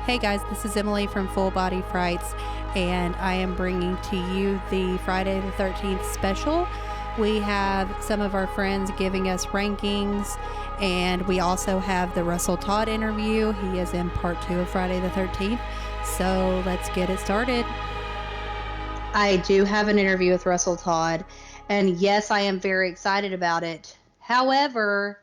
Hey guys, this is Emily from Full Body Frights, and I am bringing to you the Friday the 13th special. We have some of our friends giving us rankings, and we also have the Russell Todd interview. He is in part 2 of Friday the 13th, so let's get it started. I do have an interview with Russell Todd, and yes, I am very excited about it. However,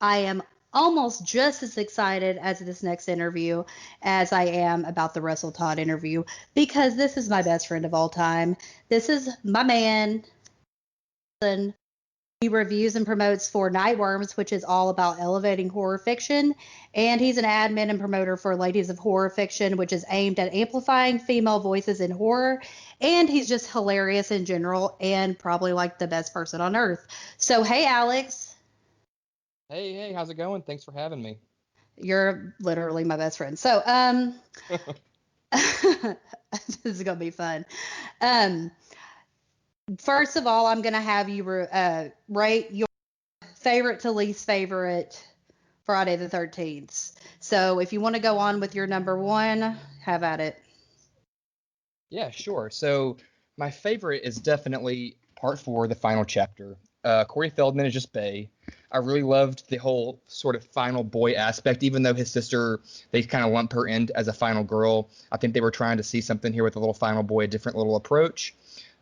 I am almost just as excited as this next interview as I am about the Russell Todd interview, because this is my best friend of all time. This is my man. He reviews and promotes for Nightworms, which is all about elevating horror fiction. And he's an admin and promoter for Ladies of Horror Fiction, which is aimed at amplifying female voices in horror. And he's just hilarious in general and probably like the best person on earth. So, hey, Alex. Hey, how's it going? Thanks for having me. You're literally my best friend. So, this is going to be fun. First of all, I'm going to have you rate your favorite to least favorite Friday the 13th. So if you want to go on with your number one, have at it. Yeah, sure. So my favorite is definitely part 4, the final chapter. Corey Feldman is just Bay. I really loved the whole sort of final boy aspect, even though his sister, they kind of lump her in as a final girl. I think they were trying to see something here with a little final boy, a different little approach.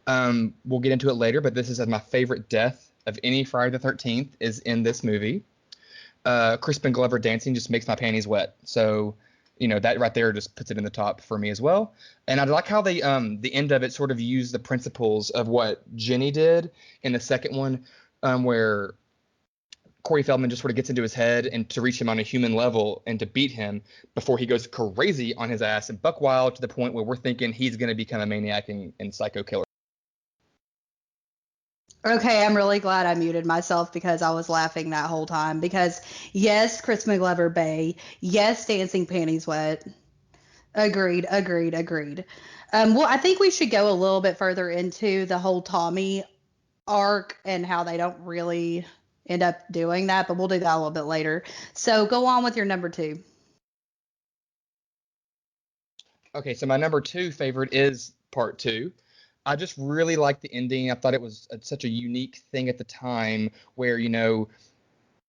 We'll get into it later, but this is my favorite death of any Friday the 13th is in this movie. Crispin Glover dancing just makes my panties wet. So, that right there just puts it in the top for me as well. And I like how they, the end of it sort of used the principles of what Jenny did in the second one, where Corey Feldman just sort of gets into his head and to reach him on a human level and to beat him before he goes crazy on his ass and buck wild to the point where we're thinking he's going to become a maniac and psycho killer. Okay, I'm really glad I muted myself because I was laughing that whole time. Because yes, Chris McGlover Bay, yes, dancing panties wet. Agreed. Well, I think we should go a little bit further into the whole Tommy arc and how they don't really end up doing that, but we'll do that a little bit later. So go on with your number 2. Okay, so my number 2 favorite is part 2. I just really liked the ending. I thought it was such a unique thing at the time where,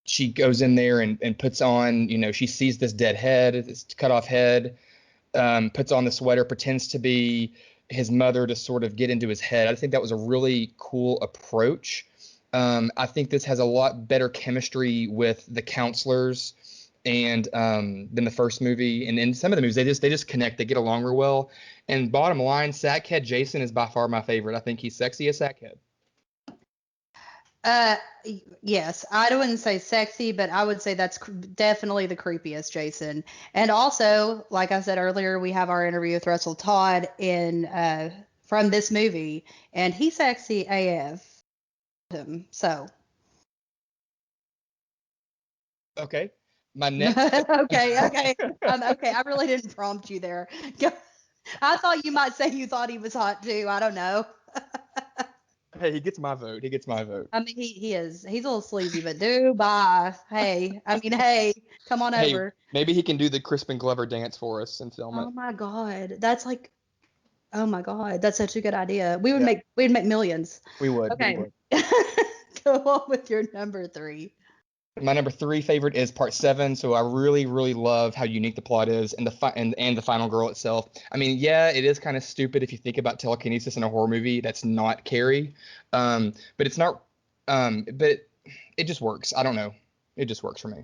she goes in there and puts on, she sees this dead head, this cut off head, puts on the sweater, pretends to be his mother to sort of get into his head. I think that was a really cool approach. I think this has a lot better chemistry with the counselors and than the first movie. And in some of the movies, they just connect. They get along real well. And bottom line, Sackhead Jason is by far my favorite. I think he's sexy as Sackhead. Yes, I wouldn't say sexy, but I would say that's definitely the creepiest Jason. And also, like I said earlier, we have our interview with Russell Todd in from this movie, and he's sexy AF. So. Okay. My next. Okay. Okay. I really didn't prompt you there. I thought you might say you thought he was hot too. I don't know. Hey, he gets my vote. I mean, he is. He's a little sleazy, but bye. Hey, come on Hey, over. maybe he can do the Crispin Glover dance for us and film it. Oh my God, that's like, oh my God, that's such a good idea. Yeah, We'd make millions. we would. We Okay, would. go on with your number 3. My number 3 favorite is part 7. So I really, really love how unique the plot is and and the final girl itself. I mean, yeah, it is kind of stupid if you think about telekinesis in a horror movie that's not Carrie, but it's not. But it just works. I don't know. It just works for me.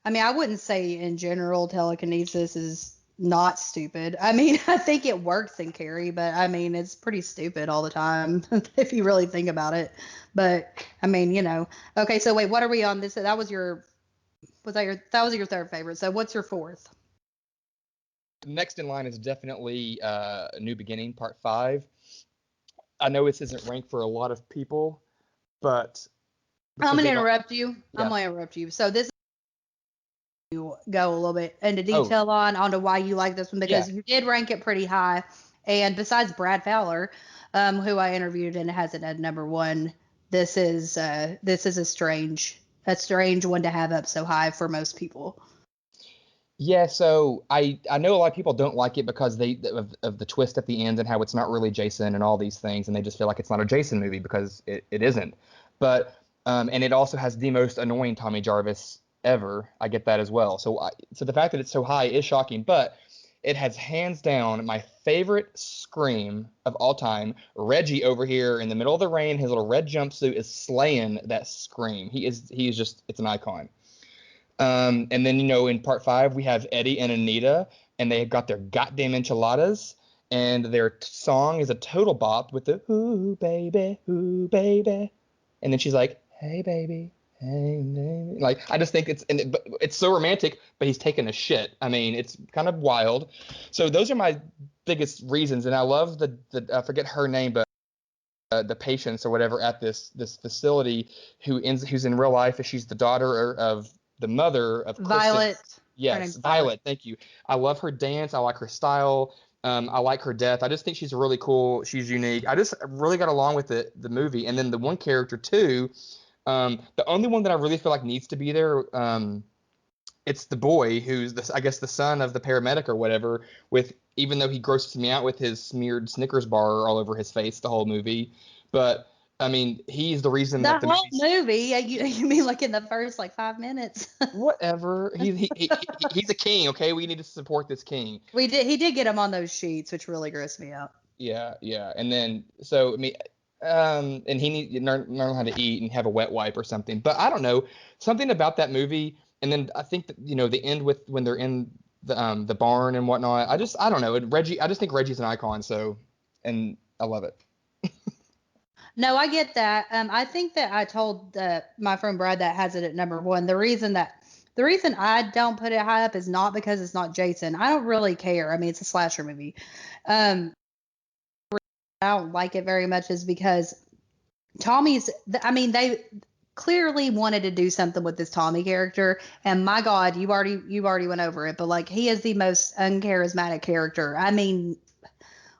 I mean, I wouldn't say in general telekinesis is not stupid. I mean, I think it works in Carrie, but I mean, it's pretty stupid all the time if you really think about it. But I mean, Okay, so wait, what are we on this? That was that was your third favorite. So what's your fourth? Next in line is definitely A New Beginning, part 5. I know this isn't ranked for a lot of people, but I'm because gonna they don't. interrupt you. I'm Yeah. gonna interrupt you. So this you go a little bit into Oh, detail onto why you like this one yeah. because you did rank it pretty high. And besides Brad Fowler, who I interviewed and has it at number 1, this is a strange one to have up so high for most people. Yeah, so I know a lot of people don't like it because of the twist at the end and how it's not really Jason and all these things, and they just feel like it's not a Jason movie because it isn't. But and it also has the most annoying Tommy Jarvis ever. I get that as well. So the fact that it's so high is shocking, but it has hands down my favorite scream of all time. Reggie over here in the middle of the rain, his little red jumpsuit is slaying that scream. He is just it's an icon. And then, in part five, we have Eddie and Anita, and they got their goddamn enchiladas, and their song is a total bop with the ooh, baby. And then she's like, hey, baby, hey, baby. Like, I just think it's so romantic, but he's taking a shit. I mean, it's kind of wild. So those are my biggest reasons, and I love I forget her name, but the patients or whatever at this facility who's in real life. She's the daughter of the mother of Kristen. Violet. Her Yes, name's Violet. Violet. Thank you. I love her dance. I like her style. I like her death. I just think she's really cool. She's unique. I just really got along with the movie. And then the one character too, the only one that I really feel like needs to be there. It's the boy who's I guess the son of the paramedic or whatever. With even though he grosses me out with his smeared Snickers bar all over his face the whole movie, but I mean he's the reason The that the whole movie's movie, you mean like in the first like 5 minutes? whatever. He's a king. Okay, we need to support this king. He did get him on those sheets, which really grossed me out. Yeah, yeah. And then so I mean, and he need to learn how to eat and have a wet wipe or something. But I don't know something about that movie. And then I think that the end with when they're in the barn and whatnot. I don't know. Reggie. I just think Reggie's an icon. So and I love it. No, I get that. I think that I told my friend Brad that has it at number one. The reason I don't put it high up is not because it's not Jason. I don't really care. I mean, it's a slasher movie. Um, I don't like it very much is because I mean, they clearly wanted to do something with this Tommy character, and my God, you already went over it, but like he is the most uncharismatic character. I mean,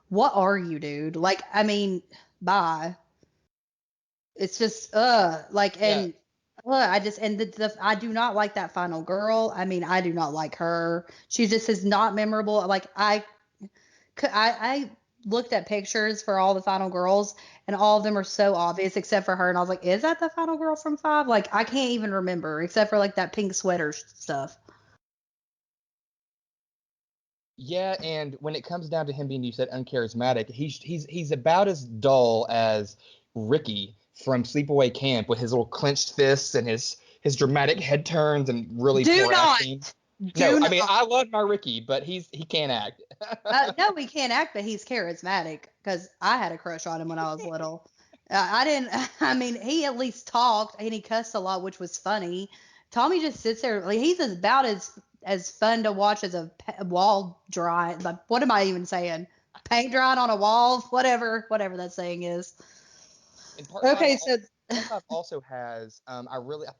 what are you, dude? Like, I mean, bye. It's just like Yeah. and I just and I do not like that final girl. I mean, I do not like her. She just is not memorable. Like I looked at pictures for all the final girls, and all of them are so obvious except for her. And I was like, is that the final girl from five? Like I can't even remember except for like that pink sweater stuff. Yeah, and when it comes down to him being, you said, uncharismatic, he's about as dull as Ricky from Sleepaway Camp with his little clenched fists and his dramatic head turns and really Do poor not, acting. No, do I mean not. I love my Ricky, but he can't act. No, he can't act, but he's charismatic because I had a crush on him when I was little. I didn't. I mean, he at least talked and he cussed a lot, which was funny. Tommy just sits there. Like, he's about as fun to watch as a wall dry. Like, what am I even saying? Paint drying on a wall, whatever that saying is. And part five, Okay, so part five also has I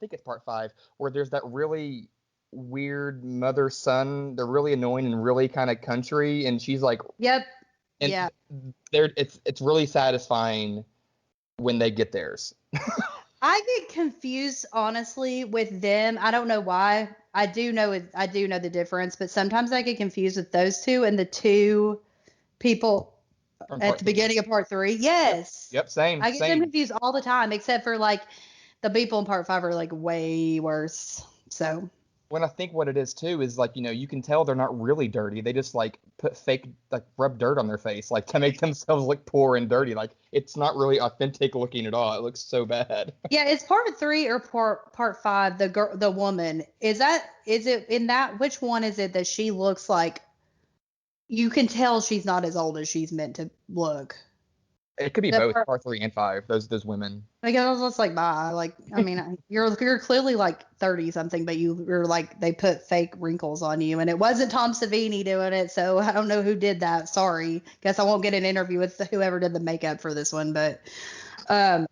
think it's part five where there's that really weird mother son. They're really annoying and really kind of country, and she's like, yep, and yeah. it's really satisfying when they get theirs. I get confused honestly with them. I don't know why. I do know the difference, but sometimes I get confused with those two and the two people From at part the three. beginning of part three. Yep. Yes. Yep. Same. I get them Same. confused all the time, except for like the people in part five are like way worse. So When I think what it is too is like, you can tell they're not really dirty. They just like put fake, like rub dirt on their face, like to make themselves look poor and dirty. Like it's not really authentic looking at all. It looks so bad. yeah, it's part three or part five. The woman is it in that? Which one is it that she looks like? You can tell she's not as old as she's meant to look. It could be The both part part three and five. Those women. Like I was just like, bye. Like, I mean, you're clearly like 30 something, but you're like they put fake wrinkles on you, and it wasn't Tom Savini doing it, so I don't know who did that. Sorry, guess I won't get an interview with whoever did the makeup for this one. But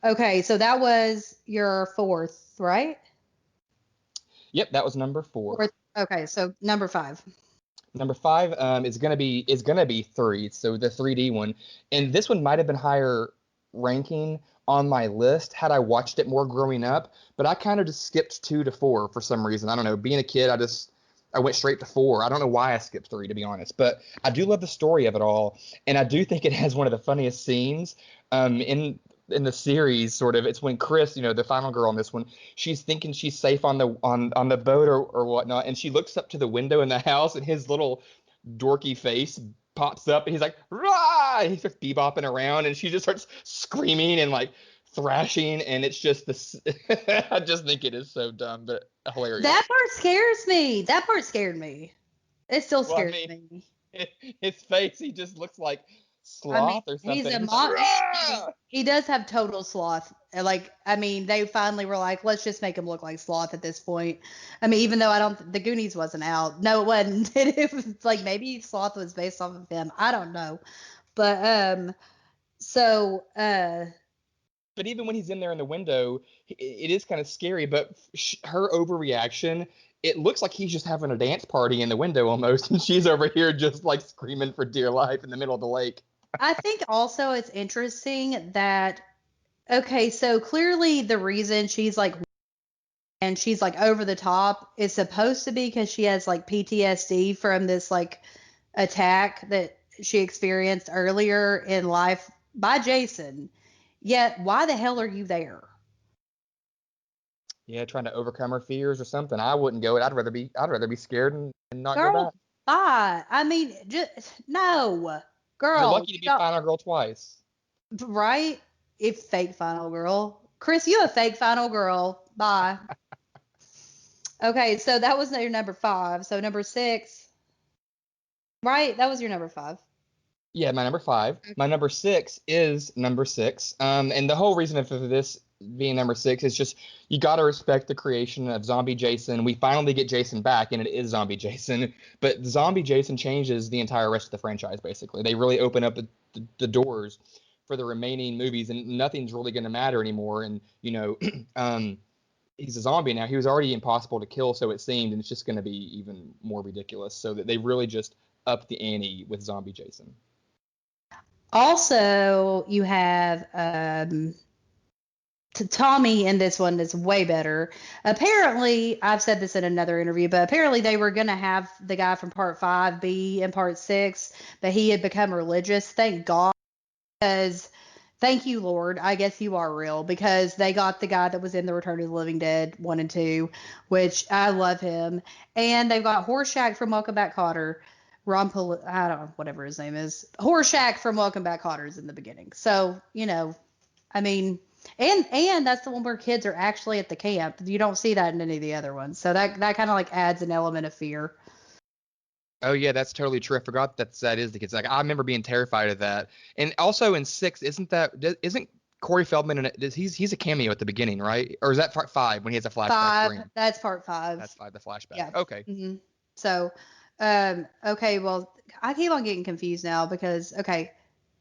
okay, so that was your fourth, right? Yep, that was number four. Fourth. Okay, so number five. Number five is gonna be three, so the 3D one, and this one might have been higher ranking on my list had I watched it more growing up, but I kind of just skipped two to four for some reason. I don't know. Being a kid, I just I went straight to 4. I don't know why I skipped 3, to be honest, but I do love the story of it all, and I do think it has one of the funniest scenes in the series. Sort of, it's when Chris, the final girl on this one, she's thinking she's safe on the boat or whatnot, and she looks up to the window in the house, and his little dorky face pops up, and he's like, "Rah!" And he starts bebopping around, and she just starts screaming and like thrashing, and it's just this. I just think it is so dumb, but hilarious. That part scares me. That part scared me. It still Well, I scares mean, me. his face, he just looks like I mean, sloth or he's something. a He's just like, mon. "Rah!" He does have total sloth. Like, I mean, they finally were like, let's just make him look like sloth at this point. I mean, even though the Goonies wasn't out. No, it wasn't. It was like maybe sloth was based off of him. I don't know. But so But even when he's in there in the window, it is kind of scary. But her overreaction, it looks like he's just having a dance party in the window almost, and she's over here just like screaming for dear life in the middle of the lake. I think also it's interesting that okay, so clearly the reason she's like over the top is supposed to be because she has like PTSD from this like attack that she experienced earlier in life by Jason. Yet, why the hell are you there? Yeah, trying to overcome her fears or something. I wouldn't go. I'd rather be scared and not go Girl, back. bye. I mean, just no. You're Girl, lucky to you be got final girl twice. right? If fake final girl. Chris, you a fake final girl. Bye. Okay, so that was your number 5. So number 6, right? That was your number 5. Yeah, my number 5. My number 6 is number 6. And the whole reason for this being number 6 is just you got to respect the creation of Zombie Jason. We finally get Jason back, and it is Zombie Jason. But Zombie Jason changes the entire rest of the franchise. Basically, they really open up the doors for the remaining movies, and nothing's really going to matter anymore. And he's a zombie now. He was already impossible to kill, so it seemed, and it's just going to be even more ridiculous. So that they really just upped the ante with Zombie Jason. Also, you have Tommy in this one is way better. Apparently, I've said this in another interview, but apparently they were going to have the guy from part 5 be in part 6, but he had become religious. Thank God, because thank you, Lord. I guess you are real because they got the guy that was in the Return of the Living Dead 1 and 2, which I love him. And they've got Horshack from Welcome Back Kotter. I don't know, whatever his name is. Horshack from Welcome Back Kotter is in the beginning. So, I mean, and that's the one where kids are actually at the camp. You don't see that in any of the other ones. So that kind of like adds an element of fear. Oh yeah, that's totally true. I forgot that is the kids. Like I remember being terrified of that. And also in 6, isn't Corey Feldman in it? He's a cameo at the beginning, right? Or is that part 5 when he has a flashback 5, dream? that's part 5. That's 5, the flashback. Yeah. Okay. So, okay, well, I keep on getting confused now because okay,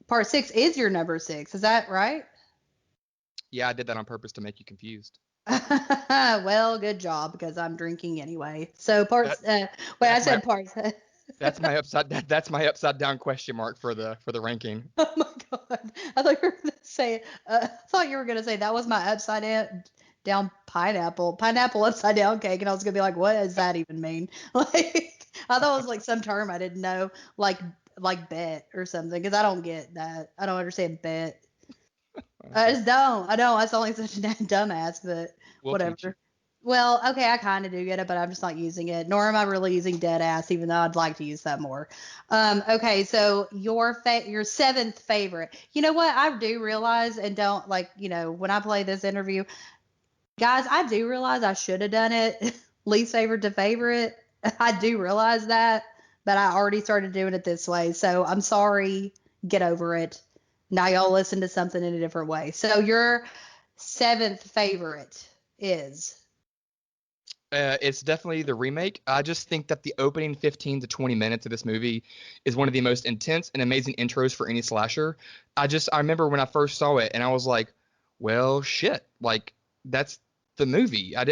part 6 is your number 6. Is that right? Yeah, I did that on purpose to make you confused. Well, good job because I'm drinking anyway. So That parts. Wait, I that's my said parts. that's my upside down question mark for the ranking. Oh my god! I thought you were gonna say. I thought you were gonna say that was my upside down pineapple upside down cake, and I was gonna be like, what does that even mean? Like, I thought it was like some term I didn't know, like bet or something, because I don't get that. I don't understand bet. I just don't. I don't. That's only such a dumbass, but We'll teach you. whatever. Well, okay, I kind of do get it, but I'm just not using it. Nor am I really using dead ass, even though I'd like to use that more. Okay, so your 7th favorite. You know what? I do realize, and don't like, when I play this interview, guys, I do realize I should have done it least favorite to favorite. I do realize that, but I already started doing it this way, so I'm sorry. Get over it. Now y'all listen to something in a different way. So your 7th favorite is. It's definitely the remake. I just think that the opening 15 to 20 minutes of this movie is one of the most intense and amazing intros for any slasher. I remember when I first saw it and I was like, well, shit, like that's the movie. I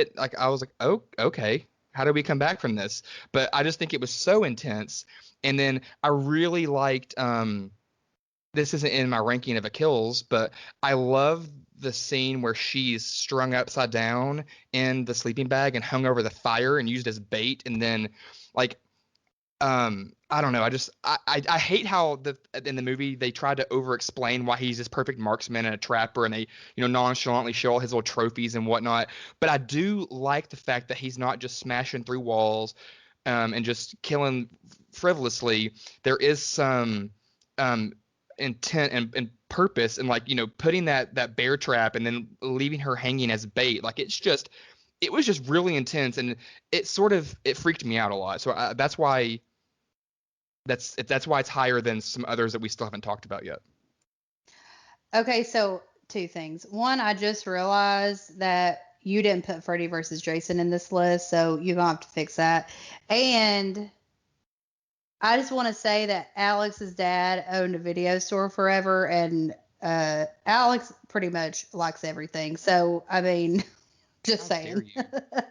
was like, oh, okay. How do we come back from this? But I just think it was so intense. And then I really liked this isn't in my ranking of a kills, but I love the scene where she's strung upside down in the sleeping bag and hung over the fire and used as bait, and then Like, I don't know. I hate how in the movie they tried to over explain why he's this perfect marksman and a trapper, and they nonchalantly show all his little trophies and whatnot. But I do like the fact that he's not just smashing through walls, and just killing frivolously. There is some um intent and purpose, and like putting that bear trap and then leaving her hanging as bait. Like it was just really intense, and it freaked me out a lot. So that's why it's higher than some others that we still haven't talked about yet. Okay, so two things. One, I just realized that you didn't put Freddy versus Jason in this list, so you're gonna have to fix that. And I just want to say that Alex's dad owned a video store forever, and Alex pretty much likes everything. So I mean, just How saying. dare you?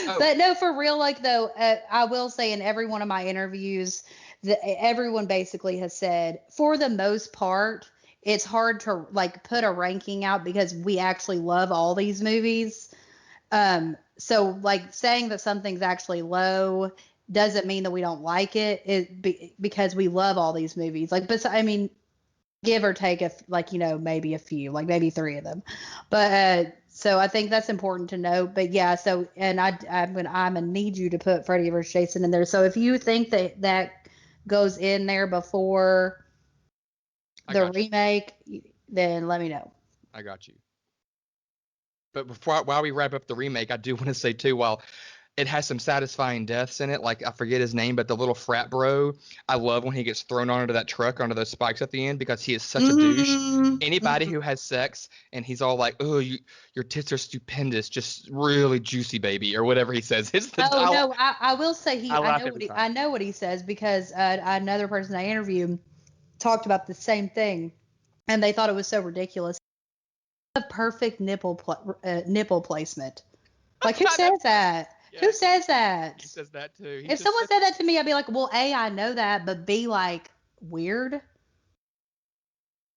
Oh, But no, for real, like though, I will say in every one of my interviews, everyone basically has said, for the most part, it's hard to like put a ranking out because we actually love all these movies. So like saying that something's actually low doesn't mean that we don't like it. Because we love all these movies. Like, but I mean, give or take like maybe a few, like maybe three of them. But so I think that's important to note. But yeah, so and I'm gonna need you to put Freddy vs. Jason in there. So if you think that goes in there before the remake, then let me know. I got you. But while we wrap up the remake, I do want to say too, while it has some satisfying deaths in it, like I forget his name, but the little frat bro, I love when he gets thrown onto that truck onto those spikes at the end because he is such a douche. Anybody who has sex and he's all like, "Oh, your tits are stupendous, just really juicy, baby," or whatever he says. Oh no, I will say I I laugh know every what time. I know what he says because another person I interviewed talked about the same thing, and they thought it was so ridiculous. The perfect nipple placement. Like who says that? Who Yes, says that? he says that too. He's If just someone such, said that to me, I'd be like, well, A, I know that, but B, like, weird.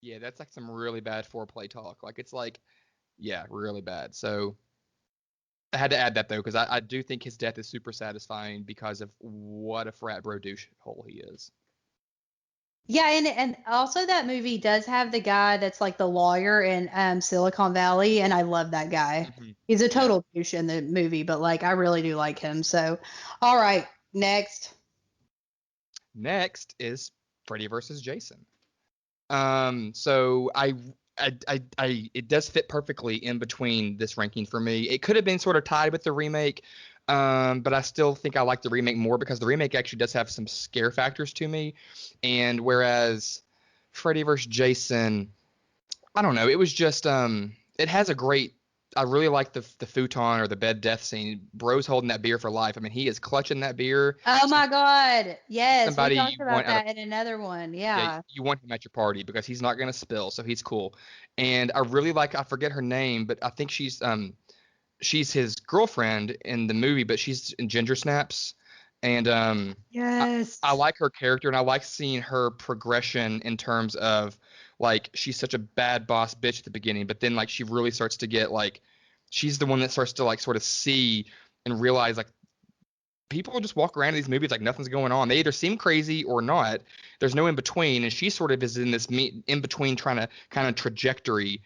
yeah, that's like some really bad foreplay talk. Like it's like, yeah, really bad. So I had to add that though, because I do think his death is super satisfying because of what a frat bro douche hole he is. Yeah, and also that movie does have the guy that's like the lawyer in Silicon Valley, and I love that guy. He's a Yeah. total douche in the movie, but like I really do like him. So, all right, next. Next is Freddy versus Jason. So it does fit perfectly in between this ranking for me. It could have been sort of tied with the remake, but I still think I like the remake more because the remake actually does have some scare factors to me, and whereas Freddy vs. Jason, I don't know, it was just it has a great. I really like the futon or the bed death scene. Bro's holding that beer for life. I mean, he is clutching that beer. Oh my God. Yes, we Somebody talked you about want out of that in another one. yeah, Yeah. you want him at your party because he's not gonna spill, so he's cool. And I really like I forget her name, but I think she's his girlfriend in the movie, but she's in Ginger Snaps. And I Yes. like her character and I like seeing her progression in terms of like she's such a bad boss bitch at the beginning, but then like she really starts to get like she's the one that starts to like sort of see and realize like people just walk around in these movies like nothing's going on. They either seem crazy or not. There's no in between, and she sort of is in this in between trying to kind of trajectory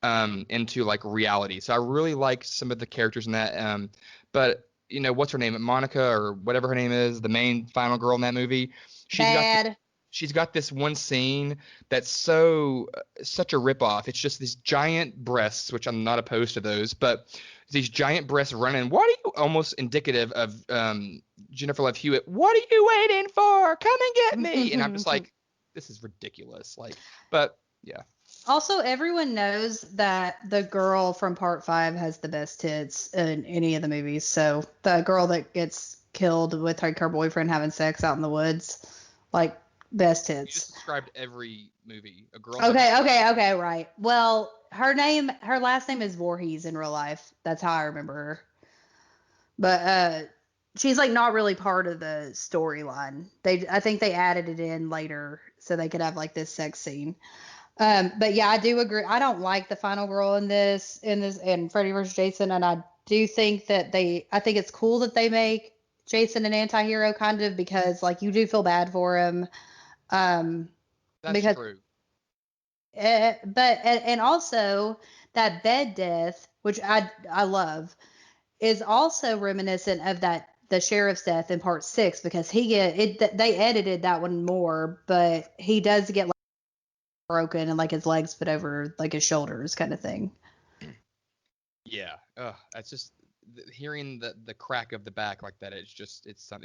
into like reality. So I really like some of the characters in that. But what's her name? Monica or whatever her name is, the main final girl in that movie. She's got Bad. she's got this one scene that's such a ripoff. It's just these giant breasts, which I'm not opposed to those, but these giant breasts running. What are you almost indicative of Jennifer Love Hewitt? What are you waiting for? Come and get me! And I'm just like, this is ridiculous. Like, but yeah. Also, everyone knows that the girl from part 5 has the best tits in any of the movies. So the girl that gets killed with her boyfriend having sex out in the woods, like best You just tits. described every movie. A girl having Okay, right. Well, her last name is Voorhees in real life. That's how I remember her. But she's like not really part of the storyline. I think they added it in later so they could have like this sex scene. But yeah, I do agree. I don't like the final girl in Freddy vs. Jason, and I do think that I think it's cool that they make Jason an anti-hero kind of because like you do feel bad for him. Um, That's because true. but and also that bed death, which I love, is also reminiscent of that the sheriff's death in part 6 because he get it they edited that one more, but he does get like broken and like his legs put over like his shoulders kind of thing. Yeah. That's just hearing the crack of the back like that. It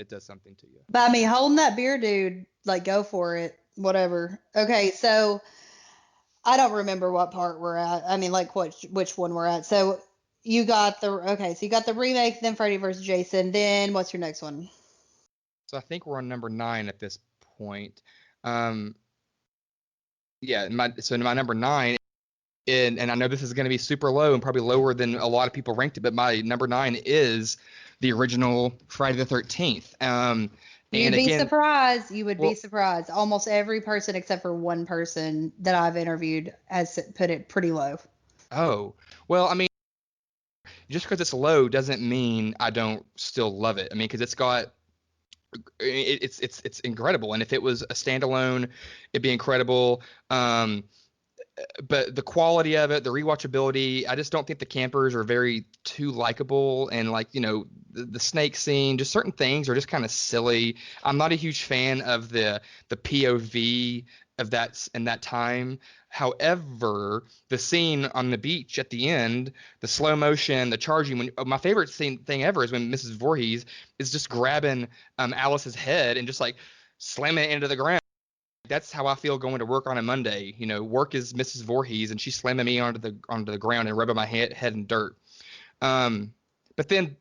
does something to you. But I mean, holding that beer, dude, like go for it, whatever. Okay, so I don't remember what part we're at. I mean, like which one we're at. So you got the remake, then Freddy vs. Jason. Then what's your next one? So I think we're on number 9 at this point. Um, yeah. My number 9. And I know this is going to be super low and probably lower than a lot of people ranked it, but my number 9 is the original Friday the 13th. And You'd be again, surprised. You would be well, surprised. Almost every person except for one person that I've interviewed has put it pretty low. oh, well, I mean, just because it's low doesn't mean I don't still love it. I mean, because it's incredible, and if it was a standalone, it'd be incredible. But the quality of it, the rewatchability, I just don't think the campers are very too likable. And like, the snake scene, just certain things are just kind of silly. I'm not a huge fan of the POV of that in that time. However, the scene on the beach at the end, the slow motion, the charging. My favorite thing ever is when Mrs. Voorhees is just grabbing Alice's head and just like slamming it into the ground. That's how I feel going to work on a Monday. Work is Mrs. Voorhees, and she's slamming me onto the ground and rubbing my head in dirt. Um, but then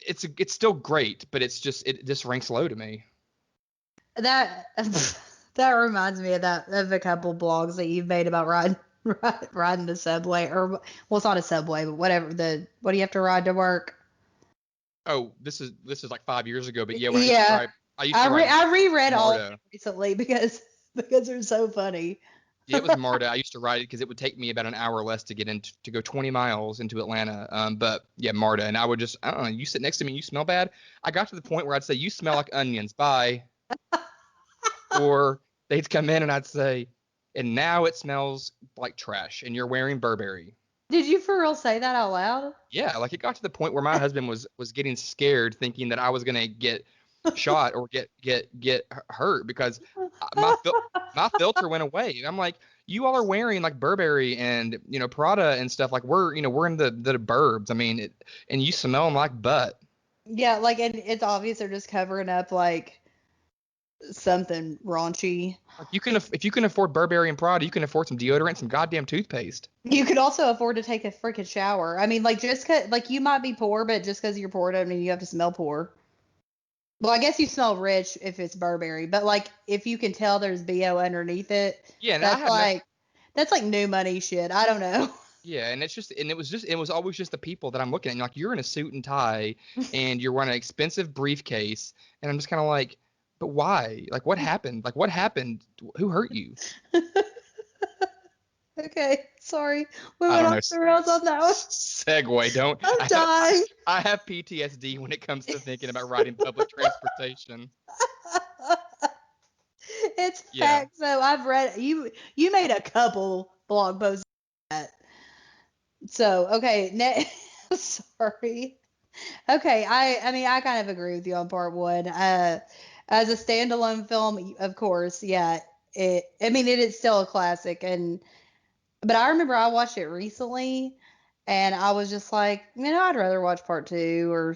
it's still great, but it just ranks low to me. That that reminds me of a couple blogs that you've made about riding the subway or well, it's not a subway, but whatever what do you have to ride to work? Oh, this is like 5 years ago, but yeah, when Yeah, I used to ride I reread all of them MARTA. recently because because they're so funny. Yeah, it was MARTA. I used to ride it because it would take me about an hour less to get in to go 20 miles into Atlanta. But yeah, MARTA, and I would just I don't know. You sit next to me, you smell bad. I got to the point where I'd say, "You smell like onions. Bye." Or they'd come in and I'd say, "And now it smells like trash, and you're wearing Burberry." Did you for real say that out loud? Yeah, like it got to the point where my husband was getting scared, thinking that I was gonna get shot or get hurt because my filter went away. I'm like, you all are wearing like Burberry and Prada and stuff. Like we're in the burbs. I mean, and you smell them like butt. Yeah, like and it's obvious they're just covering up like something raunchy. Like if you can afford Burberry and Prada, you can afford some deodorant, some goddamn toothpaste. You could also afford to take a freaking shower. I mean, like just cause like you might be poor, but just because you're poor doesn't mean you have to smell poor. Well, I guess you smell rich if it's Burberry, but like if you can tell there's BO underneath it, Yeah, and I that's have no. like that's like new money shit. I don't know. Yeah, and it was always just the people that I'm looking at. Like you're in a suit and tie and you're wearing an expensive briefcase, and I'm just kind of like, but why? Like what happened? Like what happened? Who hurt you? Okay, sorry. We I went don't know. off the rails on that one. Segue. Don't. I'm dying. I have PTSD when it comes to thinking about riding public transportation. It's Yeah. facts though. I've read you made a couple blog posts on that. So, okay, sorry. Okay, I mean I kind of agree with you on part one. As a standalone film, of course, yeah. I mean, it is still a classic, but I remember I watched it recently, and I was just like, I'd rather watch part two or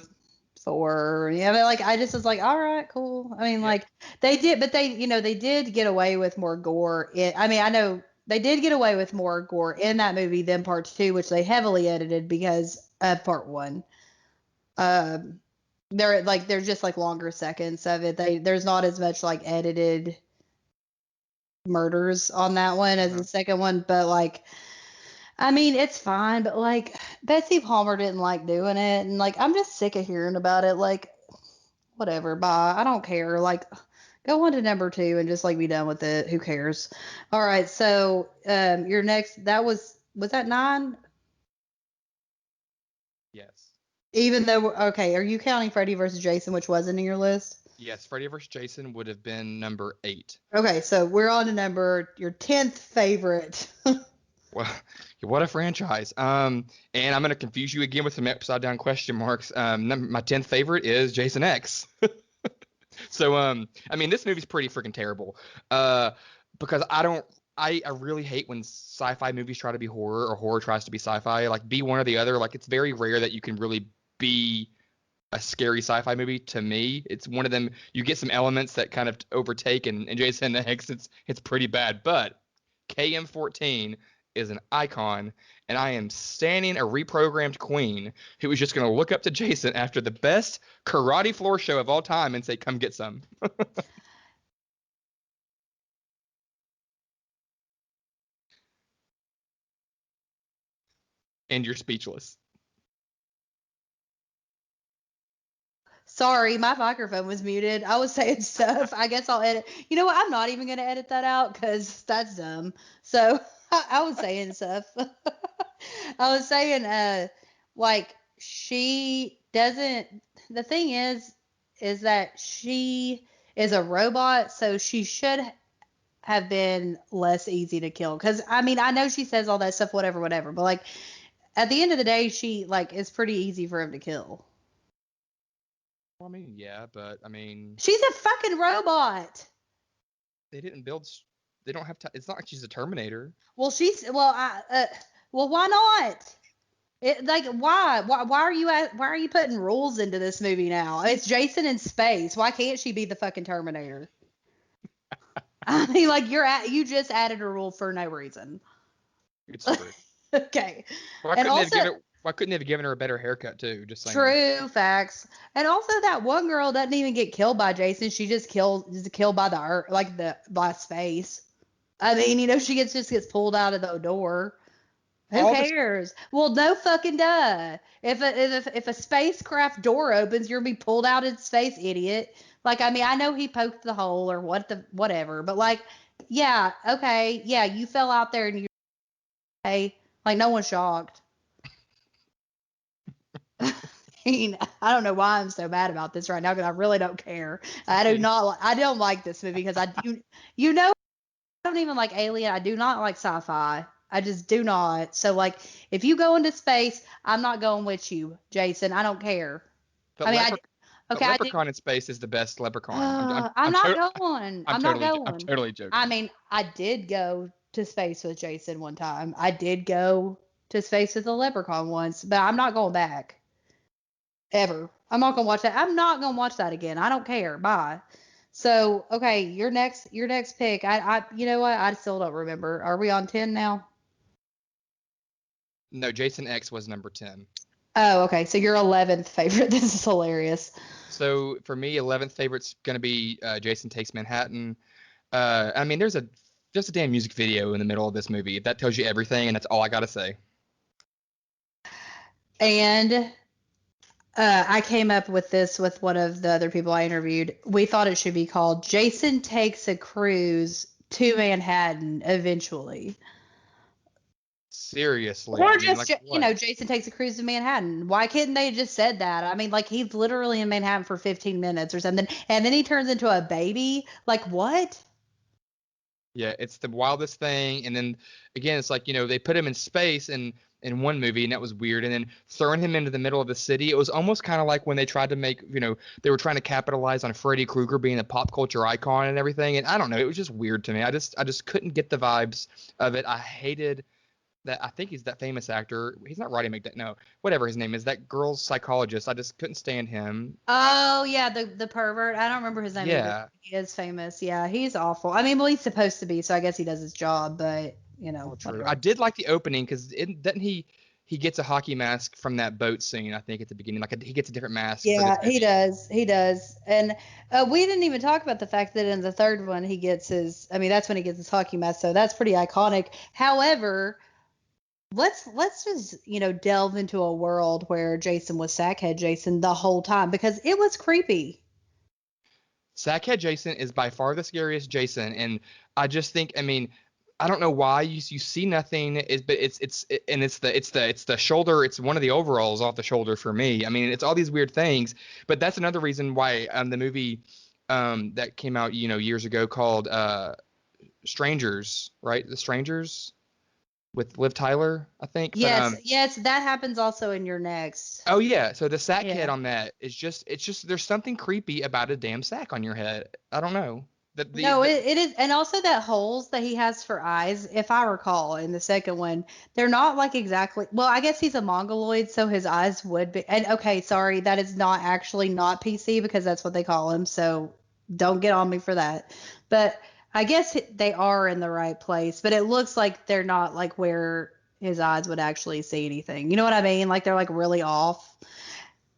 four. Yeah, but like I just was like, all right, cool. I mean, Yep. like they did, but they did get away with more gore. I mean, I know they did get away with more gore in that movie than part two, which they heavily edited because of part one. Um, they're just like longer seconds of it. There's not as much like edited murders on that one as the Uh-huh. second one, but like I mean it's fine, but like Betsy Palmer didn't like doing it, and like I'm just sick of hearing about it. Like whatever, bye. I don't care. Like go on to number two and just like be done with it. Who cares? All right, so your next that was that nine? Yes. Even though, okay, are you counting Freddy versus Jason, which wasn't in your list? Yes, Freddy vs. Jason would have been number 8. Okay, so we're on to your 10th favorite. Well, what a franchise. And I'm gonna confuse you again with some upside down question marks. My 10th favorite is Jason X. So, I mean, this movie's pretty freaking terrible. Because I really hate when sci-fi movies try to be horror or horror tries to be sci-fi. Like, be one or the other. Like, it's very rare that you can really be a scary sci-fi movie. To me, it's one of them. You get some elements that kind of overtake, and Jason X, it's pretty bad. But KM14 is an icon, and I am standing a reprogrammed queen who is just going to look up to Jason after the best karate floor show of all time and say, "Come get some." And you're speechless. Sorry, my microphone was muted. I was saying stuff. I guess I'll edit. You know what? I'm not even going to edit that out because that's dumb. So I was saying stuff. I was saying, like, she doesn't. The thing is that she is a robot, so she should have been less easy to kill. Because, I mean, I know she says all that stuff, whatever, whatever. But, like, at the end of the day, she, like, is pretty easy for him to kill. Well, I mean, yeah, but I mean, She's a fucking robot. they didn't build. They don't have to. It's not like she's a Terminator. Well, well, why not? Like, why are you putting rules into this movie now? It's Jason in space. Why can't she be the fucking Terminator? I mean, like, you just added a rule for no reason. It's true. Okay. Why And couldn't they have also, given? Why couldn't they have given her a better haircut too? Just saying. true facts. And also, that one girl doesn't even get killed by Jason. She just killed by the earth, like by space. I mean, she just gets pulled out of the door. Who All this. cares? Well, no fucking duh. If a spacecraft door opens, you're gonna be pulled out in space, idiot. Like, I mean, I know he poked the hole or whatever, but like, yeah, okay, yeah, you fell out there and you're okay. Like, no one's shocked. I mean, I don't know why I'm so mad about this right now because I really don't care. I don't like this movie because I don't even like Alien. I do not like sci-fi. I just do not. So, like, if you go into space, I'm not going with you, Jason. I don't care. But I mean, but okay, I do. Leprechaun in space is the best Leprechaun. I'm not going. I'm not I'm going. totally I joking. mean, I did go to space with Jason one time. I did go to space with a leprechaun once, but I'm not going back ever. I'm not gonna watch that. I'm not gonna watch that again. I don't care. Bye. So, okay, your next pick. You know what? I still don't remember. Are we on 10 now? No, Jason X was number 10. Oh, okay. So your 11th favorite. This is hilarious. So for me, 11th favorite's gonna be Jason Takes Manhattan. I mean, there's a damn music video in the middle of this movie. That tells you everything, and that's all I gotta say. And I came up with this with one of the other people I interviewed. We thought it should be called Jason Takes a Cruise to Manhattan eventually. Seriously, Or I mean, just, like what? Jason takes a cruise to Manhattan. Why couldn't they have just said that? I mean, like, he's literally in Manhattan for 15 minutes or something, and then he turns into a baby. Like, what? Yeah, it's the wildest thing. And then again, it's like, they put him in space in one movie, and that was weird. And then throwing him into the middle of the city, it was almost kind of like when they tried to make, they were trying to capitalize on Freddy Krueger being a pop culture icon and everything. And I don't know, it was just weird to me. I just couldn't get the vibes of it. I hated that. I think he's that famous actor. He's not Roddy McDowall. No, whatever his name is. That girl's psychologist. I just couldn't stand him. Oh, yeah, the pervert. I don't remember his name either. Yeah. He is famous. Yeah, he's awful. I mean, well, he's supposed to be, so I guess he does his job, but, Well, true. I whatever. did like the opening because doesn't he gets a hockey mask from that boat scene, I think, at the beginning. Like he gets a different mask for this Yeah, he movie. does. He does. And we didn't even talk about the fact that in the third one, I mean, that's when he gets his hockey mask, so that's pretty iconic. However, let's just delve into a world where Jason was Sackhead Jason the whole time because it was creepy. Sackhead Jason is by far the scariest Jason, and I just think, I mean, I don't know why you see nothing but it's the shoulder, it's one of the overalls off the shoulder for me. I mean, it's all these weird things, but that's another reason why the movie that came out, years ago called Strangers, right? The Strangers with Liv Tyler, I think. But Yes, yes, that happens also in your next. oh yeah, so the sack head Yeah. on that is just it's just there's something creepy about a damn sack on your head. I don't know. No, it is, and also that holes that he has for eyes, if I recall, in the second one, they're not like exactly. Well, I guess he's a mongoloid, so his eyes would be. And okay, sorry, that is not actually not PC because that's what they call him. So don't get on me for that. But I guess they are in the right place. But it looks like they're not like where his eyes would actually see anything. You know what I mean? Like they're like really off.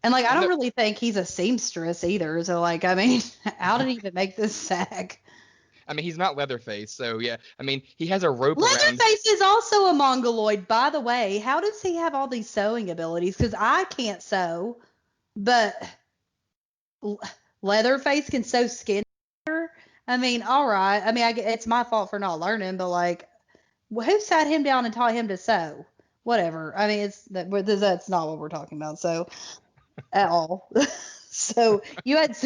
And like I I don't know. really think he's a seamstress either. So like I mean, how did he even make this sack? I mean, he's not Leatherface, so yeah. I mean, he has a rope around. Leatherface is also a mongoloid, by the way. How does he have all these sewing abilities? Because I can't sew, but L- Leatherface can sew skin. I mean, all right. I mean, it's my fault for not learning, but like, who sat him down and taught him to sew? Whatever. I mean, that's not what we're talking about. So at all. So you had.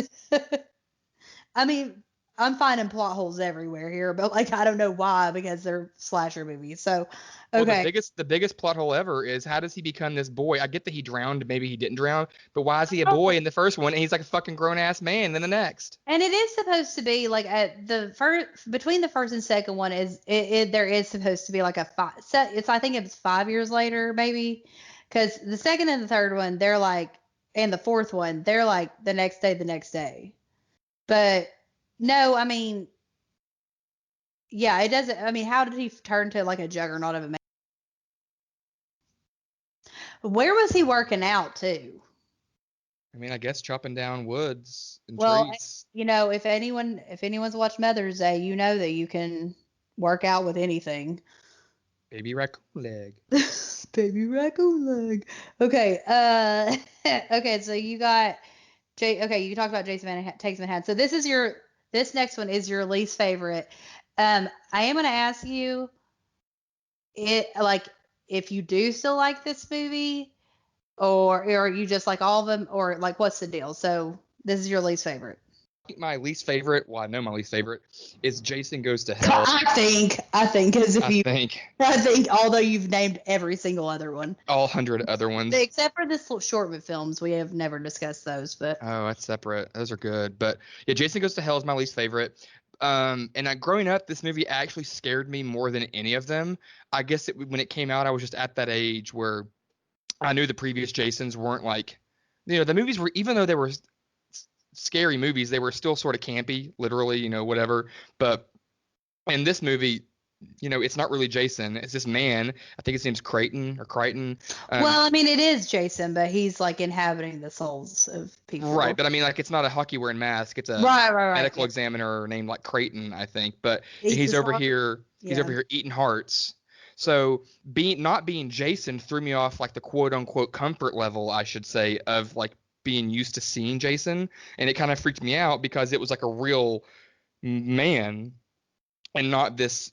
I mean, I'm finding plot holes everywhere here, but like I don't know why because they're slasher movies. So, Well, the okay. biggest plot hole ever is how does he become this boy? I get that he drowned, maybe he didn't drown, but why is he a boy in the first one and he's like a fucking grown ass man in the next? And it is supposed to be like at the first between the first and second one there is supposed to be like a five. It's I think it's 5 years later maybe, because the second and the third one they're like, and the fourth one they're like the next day, the next day. But no, I mean, yeah, it doesn't. I mean, how did he turn to like a juggernaut of a man? Where was he working out too? I mean, I guess chopping down woods and Well, trees. if anyone's watched Mother's Day, you know that you can work out with anything. Baby raccoon leg. Baby raccoon leg. Okay, okay, so you got okay, you talked about Jason Takes Manhattan. So this next one is your least favorite. I am gonna ask you like if you do still like this movie, or you just like all of them, or like what's the deal? So this is your least favorite. My least favorite, well, I know my least favorite is Jason Goes to Hell. I think, because if I you, think I think, although you've named every single other one, all 100 other ones. except for this short films, we have never discussed those. But Oh, that's separate. Those are good. But yeah, Jason Goes to Hell is my least favorite. Growing up, this movie actually scared me more than any of them. I guess when it came out, I was just at that age where I knew the previous Jasons weren't like, the movies were, even though they were scary movies, they were still sort of campy, literally, whatever. But in this movie, it's not really Jason. It's this man. I think his name's Creighton or Crichton. well, I mean, it is Jason, but he's like inhabiting the souls of Right, people. but I mean, like, it's not a hockey wearing mask. It's a Right. medical Yeah. examiner named like Creighton, I think. But Eat he's this over heart. here. He's Yeah. over here eating hearts. So not being Jason threw me off like the quote unquote comfort level, I should say, of like being used to seeing Jason, and it kind of freaked me out because it was like a real man and not this,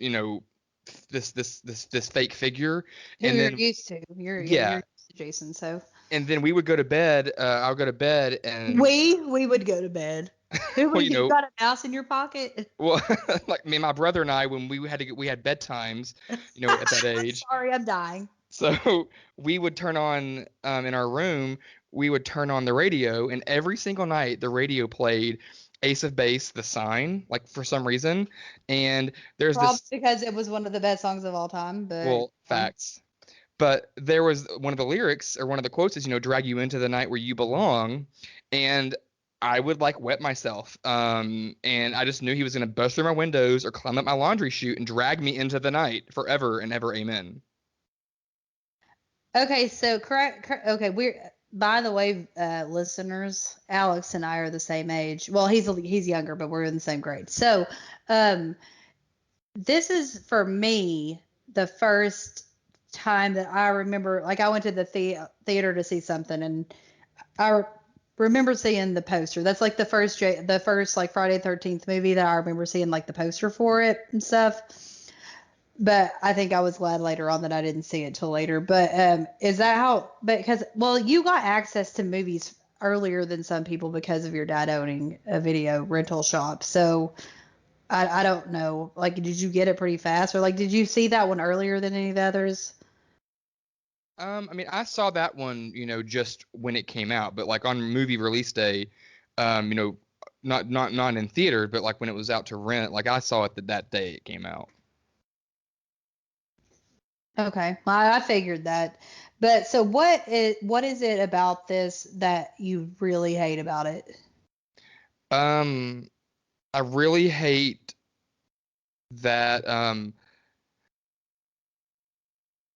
this fake figure. Who And you're then used to. You're yeah, used to Jason. So and then we would go to bed. I'll go to bed and we would go to bed. Who well, would you got a mouse in your pocket? well, like me, and my brother and I, when we had bedtimes, at that I'm age. sorry, I'm dying. So we would turn on in our room, we would turn on the radio, and every single night the radio played Ace of Base, The Sign, like for some reason. And there's Probably this, because it was one of the best songs of all time, but well, facts. But there was one of the lyrics or one of the quotes is, drag you into the night where you belong. And I would like wet myself. And I just knew he was going to bust through my windows or climb up my laundry chute and drag me into the night forever and ever. Amen. okay, so okay, we're by the way, listeners, Alex and I are the same age. Well, he's younger, but we're in the same grade. So, um, this is for me the first time that I remember. Like, I went to the theater to see something, and I remember seeing the poster. That's like the first like Friday 13th movie that I remember seeing like the poster for it and stuff. But I think I was glad later on that I didn't see it till later. But is that how? Because well, you got access to movies earlier than some people because of your dad owning a video rental shop. So I don't know. Like, did you get it pretty fast, or like, did you see that one earlier than any of the others? I mean, I saw that one, just when it came out, but like on movie release day, um, you know, not in theater, but like when it was out to rent, like I saw it that day it came out. Okay, well, I figured that. But so what is it about this that you really hate about it? Um, I really hate that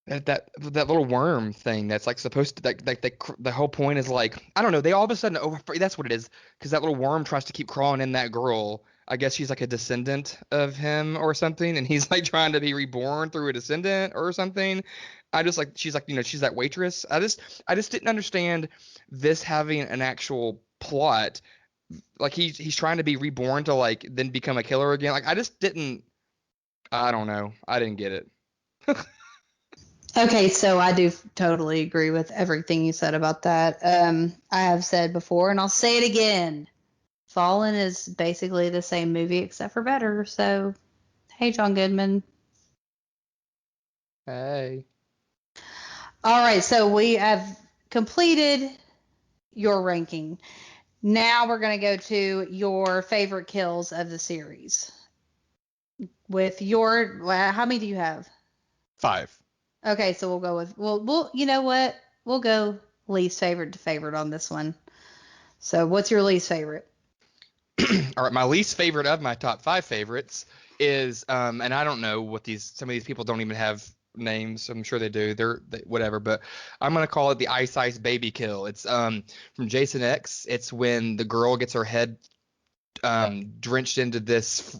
that little worm thing that's like supposed to the whole point is like I don't know, they all of a sudden that's what it is, because that little worm tries to keep crawling in that girl. I guess she's like a descendant of him or something, and he's like trying to be reborn through a descendant or something. I just like she's like, she's that waitress. I just didn't understand this having an actual plot. Like he's trying to be reborn to like then become a killer again. Like I don't know. I didn't get it. Okay, so I do totally agree with everything you said about that. I have said before, and I'll say it again. Fallen is basically the same movie except for better. So, hey, John Goodman. Hey. All right, so we have completed your ranking. Now we're going to go to your favorite kills of the series. With your, well, how many do you have? 5. Okay, so we'll go with, we'll, you know what? We'll go least favorite to favorite on this one. So, what's your least favorite? All right, my least favorite of my top 5 favorites is and I don't know what some of these people don't even have names. I'm sure they do. Whatever, but I'm gonna call it the Ice Baby kill. It's from Jason X. It's when the girl gets her head drenched into this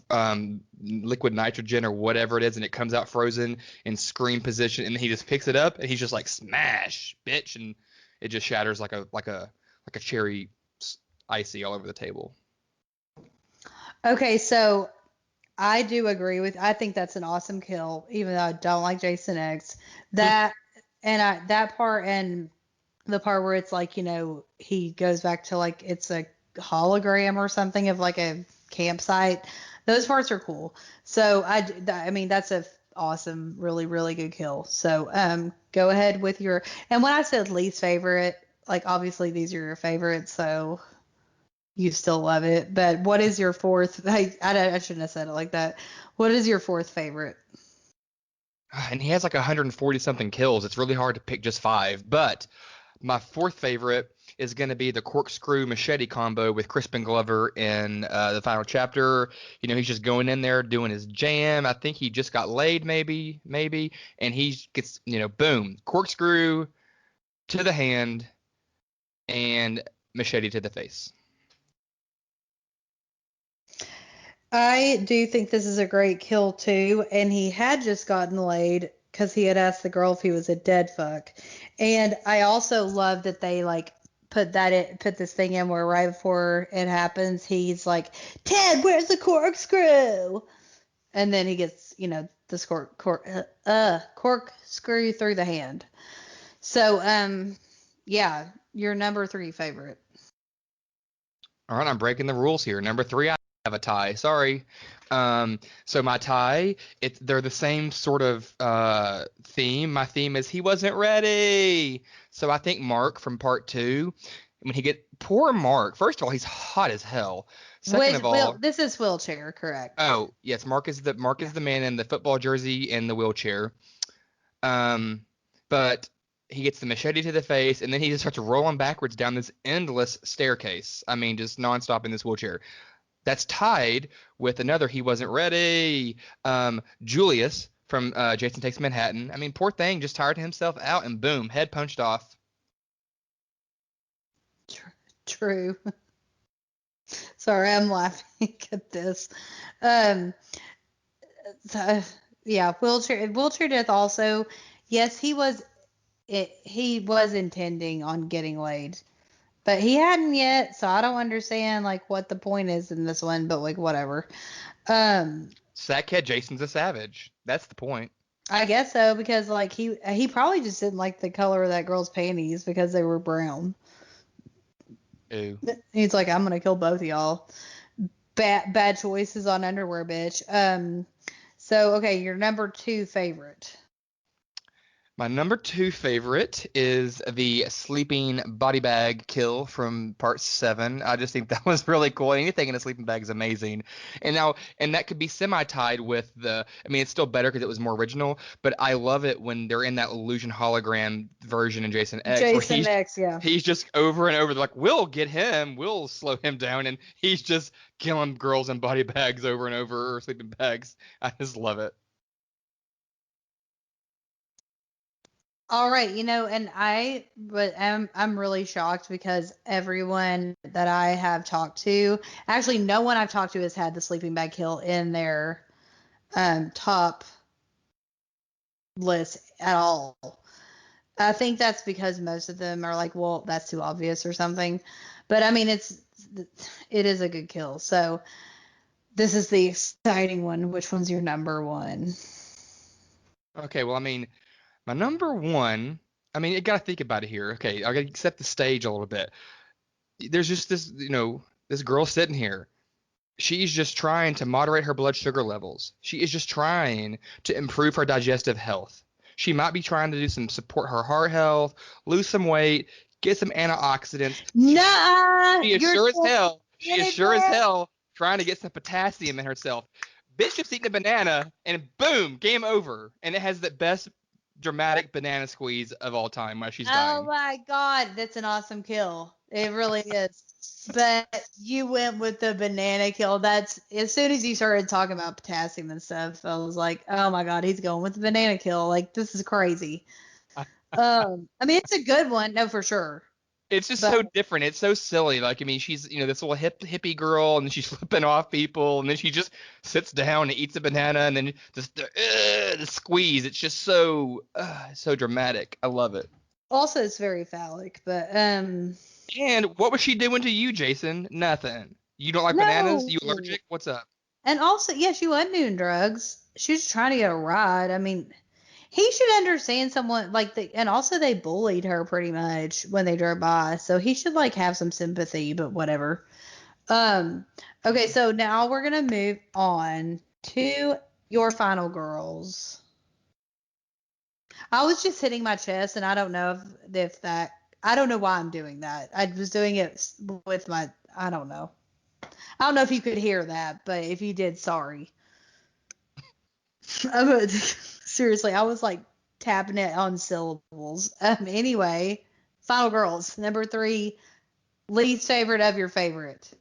liquid nitrogen or whatever it is, and it comes out frozen in scream position, and he just picks it up and he's just like smash, bitch, and it just shatters like a cherry icy all over the table. Okay, so I do agree with. I think that's an awesome kill, even though I don't like Jason X. That that part and the part where it's like he goes back to like it's a hologram or something of like a campsite. Those parts are cool. So I mean that's a awesome, really really good kill. So go ahead with your. And when I said least favorite, like obviously these are your favorites, so you still love it. But what is your fourth? I shouldn't have said it like that. What is your fourth favorite? And he has like 140 something kills. It's really hard to pick just 5. But my fourth favorite is going to be the corkscrew machete combo with Crispin Glover in the final chapter. He's just going in there doing his jam. I think he just got laid, maybe, and he gets, boom, corkscrew to the hand and machete to the face. I do think this is a great kill too, and he had just gotten laid because he had asked the girl if he was a dead fuck. And I also love that they like put this thing in where right before it happens, he's like, Ted, where's the corkscrew? And then he gets, the corkscrew through the hand. So, yeah, your number three favorite. All right, I'm breaking the rules here. Number 3, I have a tie. Sorry. So my tie, they're the same sort of theme. My theme is he wasn't ready. So I think Mark from part 2, when he get poor Mark. First of all, he's hot as hell. Second Which of will all, this is wheelchair, correct? oh yes, Mark Yeah. is the man in the football jersey and the wheelchair. Um, but he gets the machete to the face, and then he just starts rolling backwards down this endless staircase. I mean, just nonstop in this wheelchair. That's tied with another he wasn't ready. Julius from Jason Takes Manhattan. I mean, poor thing, just tired himself out, and boom, head punched off. True. Sorry, I'm laughing at this. Um, so, yeah, wheelchair death also. Yes, he was intending on getting laid, but he hadn't yet, so I don't understand like what the point is in this one, but like whatever. Um, Sackhead Jason's a savage. That's the point. I guess so, because like he probably just didn't like the color of that girl's panties because they were brown. Ew. He's like, I'm gonna kill both of y'all. Bad choices on underwear, bitch. So okay, your number 2 favorite. My number 2 favorite is the sleeping body bag kill from part 7. I just think that was really cool. Anything in a sleeping bag is amazing. And that could be semi-tied with I mean, it's still better because it was more original, but I love it when they're in that illusion hologram version in Jason X, where Jason X, yeah. he's just over and over, like, we'll get him, we'll slow him down, and he's just killing girls in body bags over and over, or sleeping bags. I just love it. All right, and I'm really shocked because everyone that I have talked to, actually no one I've talked to has had the sleeping bag kill in their top list at all. I think that's because most of them are like, well, that's too obvious or something. But I mean, it is a good kill. So this is the exciting one. Which one's your number 1? Okay, well, I mean, my number 1, I mean, you got to think about it here. Okay, I got to set the stage a little bit. There's just this girl sitting here. She's just trying to moderate her blood sugar levels. She is just trying to improve her digestive health. She might be trying to do some support her heart health, lose some weight, get some antioxidants. Nah, She is you're sure as so hell. She is sure as cynical. hell trying to get some potassium in herself. Bitch just eating a banana, and boom, game over. And it has the best dramatic banana squeeze of all time while she's Oh dying. my God, that's an awesome kill. It really is. But you went with the banana kill. That's as soon as you started talking about potassium and stuff, I was like, oh my God, he's going with the banana kill. Like this is crazy. I mean, it's a good one, no, for sure. It's just But so different. It's so silly. Like, I mean, she's, this little hippie girl, and then she's flipping off people, and then she just sits down and eats a banana, and then just the squeeze. It's just so dramatic. I love it. also, it's very phallic. But And what was she doing to you, Jason? Nothing. You don't like bananas? no. You allergic? What's up? And also, yeah, she wasn't doing drugs. She was trying to get a ride. I mean, he should understand someone like and also they bullied her pretty much when they drove by. So he should like have some sympathy, but whatever. Um, okay, so now we're gonna move on to your final girls. I was just hitting my chest, and I don't know if that. I don't know why I'm doing that. I was doing it with my. I don't know. I don't know if you could hear that, but if you did, sorry. Seriously, I was like tapping it on syllables. Anyway, final girls, number 3, least favorite of your favorite.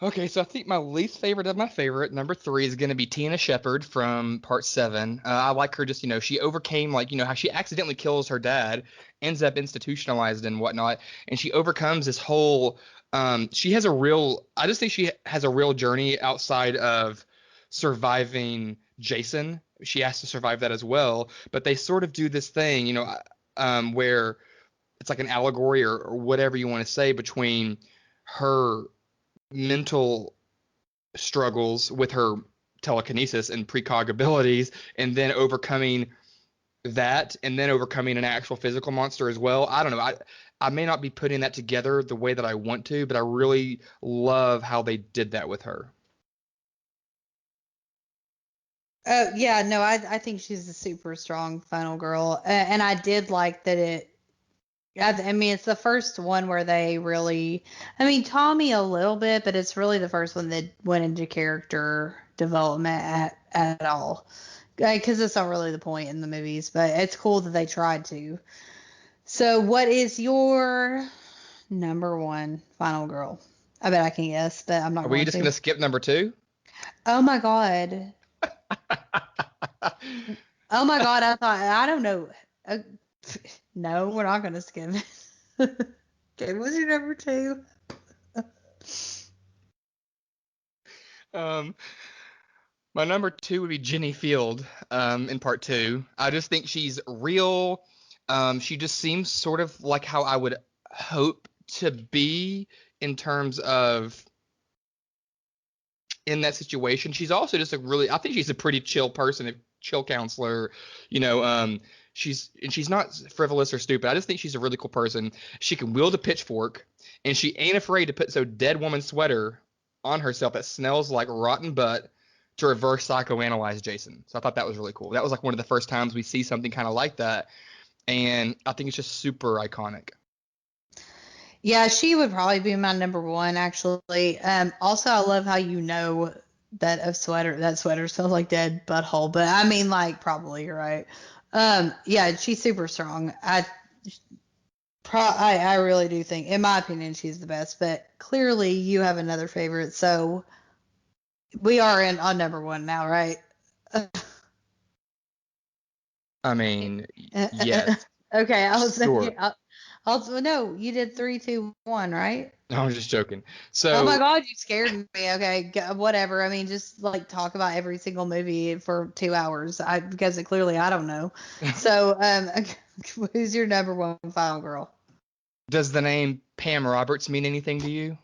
Okay, so I think my least favorite of my favorite, number 3, is going to be Tina Shepard from part 7. I like her just, she overcame, like, how she accidentally kills her dad, ends up institutionalized and whatnot, and she overcomes this whole, I just think she has a real journey outside of surviving Jason. She has to survive that as well, but they sort of do this thing, where it's like an allegory or whatever you want to say between her mental struggles with her telekinesis and precog abilities, and then overcoming that, and then overcoming an actual physical monster as well. I don't know. I may not be putting that together the way that I want to, but I really love how they did that with her. Yeah, no, I think she's a super strong final girl, and I did like that it. I mean, it's the first one where they really. I mean, Tommy a little bit, but it's really the first one that went into character development at all. Because it's not really the point in the movies, but it's cool that they tried to. So, what is your number 1 final girl? I bet I can guess, but I'm not Are we going just to. gonna skip number 2? Oh my God. Oh my God, I don't know. Uh, no, we're not going to skip it. Okay, what's your number 2? um, my number 2 would be Jenny Field, in part 2. I just think she's real. She just seems sort of like how I would hope to be in terms of in that situation. She's also just I think she's a pretty chill person, a chill counselor. You know, she's not frivolous or stupid. I just think she's a really cool person. She can wield a pitchfork, and she ain't afraid to put so dead woman sweater on herself that smells like rotten butt to reverse psychoanalyze Jason. So I thought that was really cool. That was like one of the first times we see something kind of like that, and I think it's just super iconic. Yeah, she would probably be my number one, actually. Also, I love how that sweater smells like dead butthole, but I mean, like, probably you're right. Yeah, she's super strong. I really do think, in my opinion, she's the best. But clearly, you have another favorite, so we are on number one now, right? I mean, yes, Okay, I was sure. thinking. No, you did 3, 2, 1, right? I was just joking. Oh my So God, you scared me. Okay, whatever. I mean, just like talk about every single movie for 2 hours. Because clearly I don't know. So, who's your number one final girl? does the name Pam Roberts mean anything to you?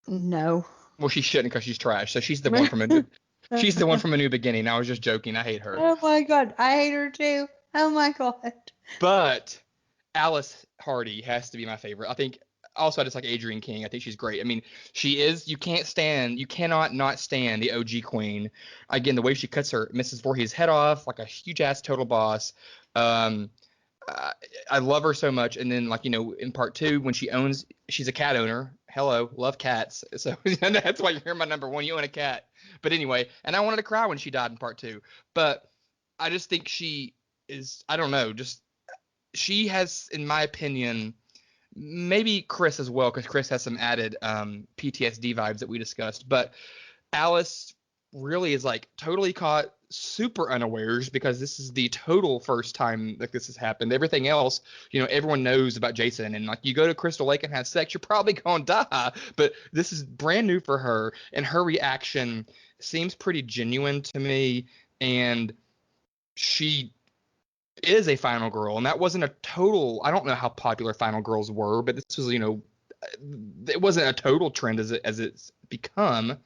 No. Well, she shouldn't because she's trash. So she's the one from a new beginning. I was just joking. I hate her. Oh my God, I hate her too. Oh my God. But Alice Hardy has to be my favorite. I think also I just like Adrienne King. I think she's great. I mean, you cannot not stand the OG queen. Again, the way she cuts her Mrs. Voorhees' head off, like a huge ass total boss. Um, I love her so much. And then, like, in part 2, when she's a cat owner. Hello, love cats. So that's why you're my number one. You own a cat. But anyway, and I wanted to cry when she died in part 2. But I just think she is, I don't know, just she has, in my opinion, maybe Chris as well, because Chris has some added PTSD vibes that we discussed. But Alice really is like totally caught super unawares because this is the total first time that this has happened. Everything else, everyone knows about Jason, and like you go to Crystal Lake and have sex, you're probably gonna die. But this is brand new for her, and her reaction seems pretty genuine to me. And she is a final girl, and that wasn't a total. I don't know how popular final girls were, but this was, it wasn't a total trend as it's become.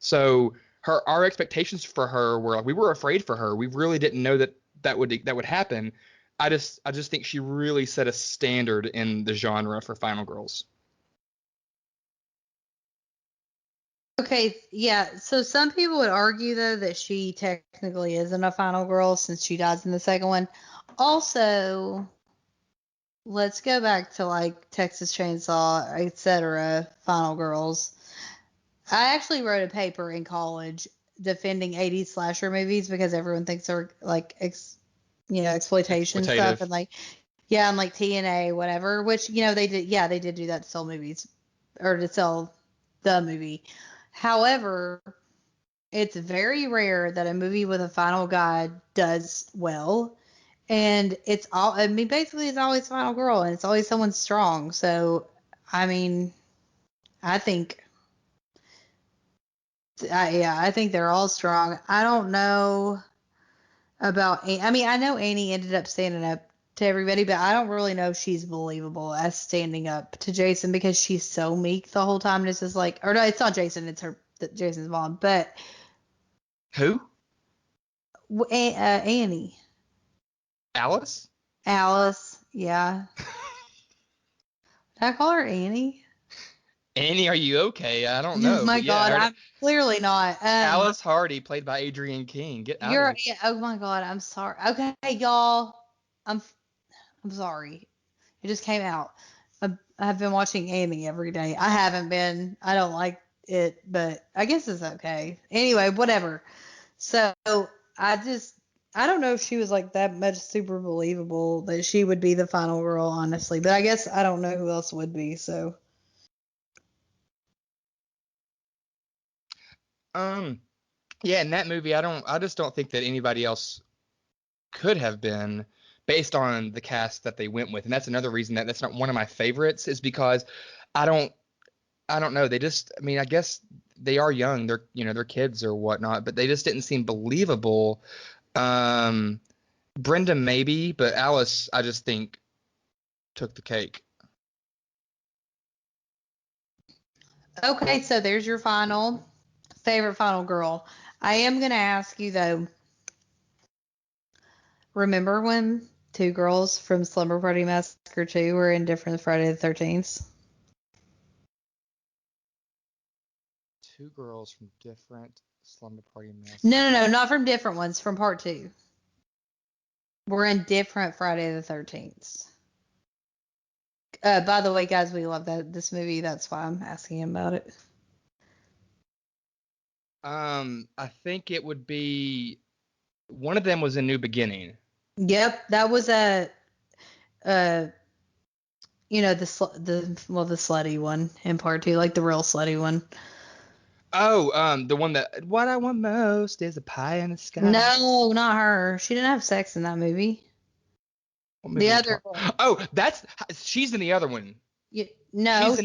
So our expectations for her were like, we were afraid for her. We really didn't know that would happen. I just think she really set a standard in the genre for final girls. Okay, yeah. So some people would argue though that she technically isn't a final girl since she dies in the second one. Also, let's go back to like Texas Chainsaw, etc. Final girls. I actually wrote a paper in college defending 80s slasher movies because everyone thinks they're like exploitation stuff Exploitative. and like yeah, and like TNA whatever, which they did do that to sell movies or to sell the movie. However, it's very rare that a movie with a final guy does well. And I mean, basically, it's always final girl, and it's always someone strong. So, I mean, I think, I think they're all strong. I don't know about, I mean, I know Annie ended up standing up to everybody, but I don't really know if she's believable as standing up to Jason because she's so meek the whole time. And it's just like, or no, it's not Jason, it's Jason's mom, but Who? Annie. Alice? Alice, yeah. Did I call her Annie? Annie, are you okay? I don't Oh know, my but yeah, God, I'm clearly not. Alice Hardy, played by Adrienne King. Get out of here. Yeah, oh my God, I'm sorry. Okay, y'all, I'm I'm sorry. It just came out. I've been watching Annie every day. I haven't been. I don't like it, but I guess it's okay. Anyway, whatever. So I just I don't know if she was like that much super believable that she would be the final girl, honestly. But I guess I don't know who else would be. So Um, yeah, in that movie, I just don't think that anybody else could have been based on the cast that they went with. And that's another reason that that's not one of my favorites is because I don't I don't know. They just, I mean, I guess they are young. They're kids or whatnot, but they just didn't seem believable. Um, Brenda maybe, but Alice, I just think took the cake. Okay, so there's your favorite final girl. I am going to ask you, though, remember when two girls from Slumber Party Massacre 2 were in different Friday the 13th? Two girls from different Slumber Party Massacre. No, not from different ones, from part 2. We're in different Friday the 13th. By the way, guys, we love this movie. That's why I'm asking him about it. I think it would be one of them was a New Beginning. Yep, that was the slutty one in part 2, like the real slutty one. Oh, the one that what I want most is a pie in the sky. No, not her. She didn't have sex in that movie. The other one. Oh, she's in the other one. No.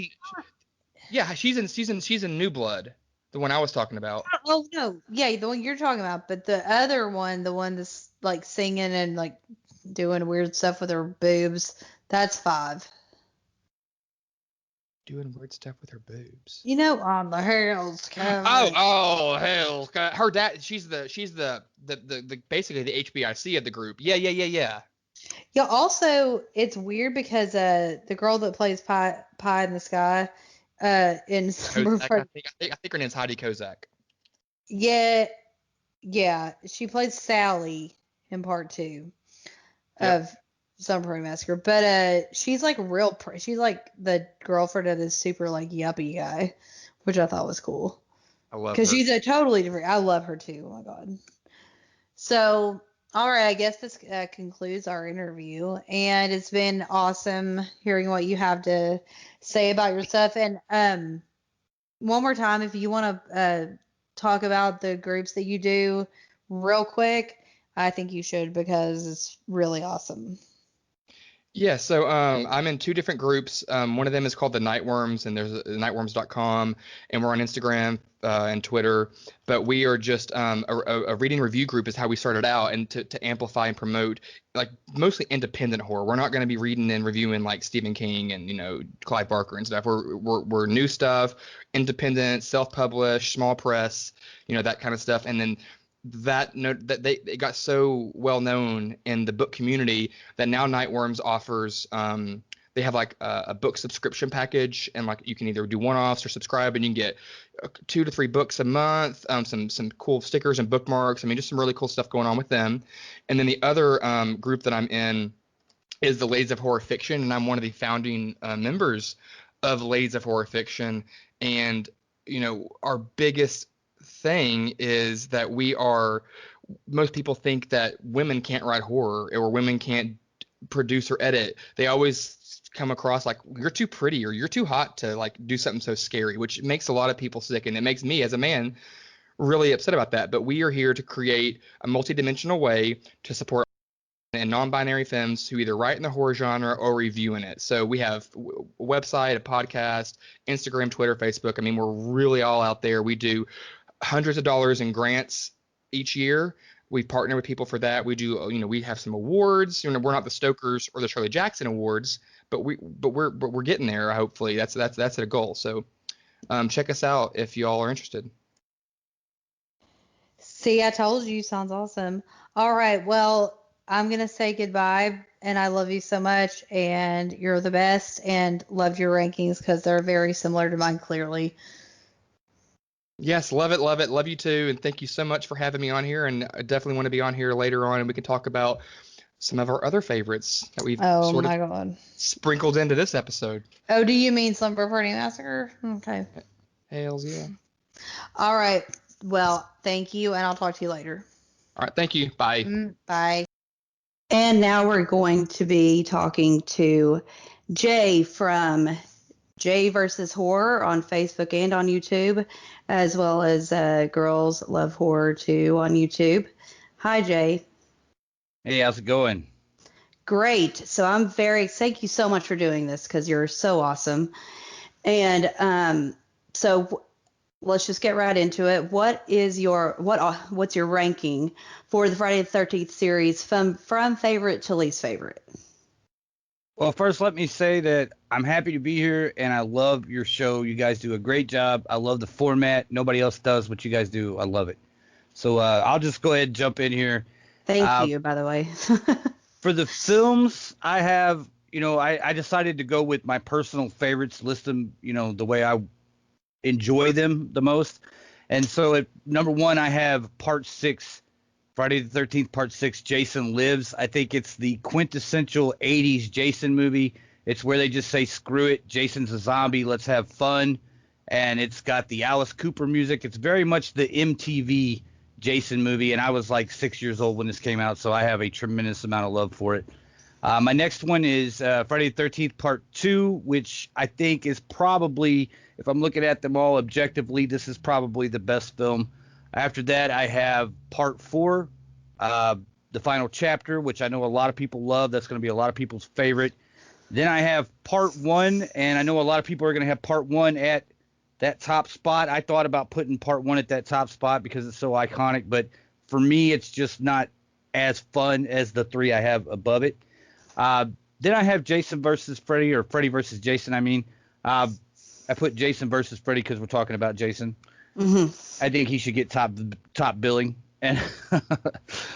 She's in New Blood, the one I was talking about. Oh no, yeah, the one you're talking about, but the other one, the one that's like singing and like doing weird stuff with her boobs, that's 5. Doing weird stuff with her boobs. On the hills. Oh, hell! Her dad. She's the basically the HBIC of the group. Yeah. Yeah. Also, it's weird because the girl that plays Pie in the Sky, in Kozak, I think her name's Heidi Kozak. Yeah, she plays Sally in part 2 of Slumber Party Massacre, but she's like she's like the girlfriend of this super like yuppie guy, which I thought was cool. I love her. Because she's a totally different. I love her too. Oh my god. So, all right, I guess this concludes our interview, and it's been awesome hearing what you have to say about your stuff. And one more time, if you want to talk about the groups that you do real quick, I think you should because it's really awesome. Yeah, so I'm in 2 different groups. One of them is called the Nightworms, and there's nightworms.com, and we're on Instagram and Twitter. But we are just a reading review group is how we started out, and to amplify and promote like mostly independent horror. We're not going to be reading and reviewing like Stephen King and Clive Barker and stuff. We're new stuff, independent, self-published, small press, that kind of stuff. And then that they got so well known in the book community that now Nightworms offers they have like a book subscription package, and like you can either do one-offs or subscribe, and you can get 2 to 3 books a month, some cool stickers and bookmarks. I mean, just some really cool stuff going on with them. And then the other group that I'm in is the Ladies of Horror Fiction, and I'm one of the founding members of Ladies of Horror Fiction. And our biggest thing is that most people think that women can't write horror or women can't produce or edit. They always come across like you're too pretty or you're too hot to like do something so scary, which makes a lot of people sick, and it makes me as a man really upset about that. But we are here to create a multidimensional way to support and non-binary femmes who either write in the horror genre or review in it. So we have a website, a podcast, Instagram, Twitter, Facebook. I mean, we're really all out there. We do hundreds of dollars in grants each year. We partner with people for that. We do, we have some awards. We're not the Stokers or the Shirley Jackson Awards, but we're getting there. Hopefully, that's a goal. So, check us out if y'all are interested. See, I told you, sounds awesome. All right, well, I'm gonna say goodbye, and I love you so much, and you're the best, and love your rankings because they're very similar to mine, clearly. Yes, love it. Love you too. And thank you so much for having me on here. And I definitely want to be on here later on, and we can talk about some of our other favorites that we've sort of sprinkled into this episode. Oh, do you mean Slumber Party Massacre? Okay. Hells yeah. All right. Well, thank you, and I'll talk to you later. All right. Thank you. Bye. Bye. And now we're going to be talking to Jay from Jay versus Horror on Facebook and on YouTube, as well as Girls Love Horror too on YouTube. Hi, Jay. Hey, how's it going? Great. So thank you so much for doing this because you're so awesome. And so let's just get right into it. What's your ranking for the Friday the 13th series from favorite to least favorite? Well, first, let me say that I'm happy to be here, and I love your show. You guys do a great job. I love the format. Nobody else does what you guys do. I love it. So I'll just go ahead and jump in here. Thank you, by the way. For the films, I have, I decided to go with my personal favorites, list them, the way I enjoy them the most. And so at number one, I have Part 6, Friday the 13th, Part 6, Jason Lives. I think it's the quintessential 80s Jason movie. It's where they just say, screw it, Jason's a zombie, let's have fun. And it's got the Alice Cooper music. It's very much the MTV Jason movie, and I was like 6 years old when this came out, so I have a tremendous amount of love for it. My next one is Friday the 13th Part 2, which I think is probably, if I'm looking at them all objectively, this is probably the best film. After that, I have Part 4, the final chapter, which I know a lot of people love. That's going to be a lot of people's favorite. Then I have Part 1, and I know a lot of people are going to have Part 1 at that top spot. I thought about putting Part 1 at that top spot because it's so iconic, but for me, it's just not as fun as the three I have above it. Then I have Jason versus Freddy, or Freddy versus Jason, I mean. I put Jason versus Freddy because we're talking about Jason. Mm-hmm. I think he should get top billing. And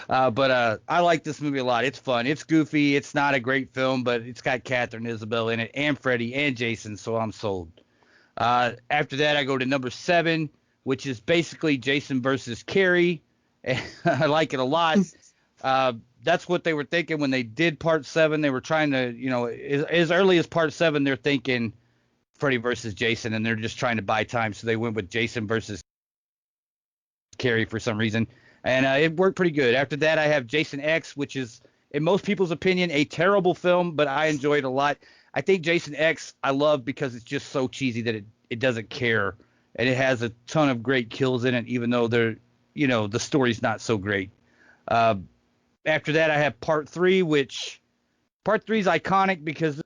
but I like this movie a lot. It's fun. It's goofy. It's not a great film, but it's got Catherine Isabel in it, and Freddy, and Jason, so I'm sold. After that, I go to number 7, which is basically Jason versus Carrie. I like it a lot. That's what they were thinking when they did Part 7. They were trying to, as early as Part 7, they're thinking Freddy versus Jason, and they're just trying to buy time. So they went with Jason versus Carrie for some reason. And it worked pretty good. After that, I have Jason X, which is, in most people's opinion, a terrible film, but I enjoyed it a lot. I think Jason X I love because it's just so cheesy that it doesn't care. And it has a ton of great kills in it, even though the story's not so great. After that, I have Part 3, which Part 3 is iconic because the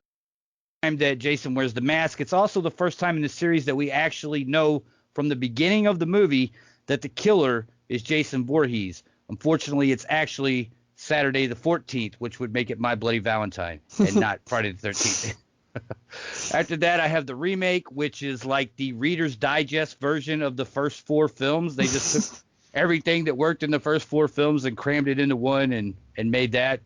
time that Jason wears the mask. It's also the first time in the series that we actually know from the beginning of the movie that the killer is Jason Voorhees. Unfortunately, it's actually Saturday the 14th, which would make it My Bloody Valentine and not Friday the 13th. After that, I have the remake, which is like the Reader's Digest version of the first 4 films. They just took everything that worked in the first 4 films and crammed it into one and made that.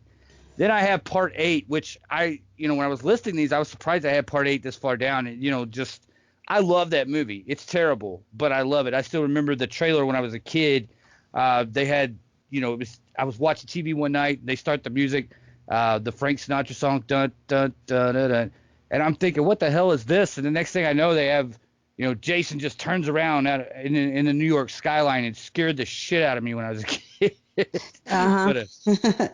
Then I have Part 8, which when I was listing these, I was surprised I had Part 8 this far down. And, I love that movie. It's terrible, but I love it. I still remember the trailer when I was a kid. They had, I was watching TV one night, and they start the music, the Frank Sinatra song, dun, dun, dun, dun, dun. And I'm thinking, what the hell is this? And the next thing I know, they have, Jason just turns around in the New York skyline, and scared the shit out of me when I was a kid. Uh-huh.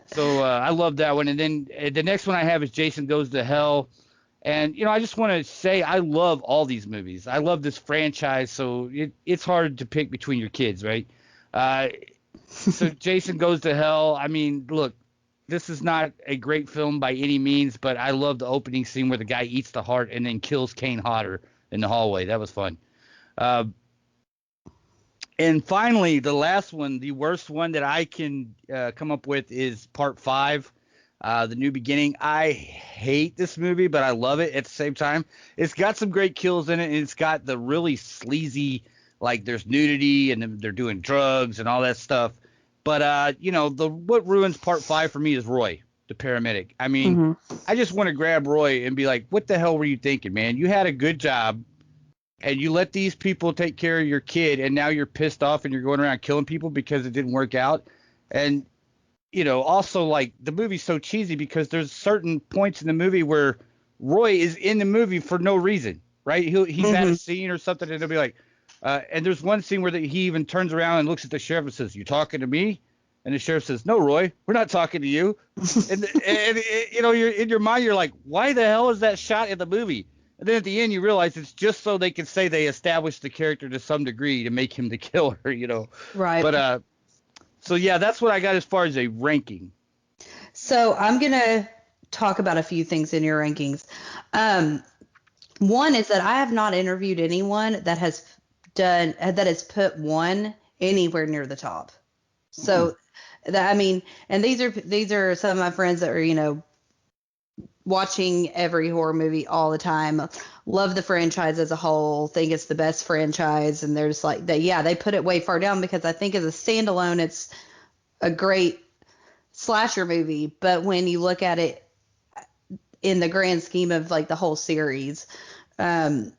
So I love that one. And then the next one I have is Jason Goes to Hell. And, I just want to say I love all these movies. I love this franchise, so it's hard to pick between your kids, right? So Jason Goes to Hell. I mean, look, this is not a great film by any means, but I love the opening scene where the guy eats the heart and then kills Kane Hodder in the hallway. That was fun. And finally, the last one, the worst one that I can come up with is Part 5. The New Beginning. I hate this movie, but I love it at the same time. It's got some great kills in it, and it's got the really sleazy, like there's nudity and they're doing drugs and all that stuff. But what ruins Part 5 for me is Roy, the paramedic. I mean, I just want to grab Roy and be like, what the hell were you thinking, man? You had a good job, and you let these people take care of your kid, and now you're pissed off and you're going around killing people because it didn't work out. And also, like, the movie's so cheesy because there's certain points in the movie where Roy is in the movie for no reason, right? He's at a scene or something, and they'll be like, and there's one scene where he even turns around and looks at the sheriff and says, "You talking to me?" And the sheriff says, "No, Roy, we're not talking to you." and you're in your mind, you're like, why the hell is that shot in the movie? And then at the end, you realize it's just so they can say they established the character to some degree to make him the killer, Right. But, so, yeah, that's what I got as far as a ranking. So I'm going to talk about a few things in your rankings. One is that I have not interviewed anyone that has put one anywhere near the top. So and these are some of my friends that are, watching every horror movie all the time. Love the franchise as a whole. Think it's the best franchise. And there's like that. Yeah, they put it way far down because I think as a standalone, it's a great slasher movie. But when you look at it in the grand scheme of like the whole series, and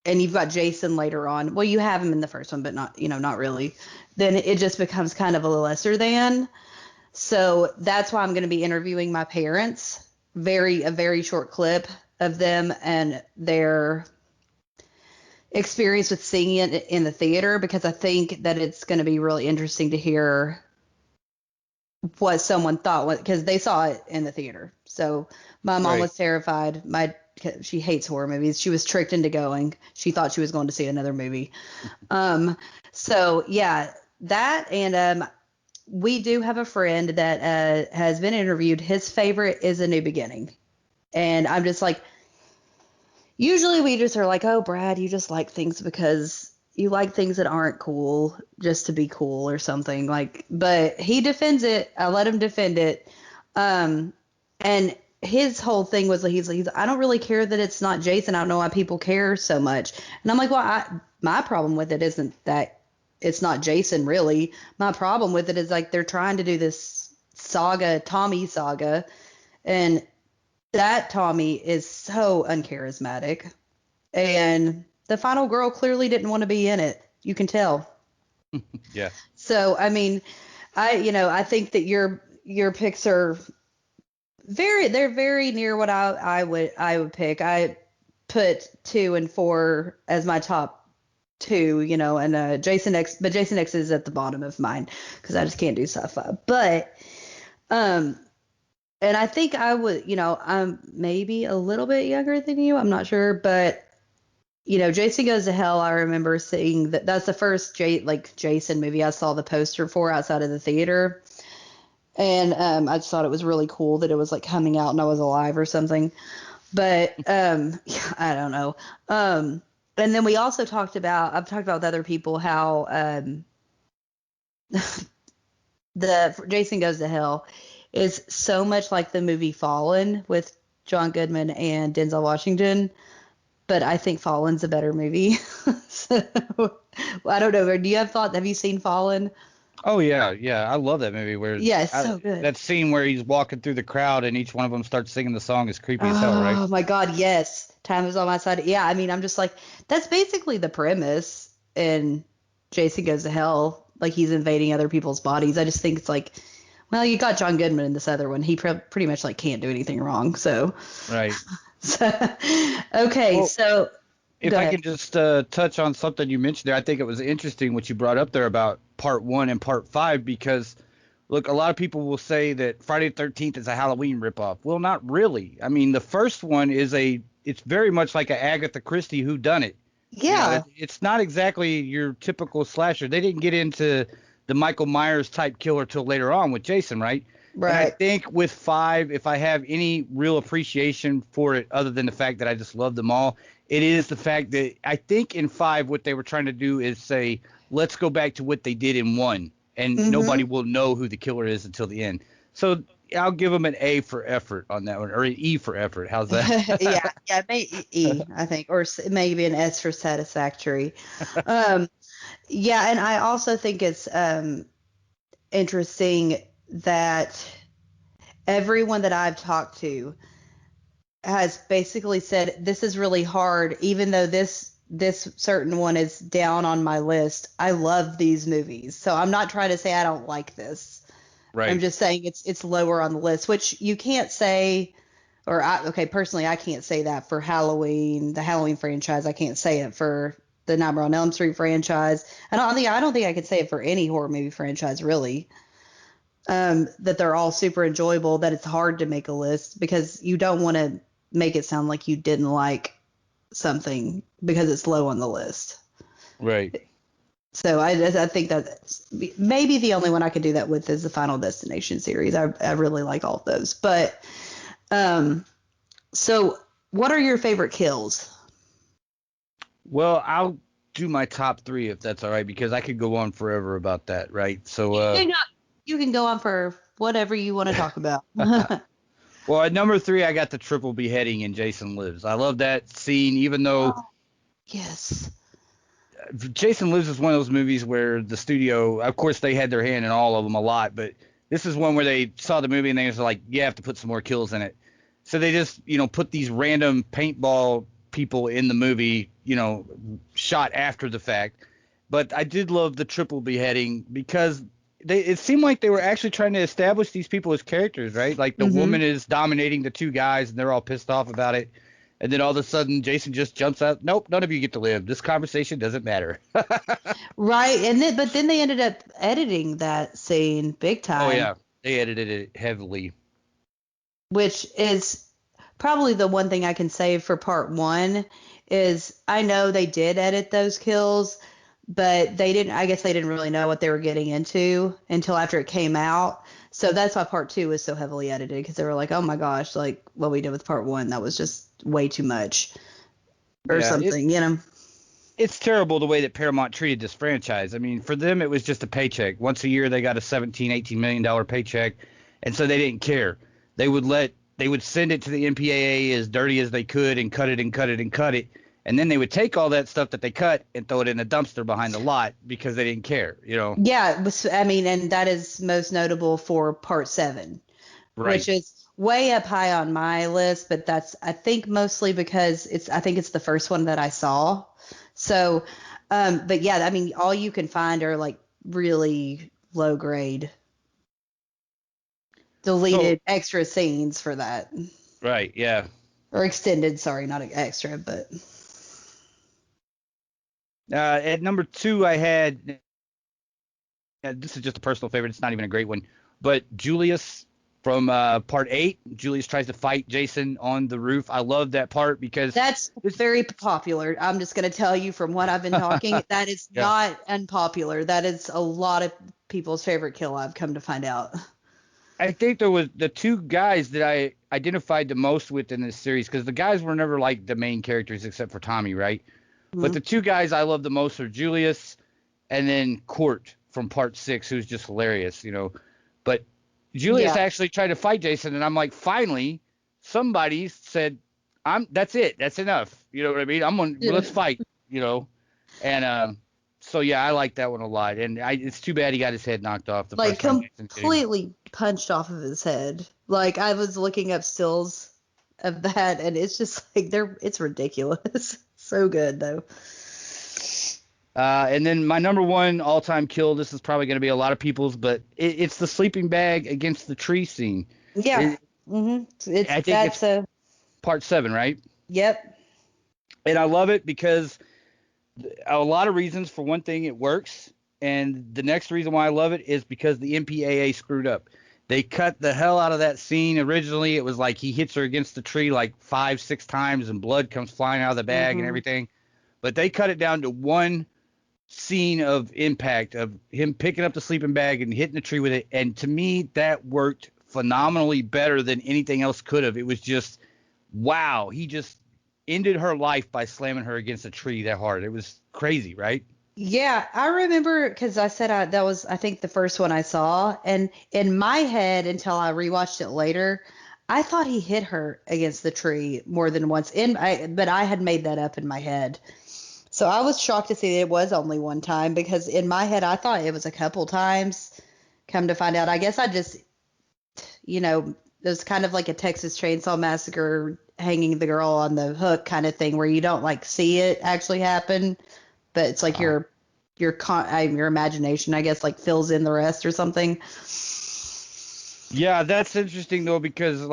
you've got Jason later on. Well, you have him in the first one, but not really. Then it just becomes kind of a lesser than. So that's why I'm going to be interviewing my parents. A very short clip of them and their experience with seeing it in the theater, because I think that it's going to be really interesting to hear what someone thought, because they saw it in the theater. So my mom was terrified. She hates horror movies. She was tricked into going. She thought she was going to see another movie. So yeah, that, and we do have a friend that has been interviewed. His favorite is A New Beginning. And I'm just like, usually we just are like, oh, Brad, you just like things because you like things that aren't cool just to be cool or something. Like, but he defends it. I let him defend it. And his whole thing was like, he's I don't really care that it's not Jason. I don't know why people care so much. And I'm like, well, my problem with it isn't that it's not Jason, really. My problem with it is like they're trying to do this Tommy saga, and that Tommy is so uncharismatic, and the final girl clearly didn't want to be in it. You can tell. Yeah. So I mean, I think that your picks are they're very near what I would pick. I put 2 and 4 as my top 2, and Jason X is at the bottom of mine because I just can't do sci-fi. But and I think I would, I'm maybe a little bit younger than you. I'm not sure, but Jason Goes to Hell. I remember seeing that's the first Jason movie I saw the poster for outside of the theater, and I just thought it was really cool that it was like coming out and I was alive or something. But I don't know. And then I've talked about with other people how the Jason Goes to Hell is so much like the movie Fallen with John Goodman and Denzel Washington, but I think Fallen's a better movie. So I don't know. Do you have you seen Fallen? Oh yeah, I love that movie. It's so good. That scene where he's walking through the crowd and each one of them starts singing the song is creepy as hell, right? Oh my God, yes. Time is on my side. Yeah, I mean, I'm just like, that's basically the premise in Jason Goes to Hell. Like he's invading other people's bodies. I just think it's like, well, you got John Goodman in this other one. He pretty much like can't do anything wrong. So right. Okay, well, so if I can just touch on something you mentioned there, I think it was interesting what you brought up there about part 1 and part 5, because look, a lot of people will say that Friday the 13th is a Halloween ripoff. Well, not really. I mean, the first one it's very much like an Agatha Christie whodunit. Yeah. It's not exactly your typical slasher. They didn't get into the Michael Myers type killer till later on with Jason, right? Right. And I think with 5, if I have any real appreciation for it other than the fact that I just love them all, it is the fact that I think in 5 what they were trying to do is say, let's go back to what they did in 1, and nobody will know who the killer is until the end. So I'll give them an A for effort on that one, or an E for effort. How's that? yeah, maybe E, I think, or maybe an S for satisfactory. Yeah, and I also think it's interesting that everyone that I've talked to has basically said this is really hard, even though this certain one is down on my list. I love these movies, so I'm not trying to say I don't like this. Right. I'm just saying it's lower on the list, which you can't say. Or personally, I can't say that for Halloween, the Halloween franchise. I can't say it for the Nightmare on Elm Street franchise. I don't think I could say it for any horror movie franchise, really. That they're all super enjoyable, that it's hard to make a list because you don't want to make it sound like you didn't like something because it's low on the list. Right. So I think that maybe the only one I could do that with is the Final Destination series. I really like all of those. But so what are your favorite kills? Well, I'll do my top 3 if that's all right, because I could go on forever about that, right? So you can go on for whatever you want to talk about. Well, at number 3, I got the triple beheading in Jason Lives. I love that scene, even though Yes. Jason Lives is one of those movies where the studio, of course, they had their hand in all of them a lot, but this is one where they saw the movie and they was like, you have to put some more kills in it. So they just, put these random paintball people in the movie, shot after the fact. But I did love the triple beheading because it seemed like they were actually trying to establish these people as characters, right? Like the woman is dominating the 2 guys and they're all pissed off about it. And then all of a sudden Jason just jumps out. Nope, none of you get to live. This conversation doesn't matter. Right. But then they ended up editing that scene big time. Oh, yeah. They edited it heavily. Which is probably the one thing I can say for part 1 is I know they did edit those kills, but I guess they didn't really know what they were getting into until after it came out. So that's why part 2 was so heavily edited, because they were like, oh my gosh, like what we did with part 1, that was just way too much or something, It's terrible the way that Paramount treated this franchise. I mean, for them, it was just a paycheck. Once a year, they got a $17-18 million paycheck, and so they didn't care. They would send it to the MPAA as dirty as they could and cut it and cut it and cut it. And then they would take all that stuff that they cut and throw it in a dumpster behind the lot because they didn't care, Yeah, and that is most notable for part 7, Right. which is way up high on my list, but that's, I think, mostly because I think it's the first one that I saw. So, but yeah, I mean, all you can find are like really low grade deleted extra scenes for that. Right, yeah. Or extended, sorry, not extra, but. At number 2, I had, this is just a personal favorite. It's not even a great one, but Julius from part 8. Julius tries to fight Jason on the roof. I love that part because that's very popular. I'm just going to tell you from what I've been talking, that is not unpopular. That is a lot of people's favorite kill, I've come to find out. I think there was the 2 guys that I identified the most with in this series, because the guys were never like the main characters except for Tommy, right? Mm-hmm. But the 2 guys I love the most are Julius and then Court from part 6, who's just hilarious, But Julius actually tried to fight Jason, and I'm like, finally, somebody said, that's it. That's enough. You know what I mean? Let's fight, And so, yeah, I like that one a lot. And it's too bad he got his head knocked off. Like, completely punched off of his head. Like, I was looking up stills of that, and it's just like, it's ridiculous. So good, though. And then my number 1 all-time kill, this is probably going to be a lot of people's, but it's the sleeping bag against the tree scene. Yeah. I think it's part 7, right? Yep. And I love it because a lot of reasons. For one thing, it works. And the next reason why I love it is because the MPAA screwed up. They cut the hell out of that scene. Originally, it was like he hits her against the tree like 5-6 times and blood comes flying out of the bag and everything. But they cut it down to one scene of impact of him picking up the sleeping bag and hitting the tree with it. And to me, that worked phenomenally better than anything else could have. It was just, wow. He just ended her life by slamming her against a tree that hard. It was crazy, right? Yeah, I remember, because I said that was, I think, the first one I saw. And in my head, until I rewatched it later, I thought he hit her against the tree more than once. But I had made that up in my head. So I was shocked to see that it was only one time, because in my head, I thought it was a couple times. Come to find out, I guess I just, it was kind of like a Texas Chainsaw Massacre hanging the girl on the hook kind of thing, where you don't like see it actually happen. But it's like your imagination, I guess, like fills in the rest or something. Yeah, that's interesting though, because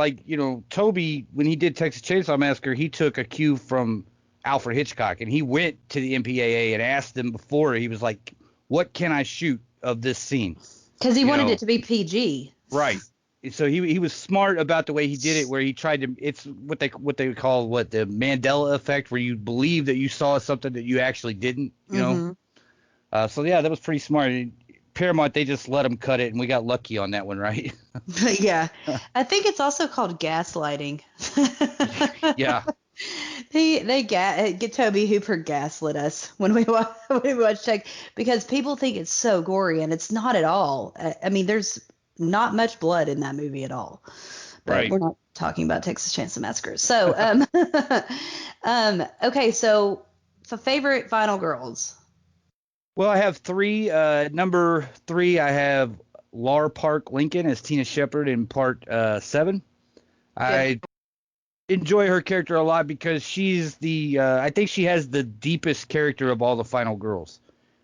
Toby, when he did Texas Chainsaw Massacre, he took a cue from Alfred Hitchcock, and he went to the MPAA and asked them before. He was like, "What can I shoot of this scene?" Because he wanted it to be PG. Right. So he was smart about the way he did it, where he tried to. It's what they call the Mandela effect, where you believe that you saw something that you actually didn't. So yeah, that was pretty smart. Paramount, they just let him cut it, and we got lucky on that one, right? Yeah, I think it's also called gaslighting. Yeah. They get Toby Hooper gaslit us when we watch Tech, because people think it's so gory, and it's not at all. I mean, there's not much blood in that movie at all. but Right. we're not talking about Texas Chainsaw Massacre. So, okay, so favorite final girls. Well, I have three. Number 3, I have Laura Park Lincoln as Tina Shepard in part 7. I enjoy her character a lot because she's I think she has the deepest character of all the final girls.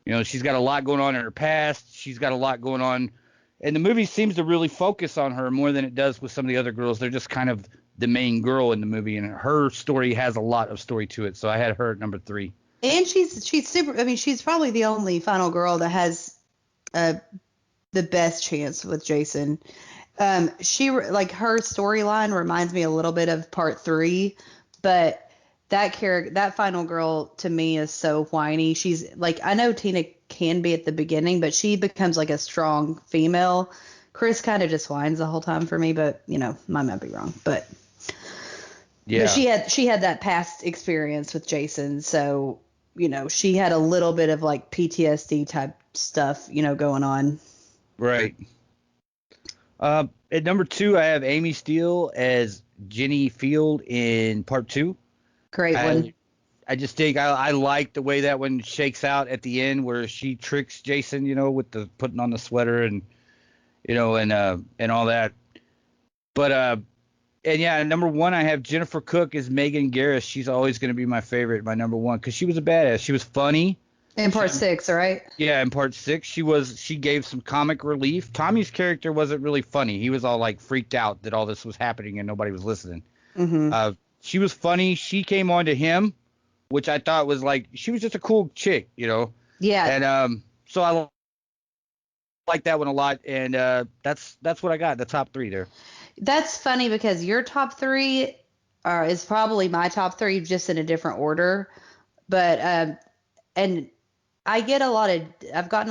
You know, she's got a lot going on in her past. She's got a lot going on. And the movie seems to really focus on her more than it does with some of the other girls. They're just kind of the main girl in the movie, and her story has a lot of story to it. So I had her at number 3. And she's super. I mean, she's probably the only final girl that has the best chance with Jason. She like her storyline reminds me a little bit of part 3, but that final girl to me is so whiny. She's like, I know Tina can be at the beginning, but she becomes like a strong female. Chris kind of just whines the whole time for me, but you know, I might be wrong, but Yeah. But she had that past experience with Jason, so you know, she had a little bit of like PTSD type stuff, you know, going on. Right. At number 2, I have Amy Steele as Jenny Field in part 2. Great one. I just think I like the way that one shakes out at the end, where she tricks Jason, you know, with the putting on the sweater and, you know, and all that. But and yeah, number 1, I have Jennifer Cook as Megan Garris. She's always going to be my favorite, my number 1, because she was a badass. She was funny. In part 6, right? Yeah, in part 6, she gave some comic relief. Tommy's character wasn't really funny. He was all like freaked out that all this was happening and nobody was listening. Mm-hmm. She was funny. She came on to him, which I thought was like, she was just a cool chick, you know? Yeah. And so I like that one a lot. And that's what I got, the top 3 there. That's funny because your top 3 is probably my top 3, just in a different order. But and I've gotten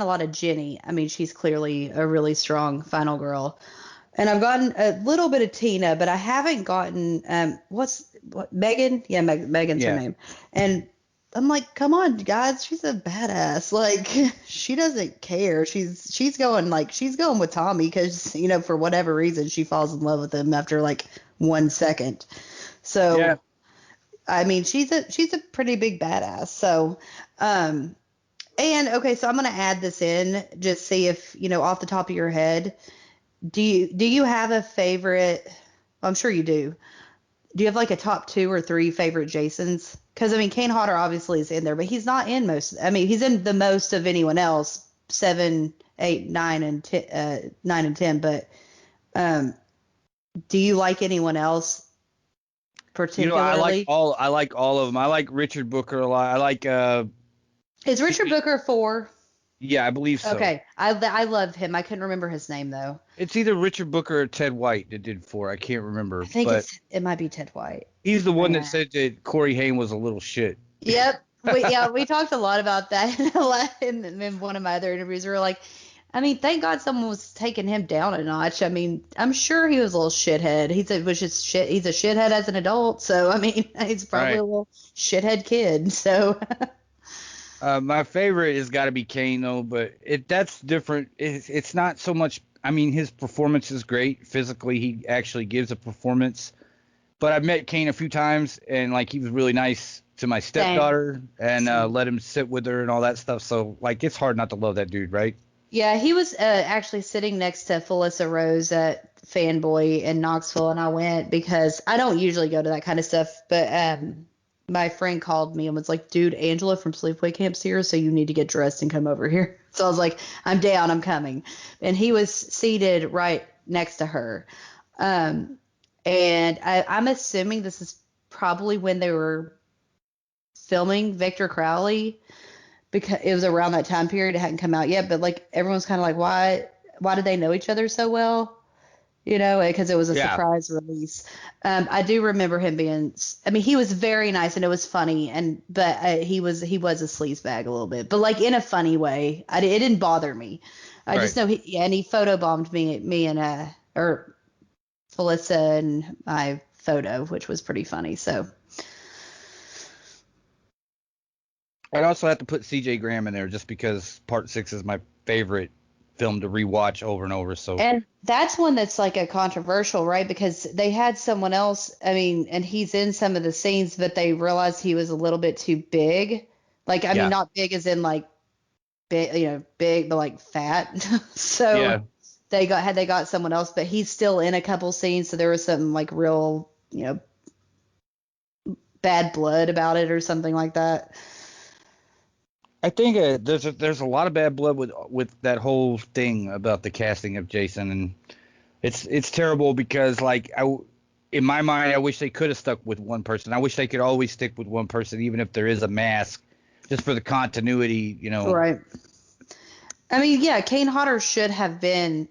a lot of Jenny. I mean, she's clearly a really strong final girl. And I've gotten a little bit of Tina, but I haven't gotten Megan? Yeah, Megan's her name. And I'm like, come on, guys, she's a badass. Like, she doesn't care. She's going with Tommy because, you know, for whatever reason, she falls in love with him after like 1 second. So, yeah. I mean, she's a pretty big badass. So, and okay, so I'm gonna add this in, just see if, you know, off the top of your head, do you have a favorite? Well, I'm sure you do. Do you have like a top 2 or 3 favorite Jasons? Because I mean, Kane Hodder obviously is in there, but he's not in most. I mean, he's in the most of anyone else, 7, 8, 9, and 10, 9 and 10. But do you like anyone else particularly? You know, I like all of them. I like Richard Booker a lot. I like. Is Richard Booker 4? Yeah, I believe so. Okay, I love him. I couldn't remember his name though. It's either Richard Booker or Ted White that did 4. I can't remember. I think it might be Ted White. He's the one that said that Corey Haim was a little shit. Yep. We talked a lot about that in one of my other interviews. We were like, I mean, thank God someone was taking him down a notch. I mean, I'm sure he was a little shithead. He's a shithead as an adult. So I mean, he's probably a little shithead kid. So. My favorite has got to be Kane, though, but that's different. It's not so much. I mean, his performance is great. Physically, he actually gives a performance. But I've met Kane a few times, and like he was really nice to my stepdaughter and let him sit with her and all that stuff. So like, it's hard not to love that dude, right? Yeah, he was actually sitting next to Felissa Rose at Fanboy in Knoxville, and I went because I don't usually go to that kind of stuff, but my friend called me and was like, dude, Angela from Sleepaway Camp's here, so you need to get dressed and come over here. So I was like, I'm down, I'm coming. And he was seated right next to her. And I'm assuming this is probably when they were filming Victor Crowley, because it was around that time period. It hadn't come out yet, but like everyone's kind of like, why did they know each other so well? You know, because it was a surprise release. I do remember him being. I mean, he was very nice and it was funny, but he was a sleazebag a little bit, but like in a funny way. It didn't bother me. I just know he photobombed me and or Felissa and my photo, which was pretty funny. So I'd also have to put C.J. Graham in there just because Part 6 is my favorite film to rewatch over and over. So And that's one that's like a controversial, right? Because they had someone else, I mean, and he's in some of the scenes, but they realized he was a little bit too big. Like, I mean, Yeah. not big as in like big, big, but like fat. So yeah, they got someone else, but he's still in a couple scenes. So there was some like real, bad blood about it or something like that. I think there's a lot of bad blood with that whole thing about the casting of Jason, and it's terrible because like in my mind I wish they could have stuck with one person. I wish they could always stick with one person even if there is a mask, just for the continuity, Right. I mean, yeah, Kane Hodder should have been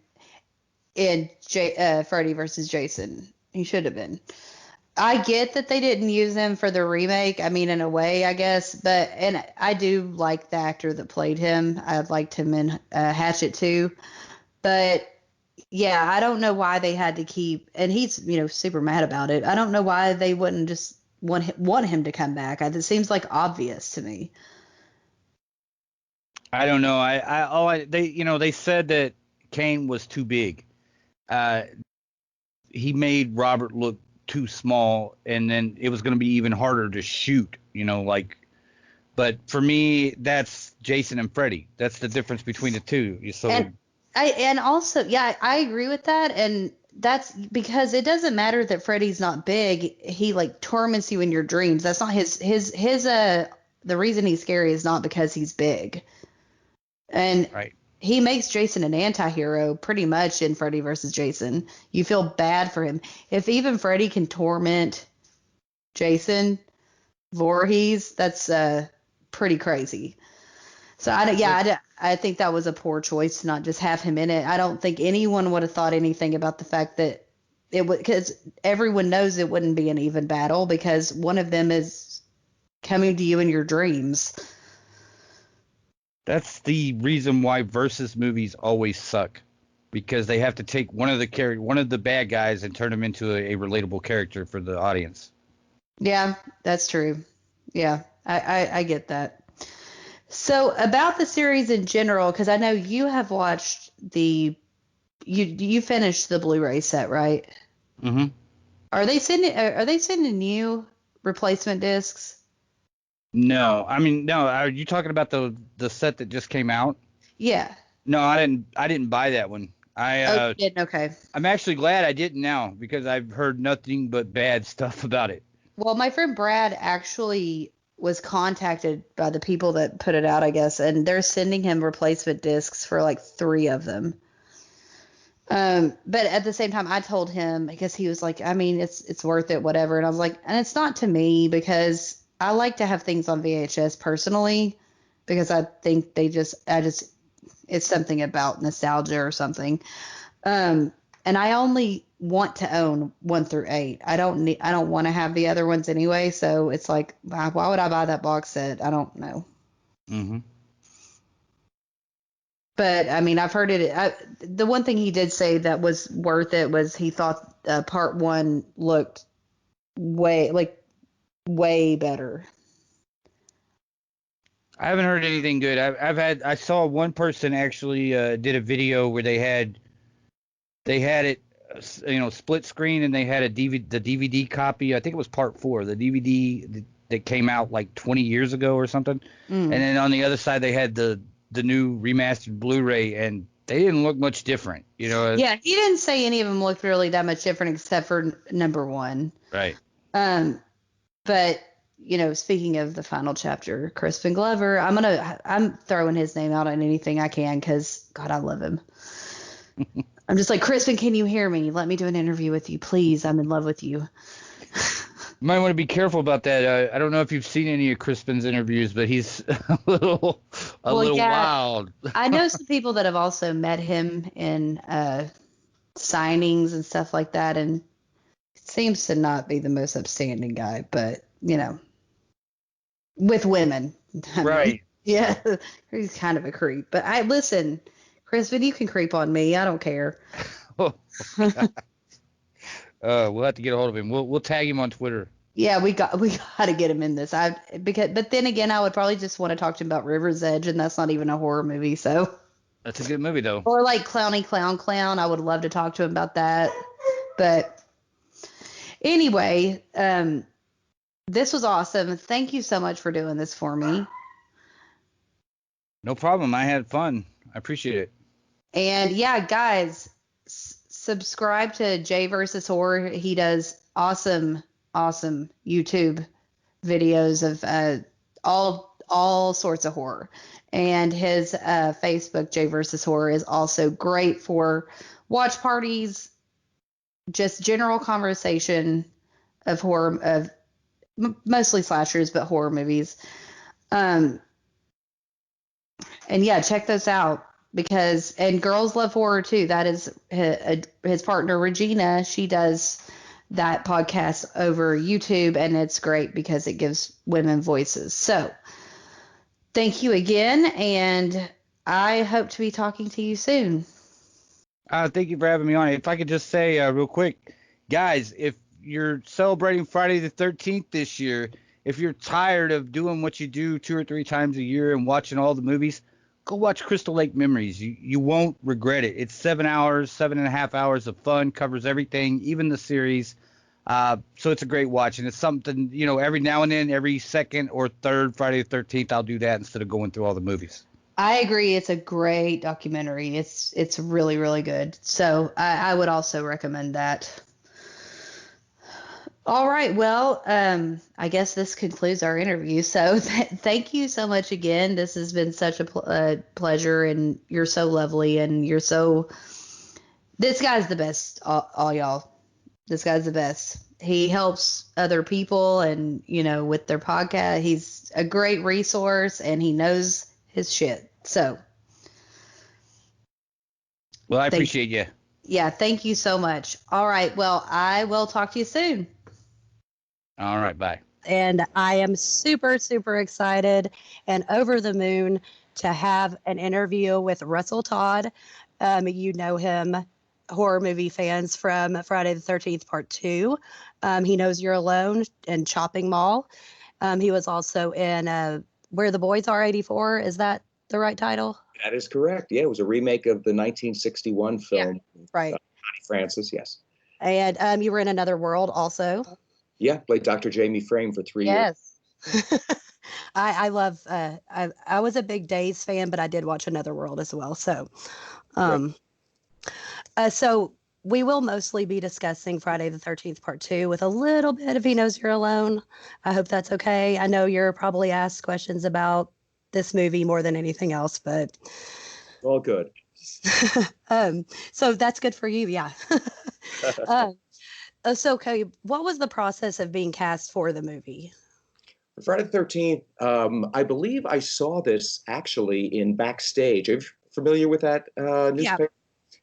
in Freddy versus Jason. He should have been. I get that they didn't use him for the remake. I mean, in a way, I guess, and I do like the actor that played him. I liked him in Hatchet too, but yeah, I don't know why they had to keep. And he's super mad about it. I don't know why they wouldn't just want him to come back. It seems like obvious to me. I don't know. They said that Kane was too big. He made Robert look too small, and then it was going to be even harder to shoot. But for me, that's Jason and Freddy. That's the difference between the two. So And also, yeah, I agree with that, and that's because it doesn't matter that Freddy's not big. He like torments you in your dreams. That's not his the reason he's scary is not because he's big. And right. he makes Jason an anti-hero pretty much in Freddy versus Jason. You feel bad for him. If even Freddy can torment Jason Voorhees, that's pretty crazy. So I think that was a poor choice to not just have him in it. I don't think anyone would have thought anything about the fact that it would, because everyone knows it wouldn't be an even battle because one of them is coming to you in your dreams. That's the reason why versus movies always suck, because they have to take one of the bad guys and turn him into a relatable character for the audience. Yeah, that's true. Yeah, I get that. So about the series in general, because I know you have watched you finished the Blu-ray set, right? Mm-hmm. Are they sending you replacement discs? No, I mean, no. Are you talking about the set that just came out? Yeah. No, I didn't buy that one. You didn't? Okay. I'm actually glad I didn't now because I've heard nothing but bad stuff about it. Well, my friend Brad actually was contacted by the people that put it out, I guess, and they're sending him replacement discs for like 3 of them. But at the same time, I told him because he was like, I mean, it's worth it, whatever. And I was like, and it's not to me because I like to have things on VHS personally because I think it's something about nostalgia or something. And I only want to own 1 through 8. I don't want to have the other ones anyway. So it's like, why would I buy that box set? I don't know. Mm-hmm. But I mean, I've heard it. The one thing he did say that was worth it was he thought part 1 looked way better. I haven't heard anything good. I saw one person actually did a video where they had it, split screen, and they had the DVD copy. I think it was part 4, the DVD that came out like 20 years ago or something. And then on the other side they had the new remastered Blu-ray, and they didn't look much different. Yeah, he didn't say any of them looked really that much different except for number 1. Right. But speaking of the final chapter, Crispin Glover, I'm throwing his name out on anything I can because God, I love him. I'm just like, Crispin, can you hear me? Let me do an interview with you, please. I'm in love with you. You might want to be careful about that. I don't know if you've seen any of Crispin's interviews, but he's a little wild. I know some people that have also met him in signings and stuff like that, and seems to not be the most upstanding guy, but with women. Right. Yeah, he's kind of a creep. But listen, Crispin, you can creep on me. I don't care. We'll have to get a hold of him. We'll tag him on Twitter. Yeah, we got to get him in this. But then again, I would probably just want to talk to him about River's Edge, and that's not even a horror movie. So That's a good movie, though. Or like Clowny Clown Clown. I would love to talk to him about that. But anyway, this was awesome. Thank you so much for doing this for me. No problem. I had fun. I appreciate it. And yeah, guys, subscribe to Jay versus Horror. He does awesome YouTube videos of all sorts of horror. And his Facebook, Jay versus Horror, is also great for watch parties, just general conversation of horror, of mostly slashers, but horror movies. And yeah, check those out and Girls Love Horror too. That is his partner, Regina. She does that podcast over YouTube, and it's great because it gives women voices. So thank you again, and I hope to be talking to you soon. Thank you for having me on. If I could just say real quick, guys, if you're celebrating Friday the 13th this year, if you're tired of doing what you do 2 or 3 times a year and watching all the movies, go watch Crystal Lake Memories. You won't regret it. It's 7.5 hours of fun, covers everything, even the series. So it's a great watch, and it's something, every now and then, every second or third Friday the 13th, I'll do that instead of going through all the movies. I agree. It's a great documentary. It's really, really good. So I would also recommend that. All right. Well, I guess this concludes our interview. So thank you so much again. This has been such a pleasure, and you're so lovely, and this guy's the best, all y'all. This guy's the best. He helps other people and, with their podcast. He's a great resource, and he knows his shit. So. Well, I appreciate you. Yeah. Thank you so much. All right. Well, I will talk to you soon. All right, bye. And I am super, super excited and over the moon to have an interview with Russell Todd. You know him, horror movie fans, from Friday the 13th Part 2. He knows You're Alone and Chopping Mall. He was also in Where the Boys Are 84. Is that the right title? That is correct. Yeah, it was a remake of the 1961 film. Yeah, right. Connie Francis, yes. And you were in Another World also. Yeah, played Dr. Jamie Frame for 3 years. Yes. I love, I was a big Days fan, but I did watch Another World as well. So, so we will mostly be discussing Friday the 13th Part 2 with a little bit of He Knows You're Alone. I hope that's okay. I know you're probably asked questions about this movie more than anything else, but all good. So that's good for you. Yeah. So, Cody, what was the process of being cast for the movie? Friday the 13th, I believe I saw this actually in Backstage. Are you familiar with that newspaper?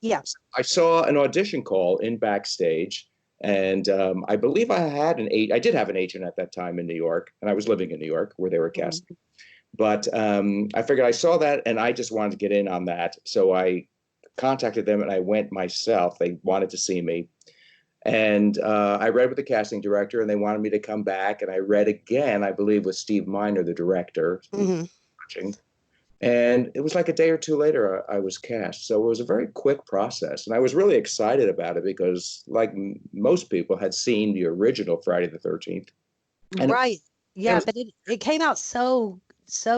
Yeah. I saw an audition call in Backstage, and I believe I did have an agent at that time in New York, and I was living in New York where they were casting. But I figured I saw that, and I just wanted to get in on that. So I contacted them, and I went myself. They wanted to see me. And I read with the casting director, and they wanted me to come back. And I read again, I believe, with Steve Miner, the director, watching. And it was like a day or two later, I was cast. So it was a very quick process. And I was really excited about it because, like most people, had seen the original Friday the 13th. And right. Yeah, but it came out so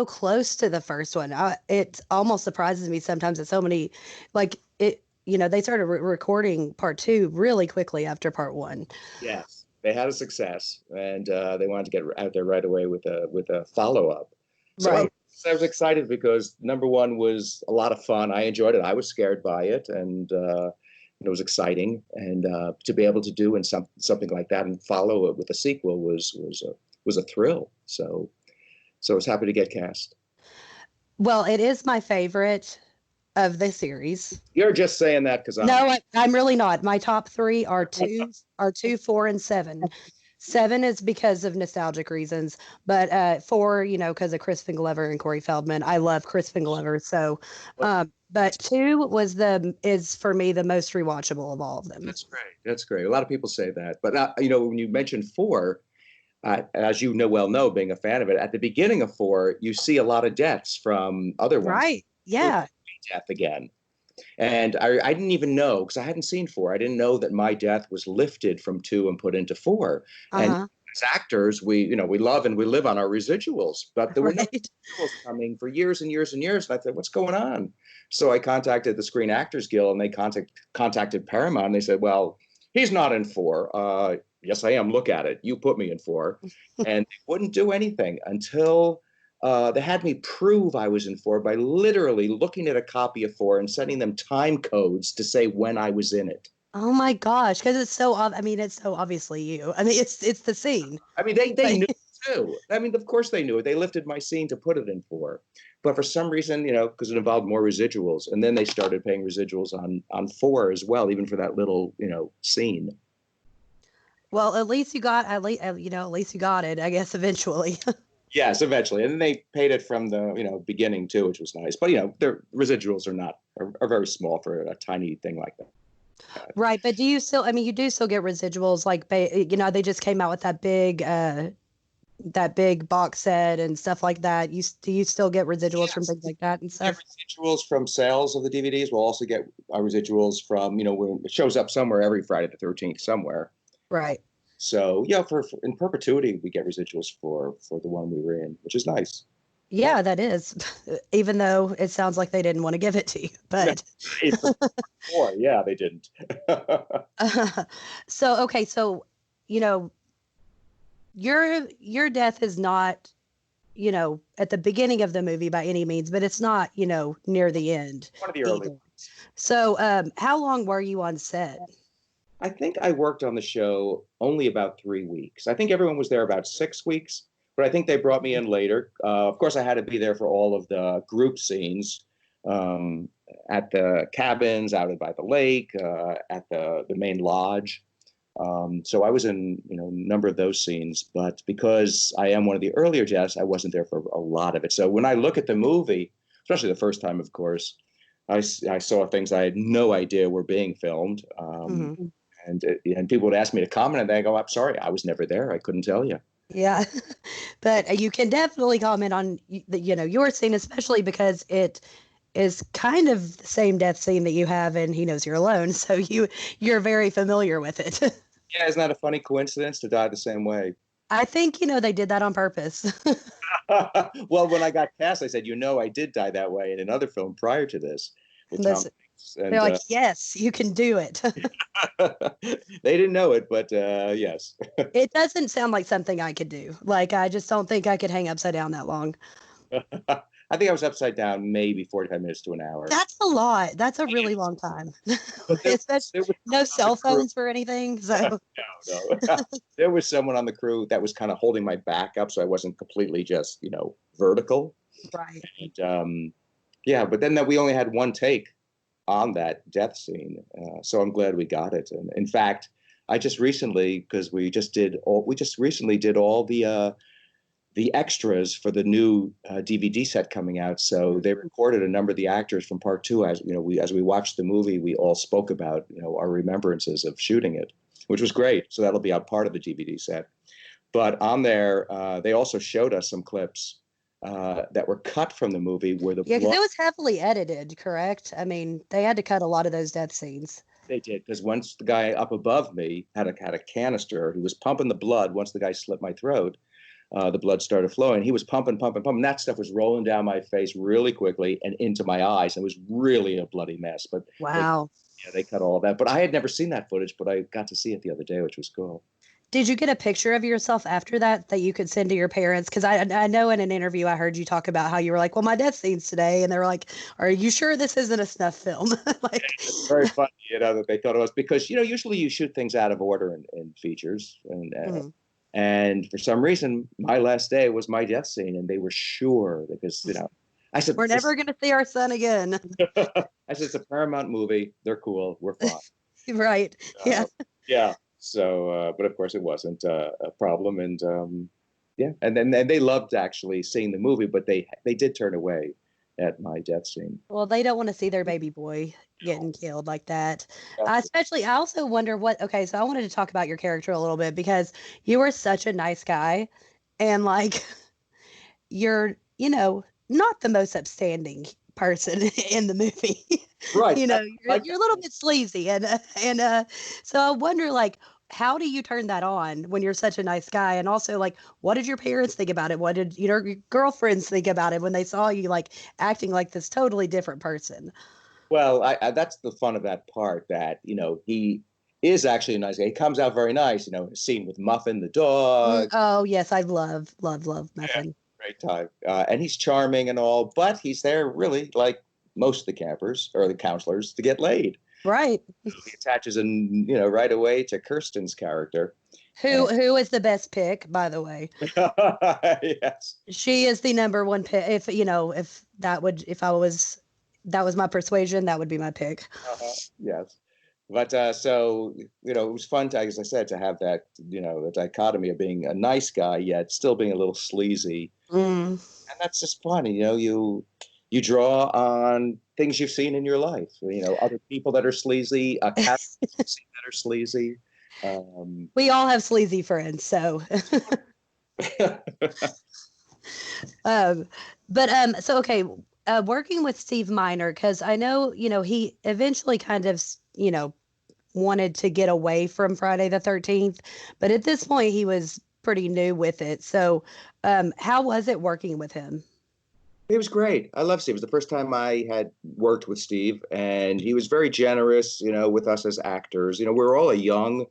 close to the first one. It almost surprises me sometimes that so many, they started recording Part 2 really quickly after Part 1. Yes, they had a success, and they wanted to get out there right away with a follow-up. So right. I was excited because number one was a lot of fun. I enjoyed it. I was scared by it, and it was exciting. And to be able to do something like that and follow it with a sequel was a thrill. So I was happy to get cast. Well, it is my favorite of the series. You're just saying that because I'm really not. My top 3 are 2, 4, and 7. 7 is because of nostalgic reasons, but 4, because of Crispin Glover and Corey Feldman. I love Crispin Glover, so. But 2 is for me the most rewatchable of all of them. That's great. That's great. A lot of people say that, but when you mentioned 4. As you know, being a fan of it, at the beginning of 4, you see a lot of deaths from other ones. Right. Yeah. death again. And I didn't even know, because I hadn't seen 4. I didn't know that my death was lifted from 2 and put into 4. And as actors, we love and we live on our residuals, but there were no residuals coming for years and years and years. And I thought, what's going on? So I contacted the Screen Actors Guild, and they contacted Paramount, and they said, well, he's not in 4. Yes, I am. Look at it. You put me in 4. And they wouldn't do anything until they had me prove I was in 4 by literally looking at a copy of 4 and sending them time codes to say when I was in it. Oh my gosh, because it's so it's so obviously you. I mean, it's the scene. I mean, they knew too. I mean, of course they knew it. They lifted my scene to put it in 4. But for some reason, because it involved more residuals, and then they started paying residuals on 4 as well, even for that little, scene. Well, at least you got at least you got it, I guess, eventually. Yes, eventually, and then they paid it from the beginning too, which was nice. But their residuals are very small for a tiny thing like that. Right, but do you still? I mean, you do still get residuals, like they just came out with that big box set and stuff like that. Do you still get residuals from things like that and stuff? Get residuals from sales of the DVDs. We'll also get residuals from when it shows up somewhere every Friday the 13th somewhere. Right. So for in perpetuity we get residuals for the one we were in, which is nice. Yeah, that is. Even though it sounds like they didn't want to give it to you, but yeah, they didn't. So your death is not at the beginning of the movie by any means, but it's not near the end. One of the early ones. So how long were you on set? I think I worked on the show only about 3 weeks. I think everyone was there about 6 weeks. But I think they brought me in later. Of course, I had to be there for all of the group scenes at the cabins, out by the lake, at the main lodge. So I was in a number of those scenes. But because I am one of the earlier deaths, I wasn't there for a lot of it. So when I look at the movie, especially the first time, of course, I saw things I had no idea were being filmed. And people would ask me to comment, and they go, "I'm sorry, I was never there. I couldn't tell you." Yeah, but you can definitely comment on your scene, especially because it is kind of the same death scene that you have in He Knows You're Alone, so you're very familiar with it. Yeah, isn't that a funny coincidence to die the same way? I think they did that on purpose. Well, when I got cast, I said, I did die that way in another film prior to this. And they're like, yes, you can do it. They didn't know it, but yes. It doesn't sound like something I could do. Like, I just don't think I could hang upside down that long. I think I was upside down maybe 45 minutes to an hour. That's a lot. That's a really long time. Especially no cell phones or anything. So no. There was someone on the crew that was kind of holding my back up, so I wasn't completely just vertical. Right. And but then we only had one take on that death scene, so I'm glad we got it. And in fact, I just recently, because we just recently did all the extras for the new DVD set coming out. So they recorded a number of the actors from part 2. As we watched the movie, we all spoke about our remembrances of shooting it, which was great. So that'll be a part of the DVD set. But on there, they also showed us some clips that were cut from the movie where because it was heavily edited, correct? I mean, they had to cut a lot of those death scenes. They did, because once the guy up above me had a canister, he was pumping the blood. Once the guy slit my throat, the blood started flowing. He was pumping. That stuff was rolling down my face really quickly and into my eyes. It was really a bloody mess. But wow, they cut all of that. But I had never seen that footage, but I got to see it the other day, which was cool. Did you get a picture of yourself after that you could send to your parents? Because I know in an interview I heard you talk about how you were like, well, my death scene's today. And they were like, are you sure this isn't a snuff film? It's very funny, that they thought it was. Because, usually you shoot things out of order in features. And for some reason, my last day was my death scene. And they were sure because, I said, we're never going to see our son again. I said, it's a Paramount movie. They're cool. We're fine. Right. Yeah. Yeah. So, but of course it wasn't a problem. And and then they loved actually seeing the movie, but they did turn away at my death scene. Well, they don't want to see their baby boy getting killed like that. I also wonder so I wanted to talk about your character a little bit because you were such a nice guy and like you're, not the most upstanding person in the movie. Right. You're a little bit sleazy, and so I wonder, like, how do you turn that on when you're such a nice guy? And also, like, what did your parents think about it? What did your girlfriends think about it when they saw you like acting like this totally different person? Well, that's the fun of that part, that, he is actually a nice guy. He comes out very nice, scene with Muffin, the dog. Oh yes, I love Muffin. Great time. And he's charming and all, but he's there really, like most of the campers or the counselors, to get laid. Right. He attaches right away to Kirsten's character. Who is the best pick, by the way? Yes. She is the number one pick. If that was my persuasion, that would be my pick. Yes. But so, it was fun to, as I said, to have that, the dichotomy of being a nice guy, yet still being a little sleazy. And that's just funny. You draw on things you've seen in your life, other people that are sleazy, characters that are sleazy. We all have sleazy friends, so. So okay, working with Steve Miner, because I know, he eventually kind of, wanted to get away from Friday the 13th, but at this point he was pretty new with it. So how was it working with him? It was great. I love Steve. It was the first time I had worked with Steve, and he was very generous, with us as actors. We're all a young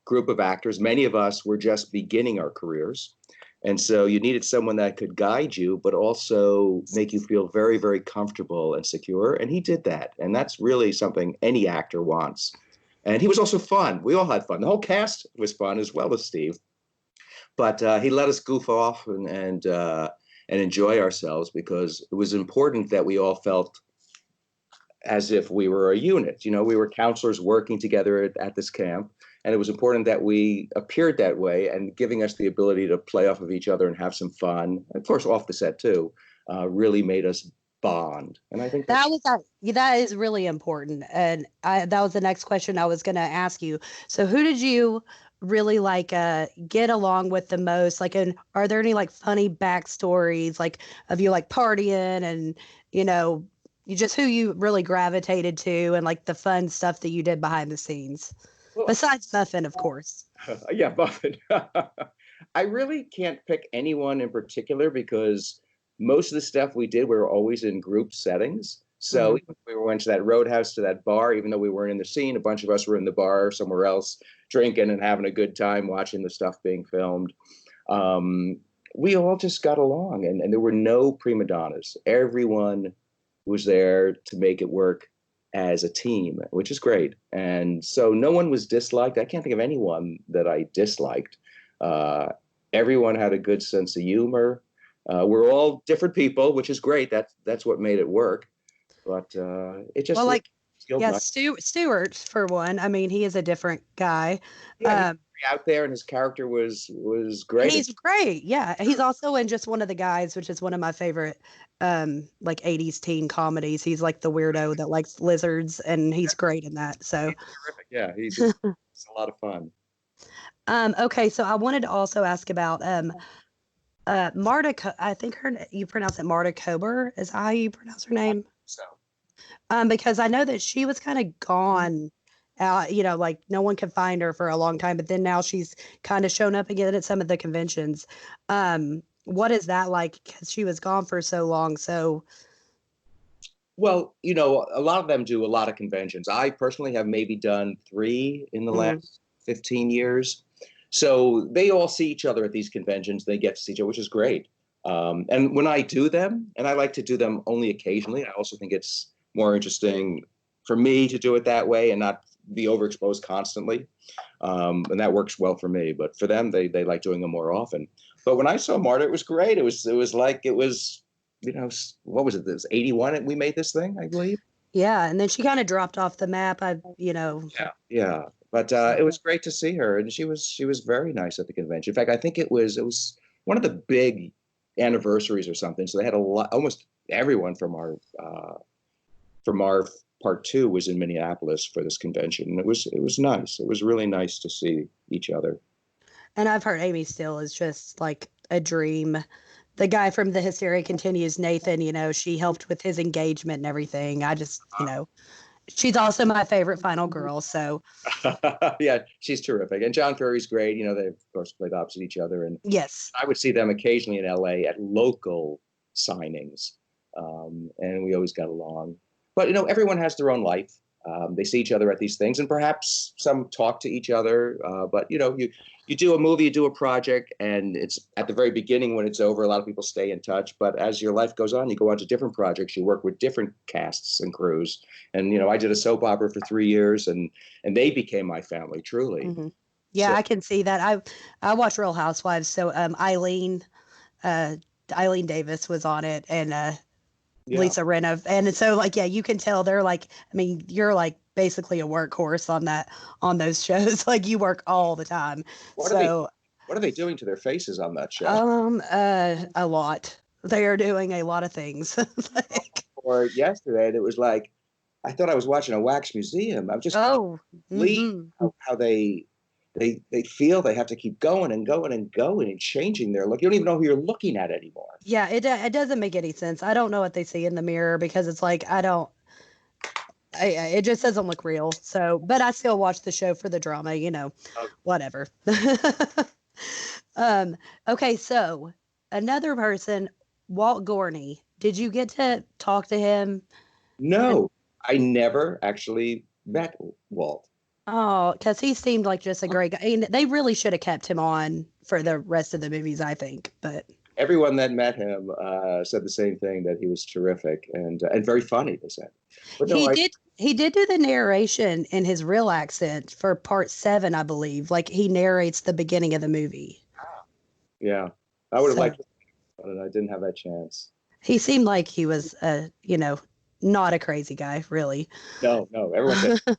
group of actors. Many of us were just beginning our careers. And so you needed someone that could guide you, but also make you feel very, very comfortable and secure. And he did that. And that's really something any actor wants. And he was also fun. We all had fun. The whole cast was fun, as well as Steve. But he let us goof off and enjoy ourselves, because it was important that we all felt as if we were a unit. We were counselors working together at this camp. And it was important that we appeared that way, and giving us the ability to play off of each other and have some fun, of course, off the set too, really made us bond. And I think that is really important. And that was the next question I was going to ask you. So who did you really get along with the most? Like, and are there any like funny backstories, like of you like partying and, you just who you really gravitated to, and like the fun stuff that you did behind the scenes? Besides Muffin, of course. Yeah, Muffin. I really can't pick anyone in particular, because most of the stuff we did, we were always in group settings. So we went to that roadhouse, to that bar, even though we weren't in the scene, a bunch of us were in the bar somewhere else, drinking and having a good time, watching the stuff being filmed. We all just got along, and there were no prima donnas. Everyone was there to make it work as a team, which is great. And so no one was disliked. I can't think of anyone that I disliked. Everyone had a good sense of humor. We're all different people, which is great. That's what made it work. But it just nice. Stuart, for one. I mean, he is a different guy. Yeah, out there, and his character was great. He's great. Yeah, he's also in Just One of the Guys, which is one of my favorite like 80s teen comedies. He's like the weirdo that likes lizards, and he's great in that. So he's terrific. Yeah, it's a lot of fun. Okay, so I wanted to also ask about Marta. I think you pronounce it Marta Kober. Is that how you pronounce her name? So, because I know that she was kind of gone. Like no one could find her for a long time, but then now she's kind of shown up again at some of the conventions. What is that like? Because she was gone for so long. So, well, a lot of them do a lot of conventions. I personally have maybe done 3 in the last 15 years. So they all see each other at these conventions. They get to see each other, which is great. And when I do them, and I like to do them only occasionally, I also think it's more interesting for me to do it that way and not be overexposed constantly. And that works well for me. But for them, they like doing them more often. But when I saw Marta, it was great. It was like it was, what was it? This 81 we made this thing, I believe. Yeah, and then she kind of dropped off the map. Yeah. But it was great to see her, and she was very nice at the convention. In fact, I think it was one of the big anniversaries or something. So they had almost everyone from our part 2 was in Minneapolis for this convention. And it was nice. It was really nice to see each other. And I've heard Amy Steele is just like a dream the guy from The Hysteria Continues, Nathan, she helped with his engagement and everything. I just, she's also my favorite final girl. So Yeah, she's terrific. And John Ferry's great. They, of course, played opposite each other. And yes. I would see them occasionally in LA at local signings. And we always got along. But, everyone has their own life. They see each other at these things, and perhaps some talk to each other. But you do a movie, you do a project, and it's at the very beginning when it's over. A lot of people stay in touch, but as your life goes on, you go on to different projects. You work with different casts and crews. And I did a soap opera for 3 years, and they became my family, truly. Mm-hmm. Yeah, so, I can see that. I watch Real Housewives, so Eileen Davis was on it, and Lisa Rinna, and so you can tell they're you're basically a workhorse on those shows. You work all the time. What are they doing to their faces on that show? A lot. They are doing a lot of things. Or yesterday, it was I thought I was watching a wax museum. I'm just how they feel they have to keep going and going and going and changing their look. You don't even know who you're looking at anymore. Yeah, it doesn't make any sense. I don't know what they see in the mirror because it's it just doesn't look real. So, but I still watch the show for the drama, whatever. Okay, so another person, Walt Gorney. Did you get to talk to him? No, I never actually met Walt. Oh, because he seemed like just a great guy. I mean, they really should have kept him on for the rest of the movies, I think. But everyone that met him said the same thing, that he was terrific and very funny. They said. But no, he did do the narration in his real accent for part 7, I believe. He narrates the beginning of the movie. Yeah, I would have liked it, but I didn't have that chance. He seemed like he was, not a crazy guy, really. No, everyone said.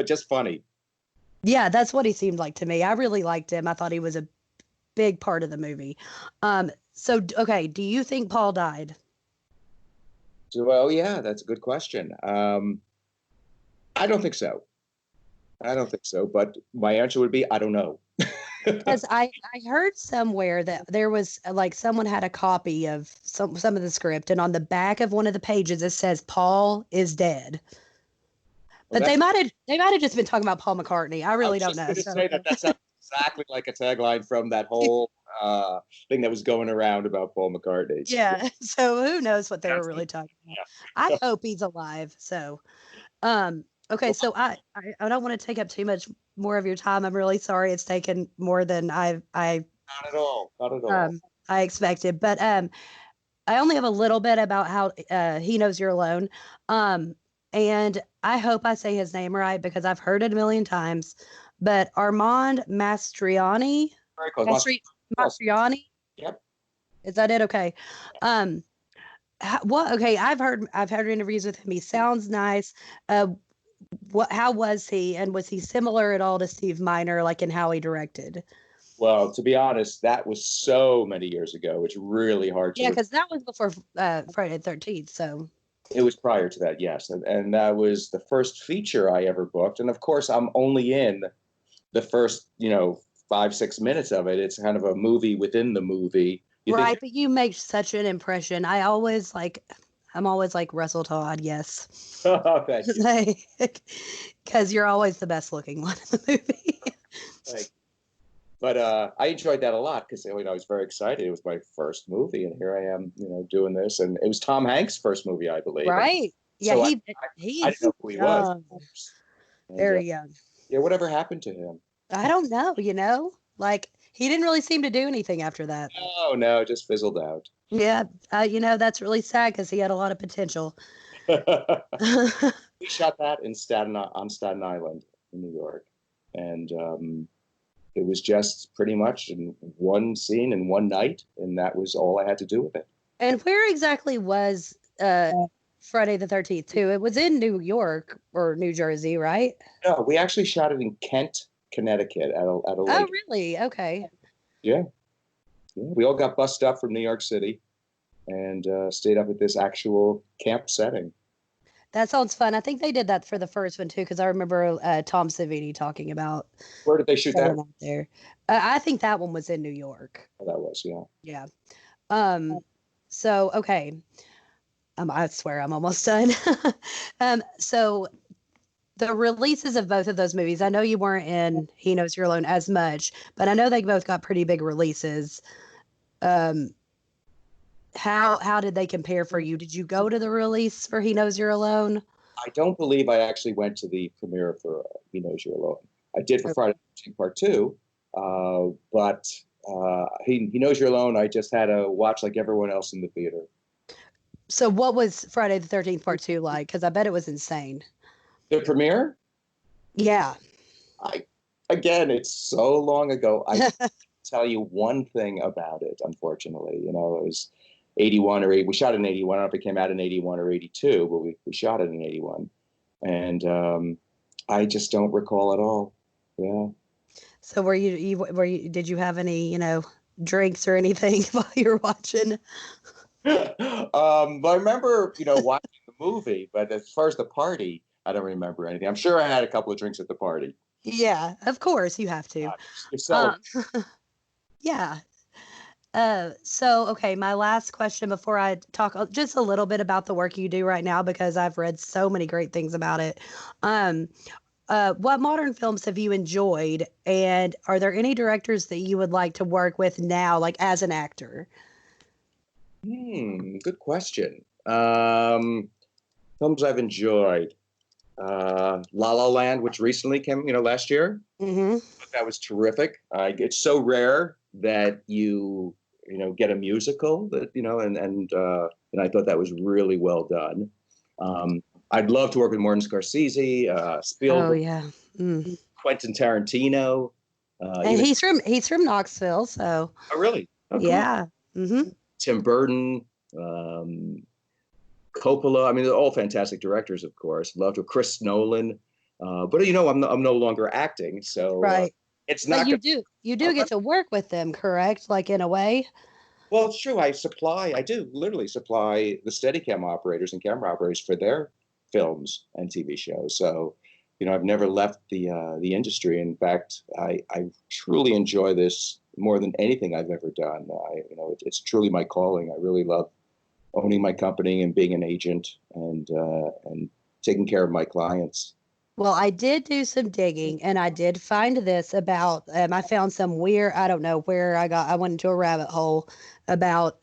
Just funny. Yeah, that's what he seemed like to me. I really liked him. I thought he was a big part of the movie. So, okay, do you think Paul died? Well, yeah, that's a good question. I don't think so. But my answer would be, I don't know. Because I heard somewhere that there was someone had a copy of some of the script, and on the back of one of the pages it says Paul is dead. But they might have just been talking about Paul McCartney. I really don't know. I was just going to say that sounds exactly like a tagline from that whole thing that was going around about Paul McCartney. Yeah. So who knows what they were really talking about? Yeah. I hope he's alive. So, okay. So I don't want to take up too much more of your time. I'm really sorry it's taken more than I not at all. I expected. But I only have a little bit about how He Knows You're Alone. And I hope I say his name right because I've heard it a million times. But Armand Mastriani. Very close. Mastriani. Yep. Is that it? Okay. Okay. I've heard interviews with him. He sounds nice. How was he? And was he similar at all to Steve Miner, in how he directed? Well, to be honest, that was so many years ago. It's really hard to. Yeah, because that was before Friday the 13th. So. It was prior to that, yes. And that was the first feature I ever booked. And of course, I'm only in the first, 5-6 minutes of it. It's kind of a movie within the movie. Right, but you make such an impression. I'm always like Russell Todd, yes. Oh, thank you. Because you're always the best looking one in the movie. But I enjoyed that a lot because I was very excited. It was my first movie, and here I am, doing this. And it was Tom Hanks' first movie, I believe. Right. Yeah, so I didn't know who he was. Very young. Yeah, whatever happened to him? I don't know, he didn't really seem to do anything after that. Oh, no, it just fizzled out. Yeah, that's really sad because he had a lot of potential. We shot that on Staten Island in New York. And it was just pretty much in one scene in one night, and that was all I had to do with it. And where exactly was Friday the 13th, too? It was in New York or New Jersey, right? No, we actually shot it in Kent, Connecticut at a lake. Oh, really? Okay. Yeah. We all got bussed up from New York City and stayed up at this actual camp setting. That sounds fun. I think they did that for the first one, too, because I remember Tom Savini talking about. Where did they shoot that? Out there. I think that one was in New York. Oh, that was, yeah. Yeah. So okay. I swear I'm almost done. So the releases of both of those movies, I know you weren't in He Knows You're Alone as much, but I know they both got pretty big releases. Um, how did they compare for you? Did you go to the release for He Knows You're Alone? I don't believe I actually went to the premiere for He Knows You're Alone. I did for Friday the 13th Part 2, but he Knows You're Alone, I just had to watch like everyone else in the theater. So what was Friday the 13th Part 2 like? Because I bet it was insane. The premiere? Yeah. Again, it's so long ago. I can't tell you one thing about it, unfortunately. You know, it was 81 or 8. We shot it in 81. I don't know if it came out in 81 or 82, but we shot it in 81. And I just don't recall at all. Yeah. So did you have any, drinks or anything while you were watching? But I remember, watching the movie, but as far as the party, I don't remember anything. I'm sure I had a couple of drinks at the party. Yeah, of course you have to. Yeah. So, okay, my last question before I talk just a little bit about the work you do right now, because I've read so many great things about it. What modern films have you enjoyed, and are there any directors that you would like to work with now, like as an actor? Good question. Films I've enjoyed. La La Land, which recently came, last year. Mm-hmm. That was terrific. It's so rare that you get a musical that and I thought that was really well done. I'd love to work with Martin Scorsese, Spielberg, Oh yeah. Quentin Tarantino. And he's from Knoxville, so. Oh really? Oh, cool. Yeah. Mm-hmm. Tim Burton, Coppola. I mean, they're all fantastic directors, of course. Love to Chris Nolan. But I'm no longer acting, so Right. it's not. But you do get to work with them, correct? Like in a way. Well, it's true. I do literally supply the Steadicam operators and camera operators for their films and TV shows. So, I've never left the industry. In fact, I truly enjoy this more than anything I've ever done. It's truly my calling. I really love owning my company and being an agent and taking care of my clients. Well, I did do some digging and I did find this about, I found some weird, I don't know where I went into a rabbit hole about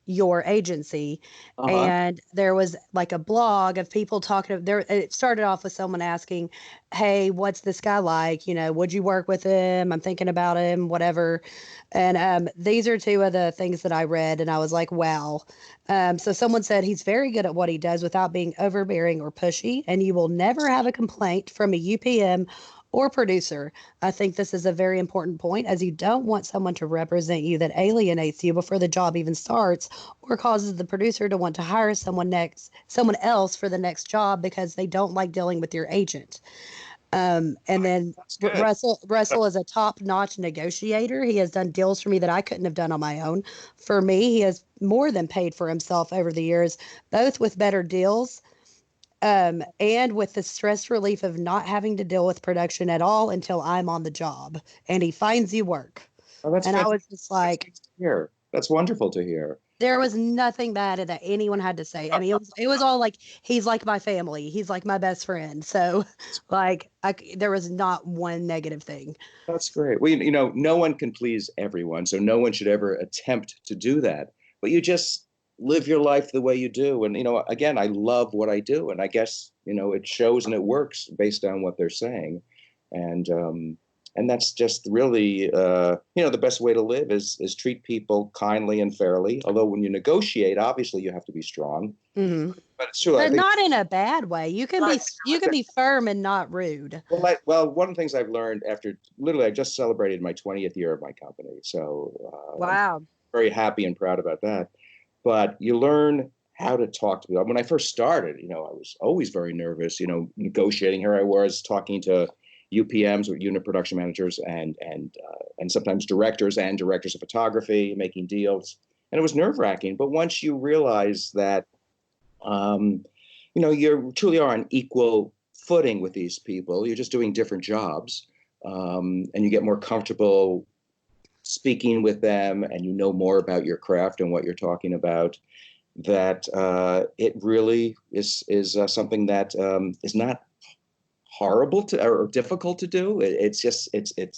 your agency. And there was like a blog of people talking there. It started off with someone asking, hey, what's this guy like? Would you work with him? I'm thinking about him, whatever. And these are two of the things that I read and I was like, wow. So someone said he's very good at what he does without being overbearing or pushy, and you will never have a complaint from a UPM or producer. I think this is a very important point, as you don't want someone to represent you that alienates you before the job even starts or causes the producer to want to hire someone else for the next job because they don't like dealing with your agent. And then Russell is a top-notch negotiator. He has done deals for me that I couldn't have done on my own. For me, he has more than paid for himself over the years, both with better deals and with the stress relief of not having to deal with production at all until I'm on the job. And he finds you work. Oh, that's and fantastic. I was just like, that's wonderful to hear. There was nothing bad that anyone had to say. I mean, it was all like, he's like my family. He's like my best friend. So, like, there was not one negative thing. That's great. Well, no one can please everyone, so no one should ever attempt to do that. But you just live your life the way you do. And, again, I love what I do. And I guess, it shows and it works based on what they're saying. And that's just really, the best way to live is treat people kindly and fairly. Although when you negotiate, obviously you have to be strong. Mm-hmm. But it's true. But not in a bad way. You can be firm and not rude. Well, one of the things I've learned after literally, I just celebrated my 20th year of my company. So wow, I'm very happy and proud about that. But you learn how to talk to people. When I first started, I was always very nervous. Negotiating. Here I was talking to UPMs, or unit production managers, and sometimes directors of photography, making deals, and it was nerve-wracking. But once you realize that, you truly are on equal footing with these people, you're just doing different jobs, and you get more comfortable speaking with them and you know more about your craft and what you're talking about, that it really is something that is not horrible to or difficult to do. It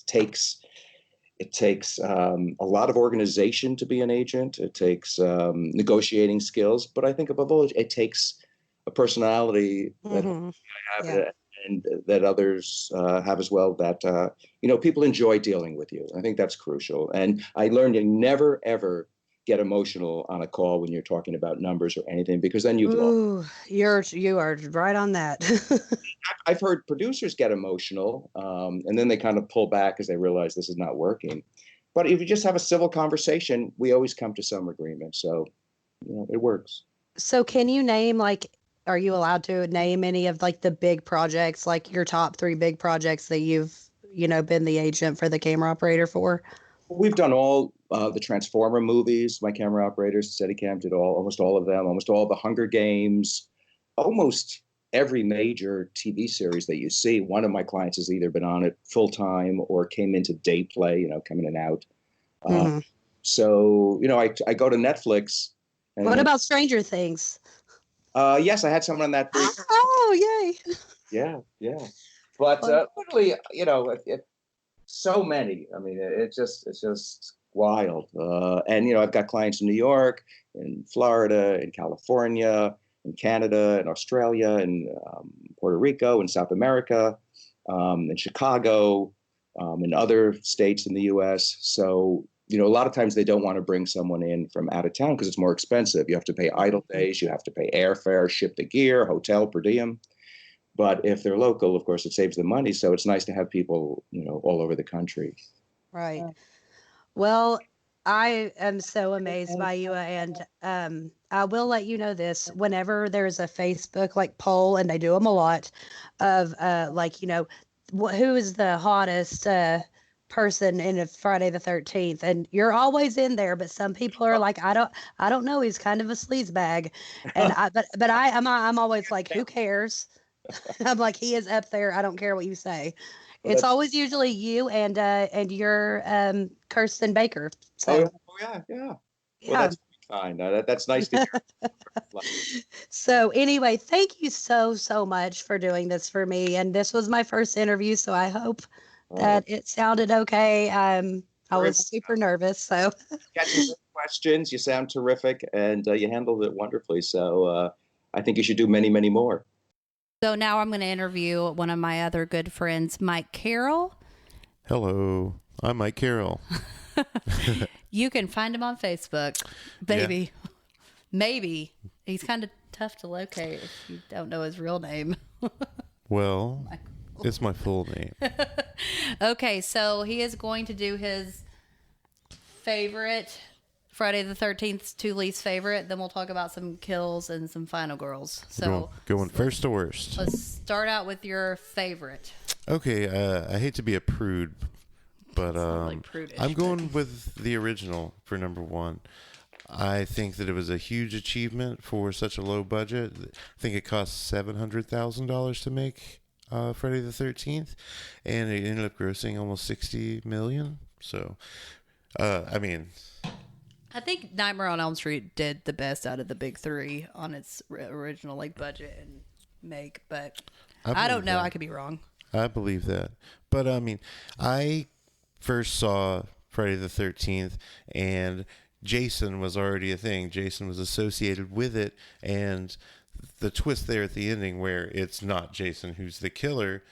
takes a lot of organization to be an agent. It takes negotiating skills, but I think above all, it takes a personality that I have and that others have as well. That people enjoy dealing with you. I think that's crucial. And I learned you never ever get emotional on a call when you're talking about numbers or anything, because then you've lost. You are right on that. I've heard producers get emotional, and then they kind of pull back as they realize this is not working. But if you just have a civil conversation, we always come to some agreement. So, it works. So can you name, like, are you allowed to name any of like the big projects, like your top 3 big projects that you've, been the agent for the camera operator for? We've done all the Transformer movies. My camera operators, Steadicam, did almost all of them, almost all the Hunger Games, almost every major TV series that you see. One of my clients has either been on it full time or came into day play, coming in and out. So, I go to Netflix. And, what about Stranger Things? Yes, I had someone on that. Oh, yay. Yeah. But literally, so many. I mean, it's just wild. And I've got clients in New York, in Florida, in California, in Canada, in Australia, in Puerto Rico, in South America, in Chicago, in other states in the U.S. So, a lot of times they don't want to bring someone in from out of town because it's more expensive. You have to pay idle days, you have to pay airfare, ship the gear, hotel per diem. But if they're local, of course, it saves them money. So it's nice to have people, all over the country. Right. Well, I am so amazed by you, and I will let you know this. Whenever there's a Facebook like poll, and they do them a lot, of who is the hottest person in a Friday the 13th, and you're always in there, but some people are like, I don't know, he's kind of a sleaze bag, and I'm always like, who cares? I'm like, he is up there. I don't care what you say. Well, it's always usually you and your Kirsten Baker. So yeah. Yeah. Well, that's fine. That's nice to hear. So anyway, thank you so much for doing this for me. And this was my first interview, so I hope that it sounded okay. I was super nervous. So got some good questions. You sound terrific, and you handled it wonderfully. So I think you should do many, many more. So now I'm going to interview one of my other good friends, Mike Carroll. Hello, I'm Mike Carroll. You can find him on Facebook. Baby. Yeah. Maybe. He's kind of tough to locate if you don't know his real name. Well, it's my full name. Okay, so he is going to do his favorite Friday the 13th to least favorite. Then we'll talk about some kills and some final girls. So going first to worst. Let's start out with your favorite. Okay, I hate to be a prude, but I'm going with the original for number 1. I think that it was a huge achievement for such a low budget. I think it cost $700,000 to make Friday the 13th, and it ended up grossing almost $60 million. So, I think Nightmare on Elm Street did the best out of the big 3 on its original budget and make, but I don't know. I could be wrong. I believe that. But I first saw Friday the 13th, and Jason was already a thing. Jason was associated with it, and the twist there at the ending where it's not Jason who's the killer,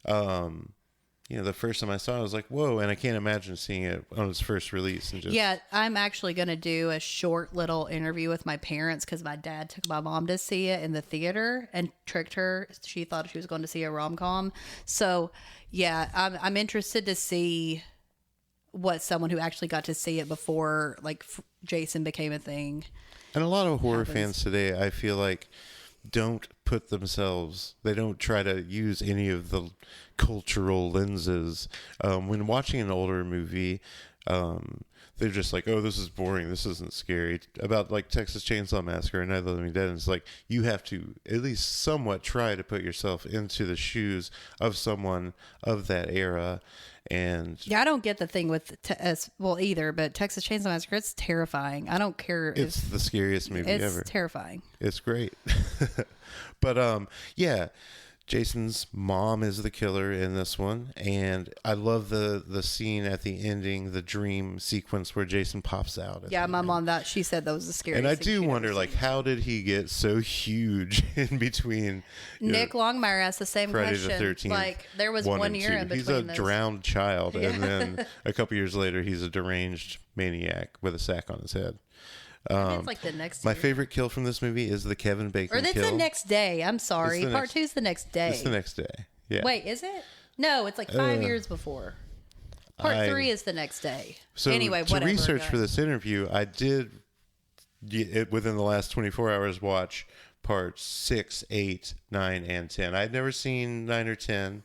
the first time I saw it, I was like, whoa, and I can't imagine seeing it on its first release. Yeah, I'm actually going to do a short little interview with my parents because my dad took my mom to see it in the theater and tricked her. She thought she was going to see a rom-com. So, yeah, I'm interested to see what someone who actually got to see it before, Jason became a thing. And a lot of horror fans today, I feel like, don't put themselves, they don't try to use any of the cultural lenses. When watching an older movie, they're just like, oh, this is boring, this isn't scary. About like Texas Chainsaw Massacre and Night of the Living Dead, and it's like you have to at least somewhat try to put yourself into the shoes of someone of that era. And yeah, I don't get the thing with either, but Texas Chainsaw Massacre, it's terrifying. I don't care. It's the scariest movie ever. It's terrifying. It's great. But yeah, Jason's mom is the killer in this one, and I love the scene at the ending, the dream sequence where Jason pops out. Yeah, my mom, she said that was the scariest. And I thing do she'd wonder, ever like, seen. how did he get so huge in between? Nick Longmire asked the same Friday question. the 13th, like, there was 1 year in between. He's a those. drowned child, and then a couple years later, he's a deranged maniac with a sack on his head. It's like the next My year. favorite kill from this movie is the Kevin Bacon Or that's kill. the next day. I'm sorry. It's the Part next- 2 is the next day. It's the next day. Yeah. Wait, is it? No, it's like 5 years before. Part 3 is the next day. So anyway, to whatever. research for this interview, I did within the last 24 hours watch parts 6, 8, 9, and 10. I'd never seen 9 or 10,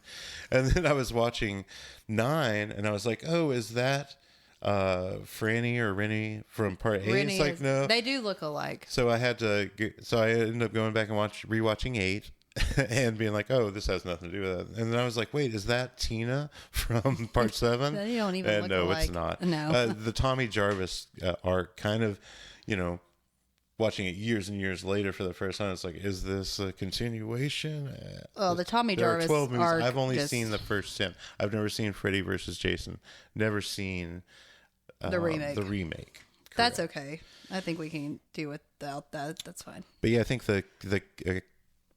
and then I was watching 9, and I was like, "Oh, is that Franny or Rennie from part 8?" Rennie It's like, is- no. They do look alike. So I had to. So I ended up going back and rewatching 8. And being like, oh, this has nothing to do with it. And then I was like, wait, is that Tina from part 7? They don't even And look no, alike. it's not. No. The Tommy Jarvis arc, kind of, watching it years and years later for the first time, it's like, is this a continuation? Well, the Tommy There are Jarvis 12 movies. arc I've only just- seen the first 10. I've never seen Freddy versus Jason. Never seen The remake. The remake. That's Correct. okay. I think we can do without that. That's fine. But yeah, I think the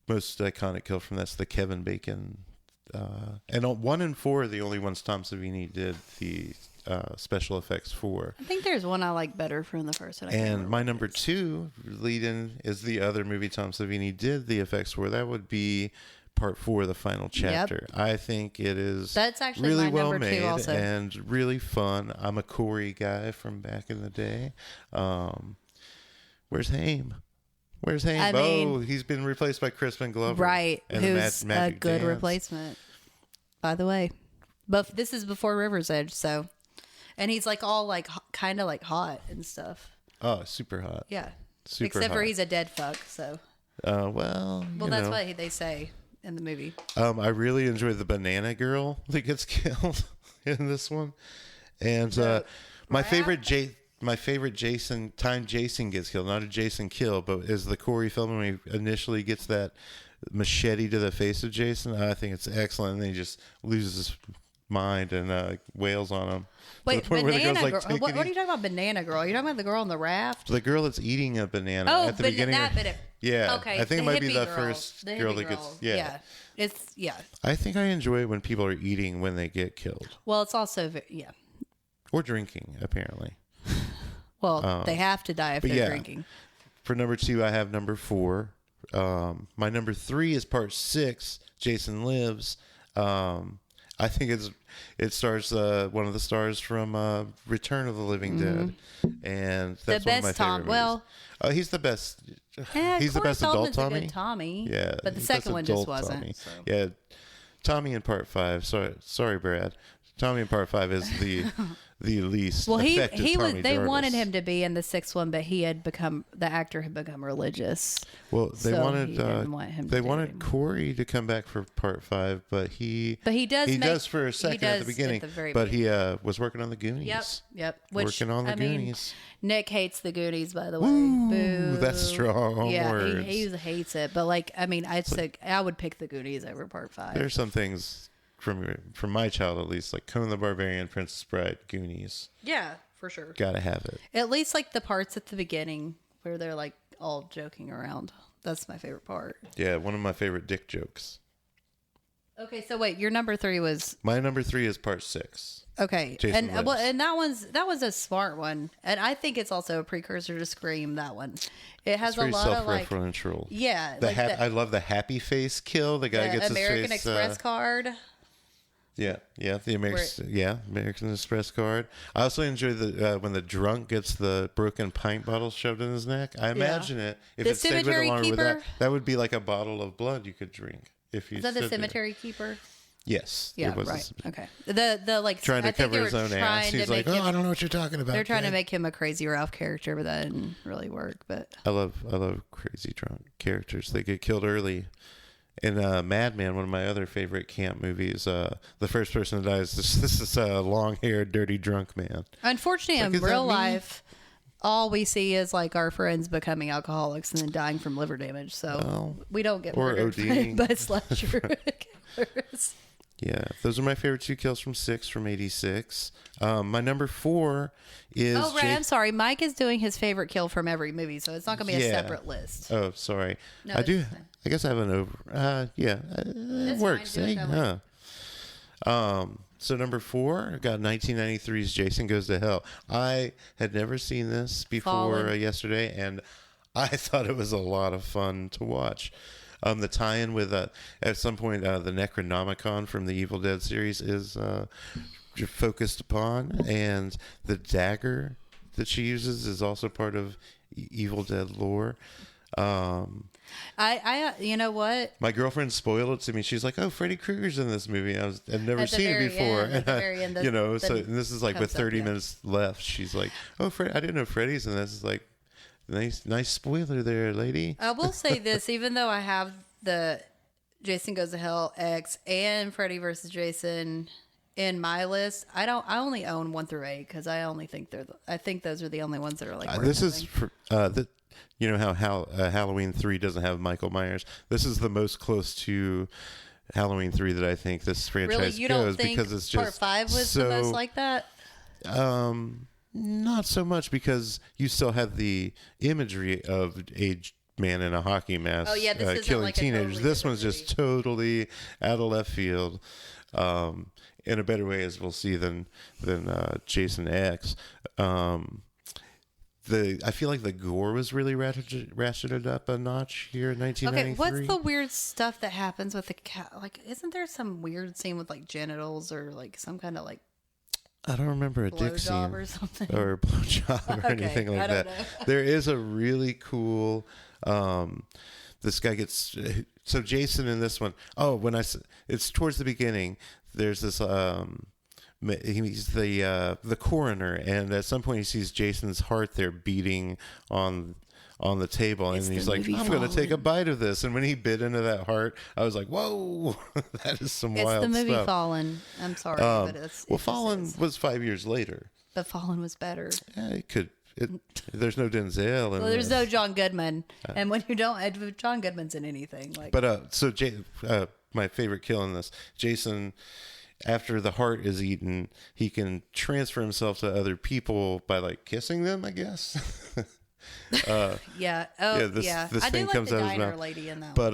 most iconic kill from that's the Kevin Bacon, and 1 and 4 are the only ones Tom Savini did the special effects for. I think there's one I like better from the first one. I can't And remember my what it number is. 2 lead-in is the other movie Tom Savini did the effects for. That would be part 4, the final chapter. I think it is That's actually really my well number 2 made also. and really fun. I'm a Corey guy from back in the day. Where's Haim? Where's Haim? I mean- He's been replaced by Crispin Glover. Right, and the who's a Magic good Dance. replacement, by the way. But this is before River's Edge, so, and he's like all like kind of like hot and stuff. Oh, super hot. Yeah, Super except hot. for he's a dead fuck. So, Well, that's what they say in the movie. I really enjoy the banana girl that gets killed in this one, and my favorite Jason Jason gets killed, not a Jason kill, but is the Corey Feldman when he initially gets that machete to the face of Jason. I think it's excellent, and then he just loses his mind and wails on him. Wait, To the point where the Banana girl's Girl. like, What are you talking about, Banana Girl? Are you talking about the girl on the raft? The girl that's eating a banana Oh, at the but beginning. that, but it, yeah, okay. I think it the might be hippie the girl, first the girl hippie that gets. girl. Yeah. It's I think I enjoy it when people are eating when they get killed Well, it's also or drinking. Apparently, Well, they have to die if but they're yeah. drinking. for number 2, I have number 4. My number 3 is part 6. Jason Lives. I think it stars one of the stars from Return of the Living Dead, and that's The one of my best Tom. favorite Well, movies. He's the best. yeah, He's the Corey best Feldman's adult a Tommy. good Tommy. Yeah, but the he's second best one just adult wasn't. Tommy. So. Yeah, Tommy in part 5. Sorry, Brad. Tommy in part 5 is the least. Well, effective he was. Tommy They Jarvis. wanted him to be in the 6th one, but the actor had become religious. Well, they so wanted he didn't want him they to do wanted it. Corey to come back for part 5, but he does for a second at the beginning. But he was working on the Goonies. Yep. Which, Working on the I mean, Goonies. Nick hates the Goonies, by the way. Ooh, Boo. that's strong Yeah, words. he hates it. But I would pick the Goonies over part 5. There's some things from my child at least, like Conan the Barbarian, Princess Bride, Goonies. Yeah, for sure. Gotta have it. At least like the parts at the beginning where they're like all joking around. That's my favorite part. Yeah, one of my favorite dick jokes. Okay, so wait, your number 3 was My number 3 is part 6. okay, Jason and well, Lives. and that was a smart one, and I think it's also a precursor to Scream. That one, it has It's very a lot of like self-referential. yeah, The like I love the happy face kill. The guy the gets American his face. Express card. Yeah, the American Express card. I also enjoy the when the drunk gets the broken pint bottle shoved in his neck. I imagine it if The it stayed with cemetery longer with that, keeper? that would be like a bottle of blood you could drink if you. Is that the stood there. cemetery keeper? Yes. Yeah, it was a right. submission. Okay. The like Trying to I think cover they his were own ass. trying to He's like, make him, I don't know what you're talking about. they're trying to kid." make him a crazy Ralph character, but that didn't really work. But I love crazy drunk characters. They get killed early. In Mad Men, one of my other favorite camp movies, the first person that dies, this is a long-haired, dirty drunk man. unfortunately, Like, in is that real me? life, all we see is like our friends becoming alcoholics and then dying from liver damage. So Oh. we don't get Or murdered ODing. by slasher killers. Yeah, those are my favorite 2 kills from 6 from 86. My number 4 is. Oh, right. I'm sorry. Mike is doing his favorite kill from every movie, so it's not going to be a Yeah. separate list. Oh, sorry. No, I it's do. fine. I guess I have an over. Yeah, it That's works. fine. Do it Eh? that way. So number 4, I got 1993's Jason Goes to Hell. I had never seen this before Fallen. yesterday, and I thought it was a lot of fun to watch. The tie-in with at some point the Necronomicon from the Evil Dead series is focused upon, and the dagger that she uses is also part of Evil Dead lore. I you know what? My girlfriend spoiled it to me. She's like, "Oh, Freddy Krueger's in this movie." I've never At the seen it very before. end, at the very end, You know, so the- and this is like with comes up, 30 yeah. minutes left. She's like, "Oh, I didn't know Freddy's in this." It's like, nice spoiler there, lady. I will say this, even though I have the Jason Goes to Hell X and Freddy vs. Jason in my list, I only own 1 through 8 because I only think I think those are the only ones that are like. worth This is having. for you know how Halloween 3 doesn't have Michael Myers. This is the most close to Halloween 3 that I think this franchise Really, you goes don't think because it's Part just 5 was so, the most like that? Not so much because you still have the imagery of a man in a hockey mask Oh, yeah, this isn't killing like a teenagers. totally This different one's just totally out of left field, in a better way, as we'll see, than Jason X. I feel like the gore was really ratcheted up a notch here in 1993. Okay, what's the weird stuff that happens with the cat? Like, isn't there some weird scene with like genitals or like some kind of like I don't remember a dick blowjob scene or something? or a blowjob or Okay, anything like I don't that. know. There is a really cool. This guy gets so Jason in this one. Oh, it's towards the beginning. There's this. He's the coroner, and at some point he sees Jason's heart there beating on the table, It's and he's the like, movie "I'm going to take a Fallen. bite of this." And when he bit into that heart, I was like, "Whoa, that is some It's wild the movie stuff." Fallen. I'm sorry, but it's Well, it just Fallen is. was 5 years later. But Fallen was better. Yeah, it could. There's no Denzel. Well, there's no John Goodman, and when you don't, John Goodman's in anything. Like, But so my favorite kill in this, Jason, after the heart is eaten, he can transfer himself to other people by like kissing them, I guess. yeah, oh this yeah, this I do thing like comes the out of his diner mouth. lady in that. But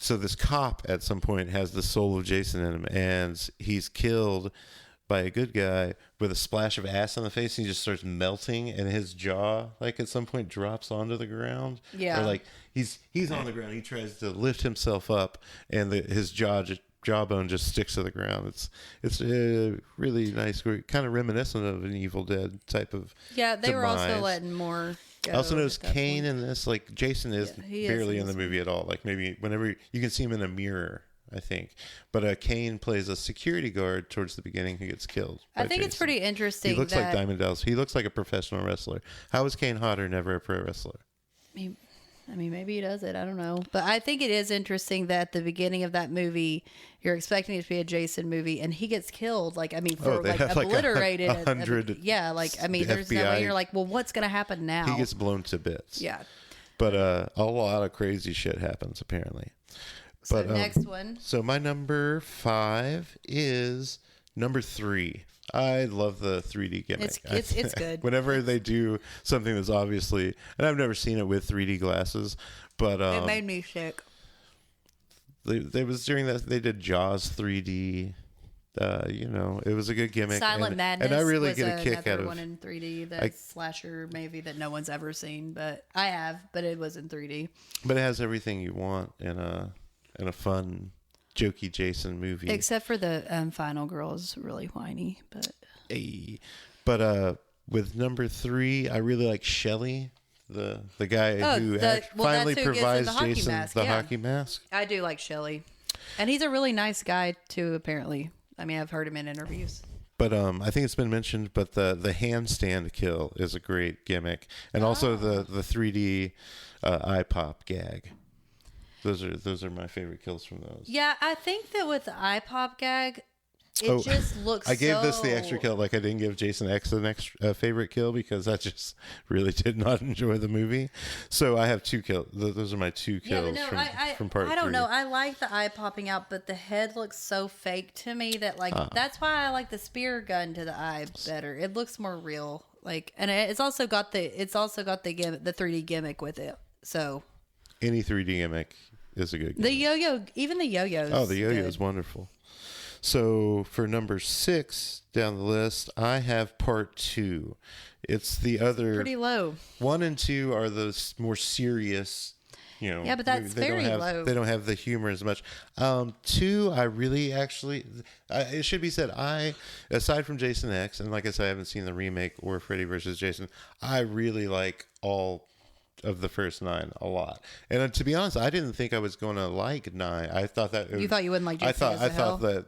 so this cop at some point has the soul of Jason in him, and he's killed by a good guy with a splash of ass on the face. And he just starts melting, and his jaw, like at some point, drops onto the ground. Yeah. Or like he's on the ground. He tries to lift himself up, and his jawbone just sticks to the ground. It's really nice, kind of reminiscent of an Evil Dead type of. Yeah, they were also demise. letting more. Go I also noticed at that Kane point. in this. Like Jason is Yeah, he is barely in in the this movie at all. Like maybe whenever you can see him in a mirror, I think. But Kane plays a security guard towards the beginning who gets killed. I by think it's Jason. pretty interesting. He looks that, like Diamond Dallas. He looks like a professional wrestler. How is Kane Hodder never a pro wrestler? I mean, maybe he does it. I don't know. But I think it is interesting that at the beginning of that movie, you're expecting it to be a Jason movie, and he gets killed. Like, I mean, for they like have, like, obliterated. 100 yeah, like, I mean, there's no way FBI. you're like, well, what's going to happen now? He gets blown to bits. yeah. But a lot of crazy shit happens apparently. So But next one. So my number 5 is number 3. I love the 3D gimmick. It's good. Whenever they do something that's obviously, and I've never seen it with 3D glasses, but It made me sick. they was during that they did Jaws 3D. It was a good gimmick. Silent Madness and I really was get a kick out another of one in 3D. That slasher maybe that no one's ever seen, but I have. But it was in 3D. But it has everything you want in a fun, jokey Jason movie. Except for the final girl is really whiny, but Hey. But with number 3, I really like Shelley, the guy who finally that's who gives him provides the hockey Jason mask, the yeah. hockey mask. I do like Shelley. And he's a really nice guy too, apparently. I mean, I've heard him in interviews. But I think it's been mentioned, but the handstand kill is a great gimmick, and also the 3D eye pop gag. Those are my favorite kills from those. Yeah, I think that with the eye pop gag, it just looks. I gave this the extra kill, like I didn't give Jason X an extra favorite kill because I just really did not enjoy the movie. So I have 2 kills. Those are my 2 kills from part 3. I don't know. I like the eye popping out, but the head looks so fake to me that that's why I like the spear gun to the eye better. It looks more real. And it's also got the gimmick, the 3D gimmick with it. So any 3D gimmick is a good gimmick. The yo-yo, even the yo-yo. Oh, the yo-yo is wonderful. So for number 6 down the list, I have part 2. It's the other pretty low. 1 and 2 are the more serious, Yeah, but that's very low. They don't have the humor as much. 2, I really it should be said, aside from Jason X, and like I said, I haven't seen the remake or Freddy vs. Jason, I really like all of the first 9 a lot. And to be honest, I didn't think I was going to like 9. I thought that you thought you wouldn't like Jason I thought that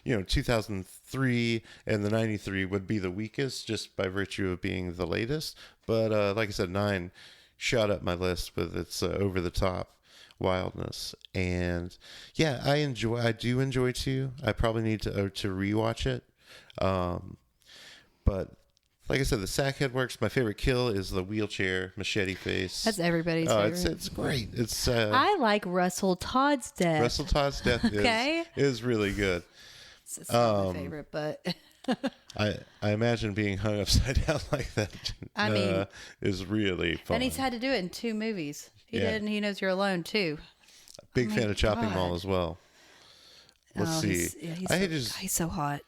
2003 and the 93 would be the weakest just by virtue of being the latest. But like I said, 9 shot up my list with its over the top wildness. And yeah, I do enjoy 2. I probably need to rewatch it. But like I said, the sackhead works. My favorite kill is the wheelchair machete face. That's everybody's favorite. It's great. It's I like Russell Todd's death. Russell Todd's death is really good. It's not my favorite, but I imagine being hung upside down like that is really fun. And he's had to do it in 2 movies. He did, and He Knows You're Alone too. Big fan of Chopping Mall as well. Let's see. He's so hot.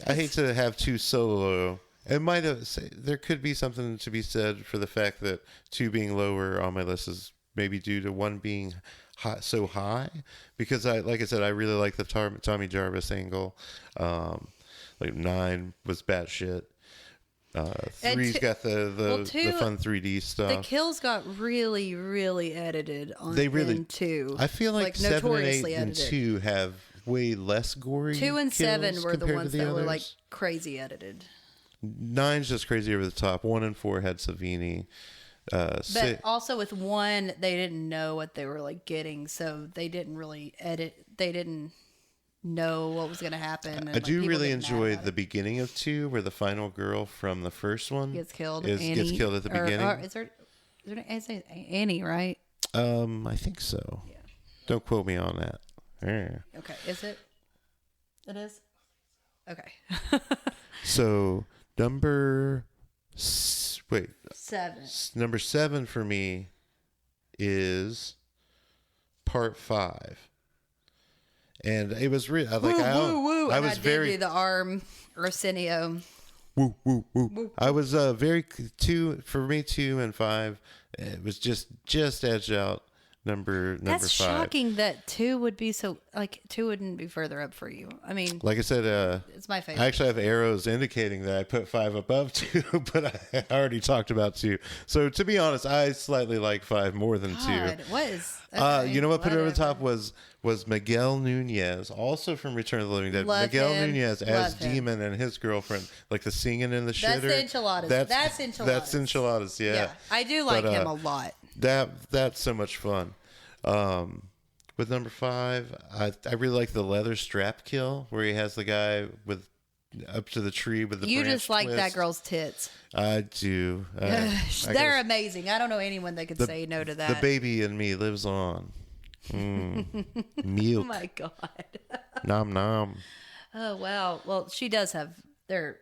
I hate to have 2 solo. There could be something to be said for the fact that 2 being lower on my list is maybe due to 1 being so high, because like I said, I really like the Tommy Jarvis angle. 9 was batshit. 3's got the fun 3D stuff. The kills got really, really edited on in 2. I feel like 7 and 8 and 2 have way less gory. 2 and 7 were the ones that others. were crazy edited. 9's just crazy over the top. 1 and 4 had Savini. But also with 1, they didn't know what they were getting, so they didn't really edit. They didn't know what was going to happen. And, I do really enjoy the beginning of 2, where the final girl from the first one gets killed. Gets killed at the beginning. Is it Annie, right? I think so. Yeah. Don't quote me on that. Yeah. Okay. Is it? It is. Okay. So number 7. Number 7 for me is part 5, and it was really I was very the arm Arsenio. Woo woo woo. I was very 2 for me. 2 and 5. It was just edged out. Number 5. That's shocking that 2 would be 2 wouldn't be further up for you. I mean, like I said, it's my favorite. I actually have arrows indicating that I put 5 above 2, but I already talked about 2. So to be honest, I slightly like 5 more than 2. What is? Okay, you know what put it over the top was Miguel Nunez, also from Return of the Living Dead. Miguel Nunez as Demon and his girlfriend, the singing in the shitter. That's the enchiladas. That's enchiladas. That's enchiladas. Yeah. I do like him a lot. That's so much fun. With number 5, I really like the leather strap kill where he has the guy with up to the tree with the You branch just like twist. that girl's tits. I do. They're amazing. I don't know anyone that could say no to that. The baby in me lives on. Milk. Oh my God. Nom nom. Oh, wow. Well, she does have, they're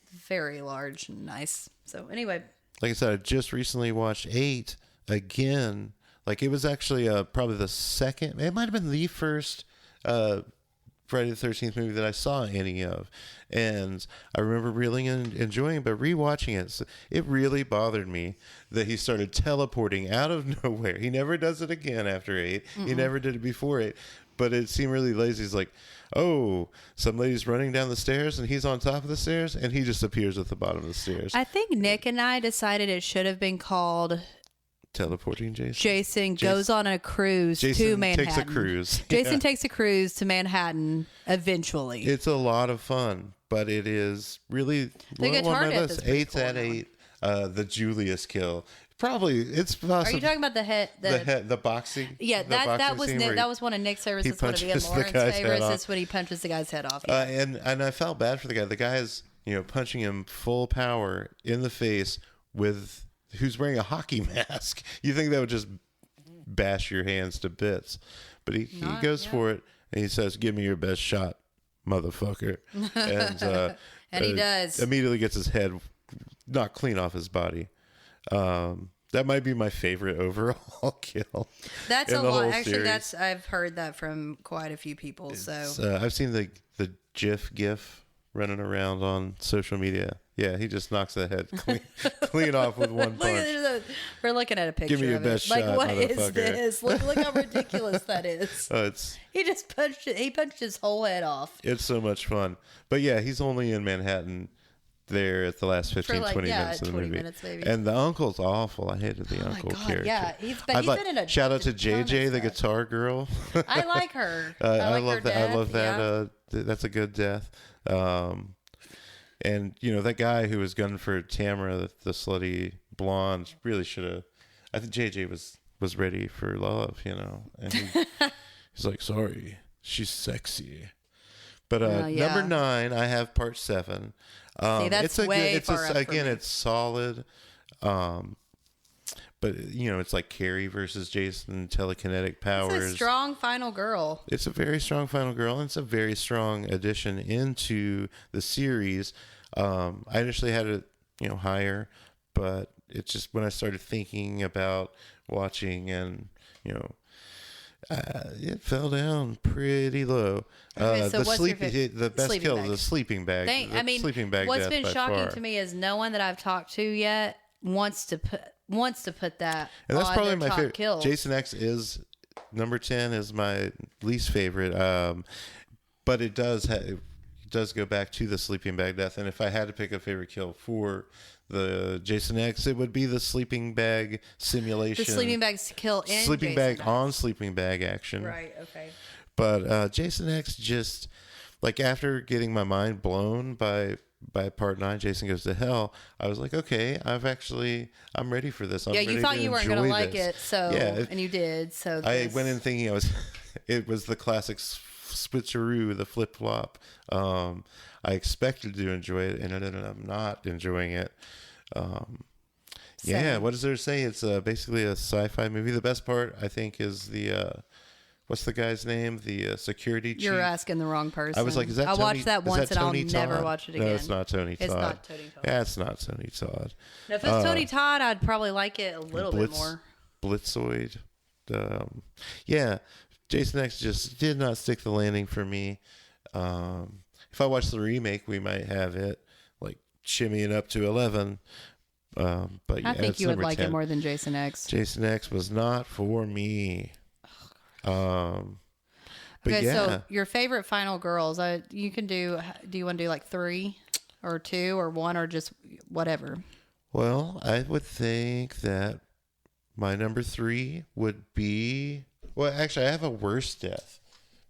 very large and nice. So anyway. Like I said, I just recently watched 8 again. Like, it was actually probably the second, it might have been the first Friday the 13th movie that I saw any of. And I remember really enjoying it, but rewatching it, it really bothered me that he started teleporting out of nowhere. He never does it again after 8. Mm-mm. He never did it before 8. But it seemed really lazy. He's like, oh, some lady's running down the stairs and he's on top of the stairs and he just appears at the bottom of the stairs. I think Nick and I decided it should have been called teleporting Jason. Jason goes on a cruise to Manhattan. Takes a cruise. Jason Yeah. takes a cruise to Manhattan eventually. It's a lot of fun, but it is really The guitar death is pretty 8 cool out in of that 8. The Julius kill. Probably it's possible. Are you talking about the head? the boxing? Yeah, the that boxing was scene Nick, where that was one of Nick's favorites. he It's one of Ian punches the Lauren's guy's head favorites. off. It's when he punches the guy's head off. Yeah. And I felt bad for the guy. The guy is punching him full power in the face with who's wearing a hockey mask. You think that would just bash your hands to bits, but he goes for it and he says, "Give me your best shot, motherfucker," and And he does. Immediately gets his head knocked clean off his body. That might be my favorite overall kill. That's in a the lot. whole Actually, series. I've heard that from quite a few people. So I've seen the GIF running around on social media. Yeah, he just knocks the head clean off with one look at punch. we're looking at a picture. Give me your of best it. Like, shot, what is motherfucker. this? Look how ridiculous that is. It's He just punched it. He punched his whole head off. It's so much fun. But yeah, he's only in Manhattan there at the last 15, 20 minutes of the 20 movie. minutes maybe. And the uncle's awful. I hated the uncle God, character. yeah, he's been in a shout out to ton of JJ, the stuff. guitar girl. I like her. I like love her that. I death, love that. yeah. That's a good death. And that guy who was gunning for Tamara, the slutty blonde, really should have. I think JJ was ready for love, and he's like, sorry, she's sexy. But yeah. number 9, I have part 7. See, that's it's a way good, far up for again, me. it's solid. But it's like Carrie versus Jason, telekinetic powers. It's a strong final girl. It's a very strong final girl, and it's a very strong addition into the series. I initially had it, higher, but it's just when I started thinking about watching, and it fell down pretty low. Okay, so what's your the best sleeping kill bag. is the sleeping bag. Sleeping bag. what's death been by shocking far. to me is no one that I've talked to yet wants to put that And that's on probably their my top favorite. kills. Jason X is number 10 is my least favorite. But it does go back to the sleeping bag death. And if I had to pick a favorite kill for the Jason X, it would be the sleeping bag simulation. The sleeping bag's kill in sleeping Jason bag X. on sleeping bag action. Right. Okay. But Jason X just after getting my mind blown by part 9, Jason Goes to Hell, I was like, okay, I'm ready for this. I'm Yeah, you ready thought to you weren't gonna enjoy like this. it, so and you did. So I went in thinking it was the classic switcheroo, the flip flop. I expected to enjoy it, and I ended up not enjoying it. Yeah, what does there say? It's basically a sci-fi movie. The best part, I think, is the what's the guy's name? The security chief. You're asking the wrong person. I was like, is that I Tony, watched that is once, that and I'll Tony never Todd? watch it again. No, it's not Tony Todd. It's not Tony Todd. Yeah, it's not Tony Todd. Now, if it's Tony Todd, I'd probably like it a little bit more. Blitzoid. Yeah, Jason X just did not stick the landing for me. If I watch the remake, we might have it like shimmying up to 11. But yeah, I think it's you would number like 10. it more than Jason X. Jason X was not for me. But Okay, yeah, so your favorite final girls, you can do. Do you want to do like 3 or 2 or 1 or just whatever? well, I would think that my number 3 would be. Well, actually, I have a worse death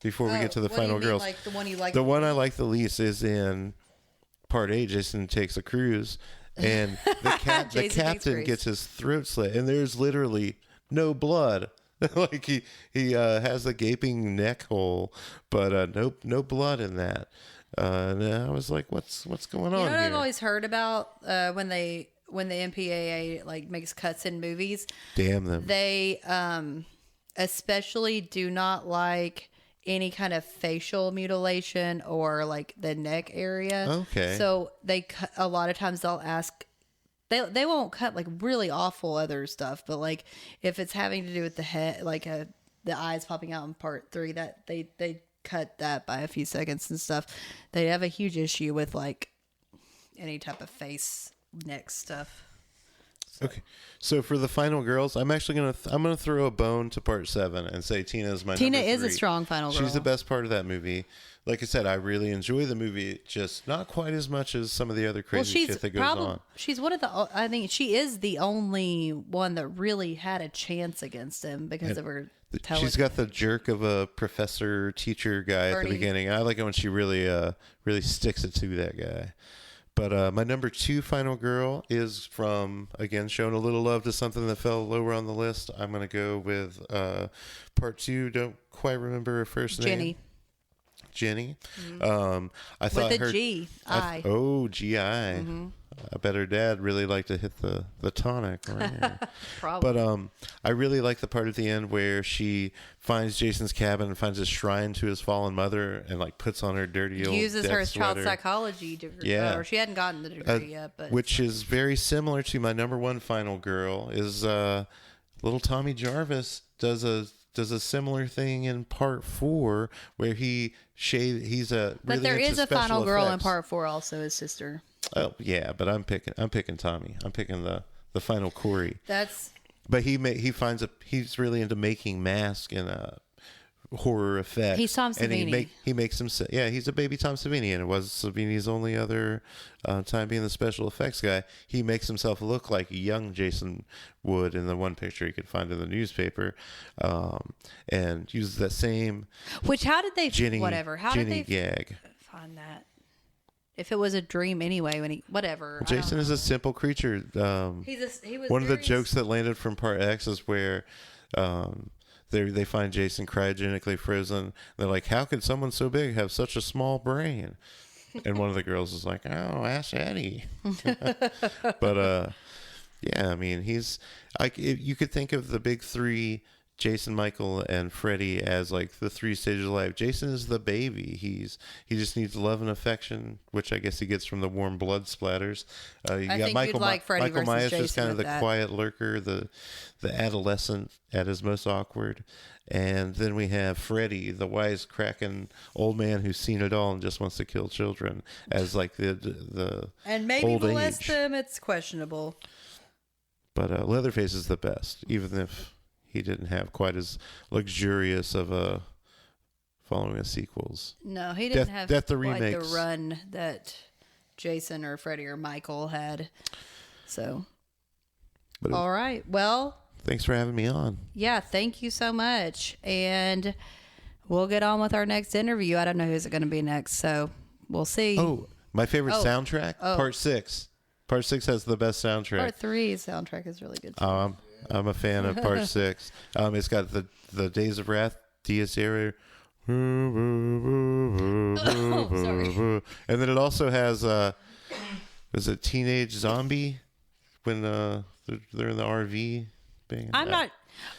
before we get to the final girls. Like the one you like? The one I like the least is in part 8. Jason takes a cruise, and the Jason takes captain cruise. gets his throat slit, and there's literally no blood. Like he has a gaping neck hole, but no blood in that. And I was like, what's going on You know what here? I've always heard about when the MPAA like makes cuts in movies, Damn them. they especially do not like any kind of facial mutilation or like the neck area. Okay. So they a lot of times they'll ask. They won't cut like really awful other stuff, but like if it's having to do with the head, like the eyes popping out in part 3, that they cut that by a few seconds and stuff. They have a huge issue with like any type of face neck stuff. Okay. So for the final girls, I'm actually gonna throw a bone to part 7 and say Tina is my Tina number is a 3. strong final girl. She's the best part of that movie. Like I said, I really enjoy the movie, just not quite as much as some of the other crazy shit that goes on. She's one of the. I think she is the only one that really had a chance against him because of her. She's got the jerk of a professor teacher guy at the beginning. I like it when she really sticks it to that guy. But my number 2 final girl is from, again, showing a little love to something that fell lower on the list. I'm going to go with part 2. Don't quite remember her first name. Jenny. I thought with a her G. G-I. Mm-hmm. I bet her dad really liked to hit the tonic. Right? Probably. But I really like the part at the end where she finds Jason's cabin and finds a shrine to his fallen mother and like puts on her dirty old uses death her sweater. child psychology degree. Yeah. Or she hadn't gotten the degree yet, but which is very similar to my number 1 final girl. Is little Tommy Jarvis does a similar thing in part 4 where he's a really but there into is a special final girl in effects. part 4 also, his sister. Oh yeah, but I'm picking Tommy. I'm picking the final Corey. But he's really into making masks and horror effects. He's Tom Savini. And he makes him he's a baby Tom Savini, and it was Savini's only other time being the special effects guy. He makes himself look like young Jason would in the one picture he could find in the newspaper, and uses that same how did they Jenny gag find that? If it was a dream anyway, whatever. Jason is a simple creature. He was one of the jokes that landed from part X is where they find Jason cryogenically frozen. They're like, how could someone so big have such a small brain? And one of the girls is like, oh, ask Eddie. But yeah, I mean, you could think of the big 3, Jason, Michael, and Freddy, as like the 3 stages of life. Jason is the baby. He just needs love and affection, which I guess he gets from the warm blood splatters. You got Michael Myers, just kind of the quiet lurker, the adolescent at his most awkward. And then we have Freddy, the wisecracking old man who's seen it all and just wants to kill children, as like the and maybe old molest age. them. It's questionable. But Leatherface is the best, even if he didn't have quite as luxurious of a following of sequels. No, he didn't have the quite remakes. the run that Jason or Freddy or Michael had. So, all right. Well, thanks for having me on. Yeah, thank you so much. And we'll get on with our next interview. I don't know who's it going to be next, so we'll see. Oh, my favorite soundtrack? Part 6. Part 6 has the best soundtrack. Part 3 soundtrack is really good too. I'm a fan of part 6. It's got the Days of Wrath, Dies Irae. Sorry. And then it also has is it Teenage Zombie when they're in the RV band?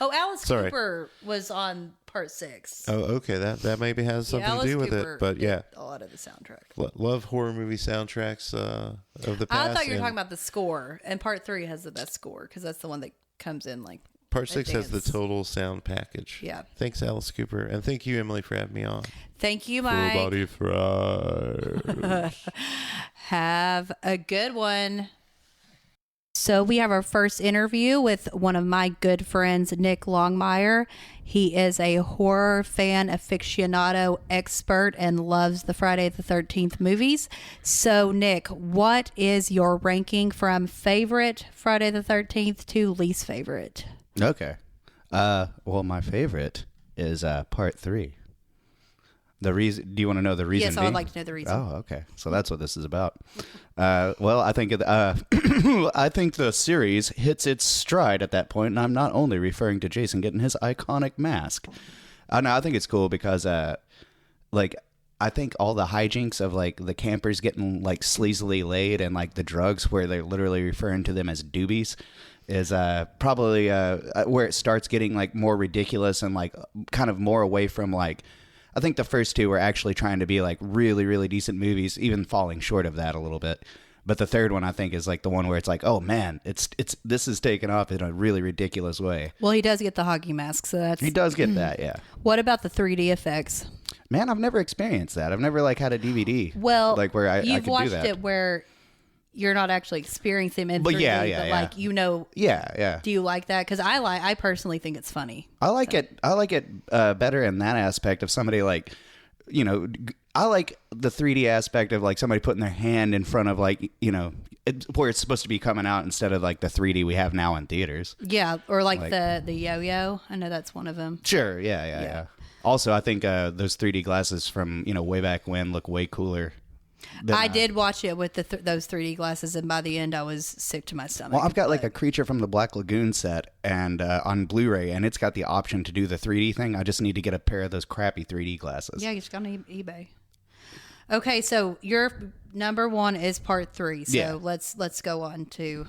Alice Cooper was on part 6. Oh, okay. That maybe has something to do with it. But yeah, a lot of the soundtrack. Love horror movie soundtracks of the past. I thought you were talking about the score, and part 3 has the best score because that's the one that comes in like. Part 6 has the total sound package. Yeah. Thanks, Alice Cooper, and thank you, Emily, for having me on. Thank you, Mike. Full body fries. Have a good one. So we have our first interview with one of my good friends, Nick Longmire. He is a horror fan aficionado expert and loves the Friday the 13th movies. So, Nick, what is your ranking from favorite Friday the 13th to least favorite? Okay. Well, my favorite is part 3. The reason? Do you want to know the reason? Yes, I would like to know the reason. Oh, okay. So that's what this is about. Well, I think I think the series hits its stride at that point, and I'm not only referring to Jason getting his iconic mask. I think it's cool because, like, I think all the hijinks of like the campers getting like sleazily laid and like the drugs where they're literally referring to them as doobies is probably where it starts getting like more ridiculous and like kind of more away from like. I think the first 2 were actually trying to be like really, really decent movies, even falling short of that a little bit. But the third one, I think, is like the one where it's like, oh man, this is taken off in a really ridiculous way. Well, he does get the hockey mask, so he does get that, yeah. What about the 3D effects? Man, I've never experienced that. I've never like had a DVD. Well, like where I could do that. You've watched it where you're not actually experiencing him in But 3D, yeah, but yeah. like, you know, Yeah. do you like that? Because I personally think it's funny. I like it better in that aspect of somebody like, you know, I like the 3D aspect of like somebody putting their hand in front of like, you know, where it's supposed to be coming out instead of like the 3D we have now in theaters. Yeah, or like the yo-yo. I know that's one of them. Sure, yeah. Also, I think those 3D glasses from, you know, way back when look way cooler. I did watch it with those 3D glasses, and by the end, I was sick to my stomach. Well, I've got like a Creature from the Black Lagoon set and on Blu-ray, and it's got the option to do the 3D thing. I just need to get a pair of those crappy 3D glasses. Yeah, you just got on eBay. Okay, so your number one is part 3. So Yeah. let's go on to.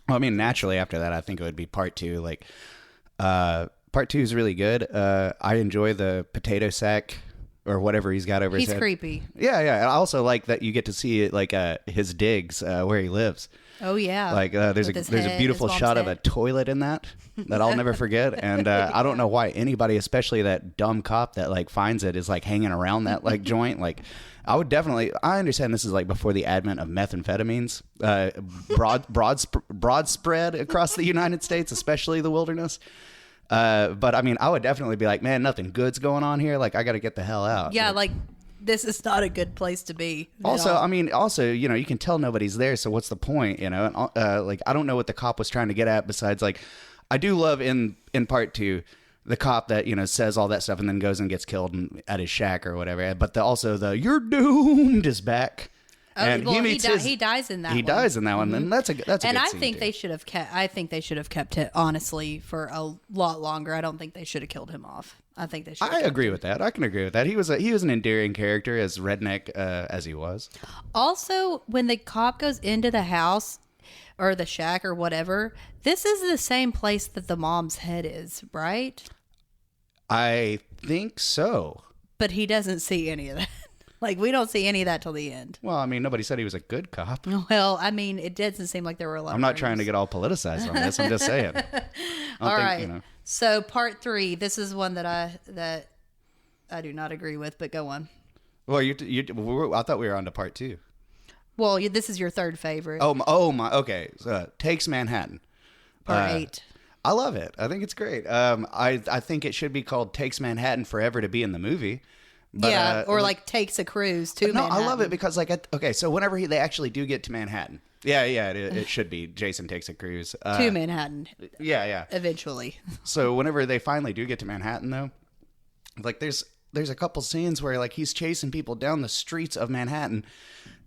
Well, I mean, naturally after that, I think it would be part 2. Like, part 2 is really good. I enjoy the potato sack or whatever he's got over his head. He's creepy. Yeah. I also like that you get to see it, like his digs where he lives. Oh yeah. Like there's a beautiful shot of a toilet in that I'll never forget. And I don't know why anybody, especially that dumb cop that like finds it, is like hanging around that like joint. Like I understand this is like before the advent of methamphetamines, broad spread across the United States, especially the wilderness. But I mean, I would definitely be like, man, nothing good's going on here. Like I got to get the hell out. Yeah. Like this is not a good place to be. Also, I mean, you know, you can tell nobody's there. So what's the point, you know? And, like, I don't know what the cop was trying to get at besides like, I do love in part 2, the cop that, you know, says all that stuff and then goes and gets killed at his shack or whatever. But also you're doomed is back. Oh, and well, he dies in that. He dies in that one, and that's a good And I scene, think too. they should have kept. I think they should have kept it honestly for a lot longer. I don't think they should have killed him off. I think they should. I agree with that. I can agree with that. He was an endearing character, as redneck as he was. Also, when the cop goes into the house or the shack or whatever, this is the same place that the mom's head is, right? I think so. But he doesn't see any of that. Like, we don't see any of that till the end. Well, I mean, nobody said he was a good cop. Well, I mean, it doesn't seem like there were a lot. I'm not trying to get all politicized on this. I'm just saying. All right. You know. So part 3. This is one that I do not agree with, but go on. Well, I thought we were on to part 2. Well, this is your third favorite. Oh my. Okay. So, Takes Manhattan. Part 8. I love it. I think it's great. I think it should be called Takes Manhattan Forever to be in the movie. But, yeah, or like Takes a Cruise to Manhattan. No, I love it because so whenever they actually do get to Manhattan, it should be Jason Takes a Cruise to Manhattan. Yeah. Eventually. So whenever they finally do get to Manhattan, though, like there's a couple scenes where like he's chasing people down the streets of Manhattan,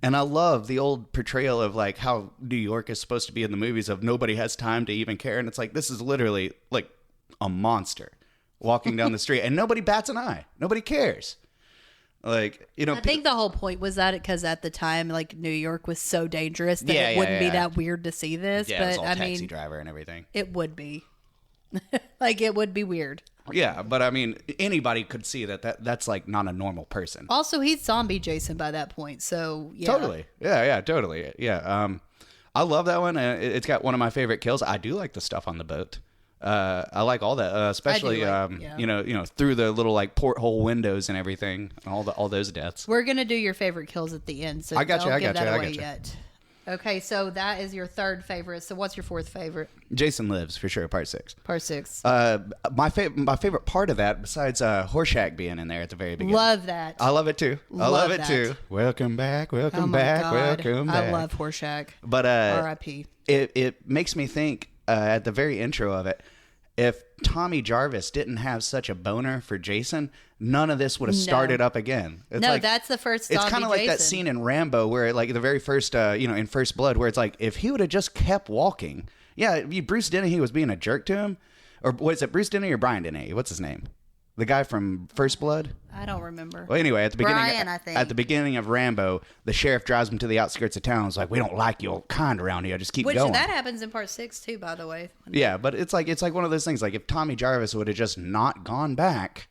and I love the old portrayal of like how New York is supposed to be in the movies of nobody has time to even care, and it's like this is literally like a monster walking down the street, and nobody bats an eye, nobody cares. Like, you know, I think the whole point was that because at the time, like New York was so dangerous that it wouldn't be that weird to see this. Yeah, but it was all I taxi mean, driver and everything. It would be, like, it would be weird. Yeah, but I mean, anybody could see that's like not a normal person. Also, he's zombie Jason by that point, so yeah. Totally, yeah, totally, yeah. I love that one. It's got one of my favorite kills. I do like the stuff on the boat. I like all that, especially you know through the little like porthole windows and everything, and all those deaths. We're gonna do your favorite kills at the end, so I got you. Yet. Okay, so that is your third favorite. So what's your fourth favorite? Jason Lives for sure, part 6. Part 6. My favorite part of that, besides Horshack being in there at the very beginning. Love that. I love it too. I love it too. Welcome back. Welcome back. Welcome back. I love Horshack. But R.I.P. It makes me think at the very intro of it, if Tommy Jarvis didn't have such a boner for Jason, none of this would have started up again. It's like, that's the first. It's kind of like that scene in Rambo where, like, the very first, in First Blood, where it's like if he would have just kept walking. Yeah, Bruce Dennehy was being a jerk to him, or was it Bruce Dennehy or Brian Dennehy? What's his name? The guy from First Blood? I don't remember. Well, anyway, at the beginning, Brian, I think. At the beginning of Rambo, the sheriff drives him to the outskirts of town. It's like, we don't like your kind around here. Just keep going. Which that happens in part 6 too, by the way. Yeah, but it's like one of those things. Like if Tommy Jarvis would have just not gone back,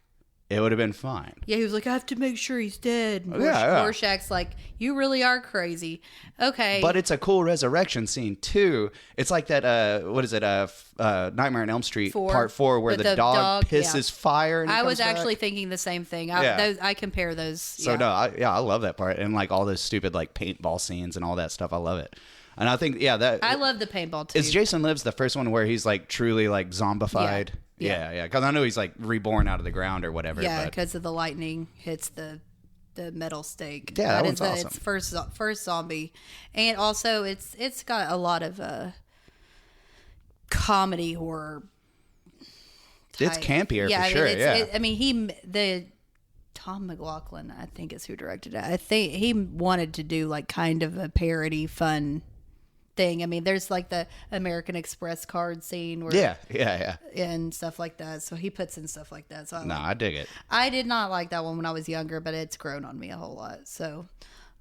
it would have been fine. Yeah, he was like, I have to make sure he's dead. And Yeah. Rorschach's like, you really are crazy. Okay. But it's a cool resurrection scene too. It's like that. What is it? Nightmare on Elm Street Part 4, where With the dog yeah. pisses fire. And he I was comes back. actually thinking the same thing. Yeah. I compare those. So yeah. no, I love that part, and like all those stupid like paintball scenes and all that stuff. I love it. And I think that I love the paintball too. is Jason Lives the first one where he's like truly like zombified. Yeah. Because I know he's like reborn out of the ground or whatever. Yeah, but because of the lightning hits the metal stake. Yeah, that one's awesome. It's first zombie, and also it's got a lot of comedy horror. It's type. campier for sure. I mean, Tom McLaughlin, I think, is who directed it. I think he wanted to do like kind of a parody, fun thing. I mean, there's like the American Express card scene where yeah, and stuff like that. So he puts in stuff like that. So I dig it. I did not like that one when I was younger, but it's grown on me a whole lot. So,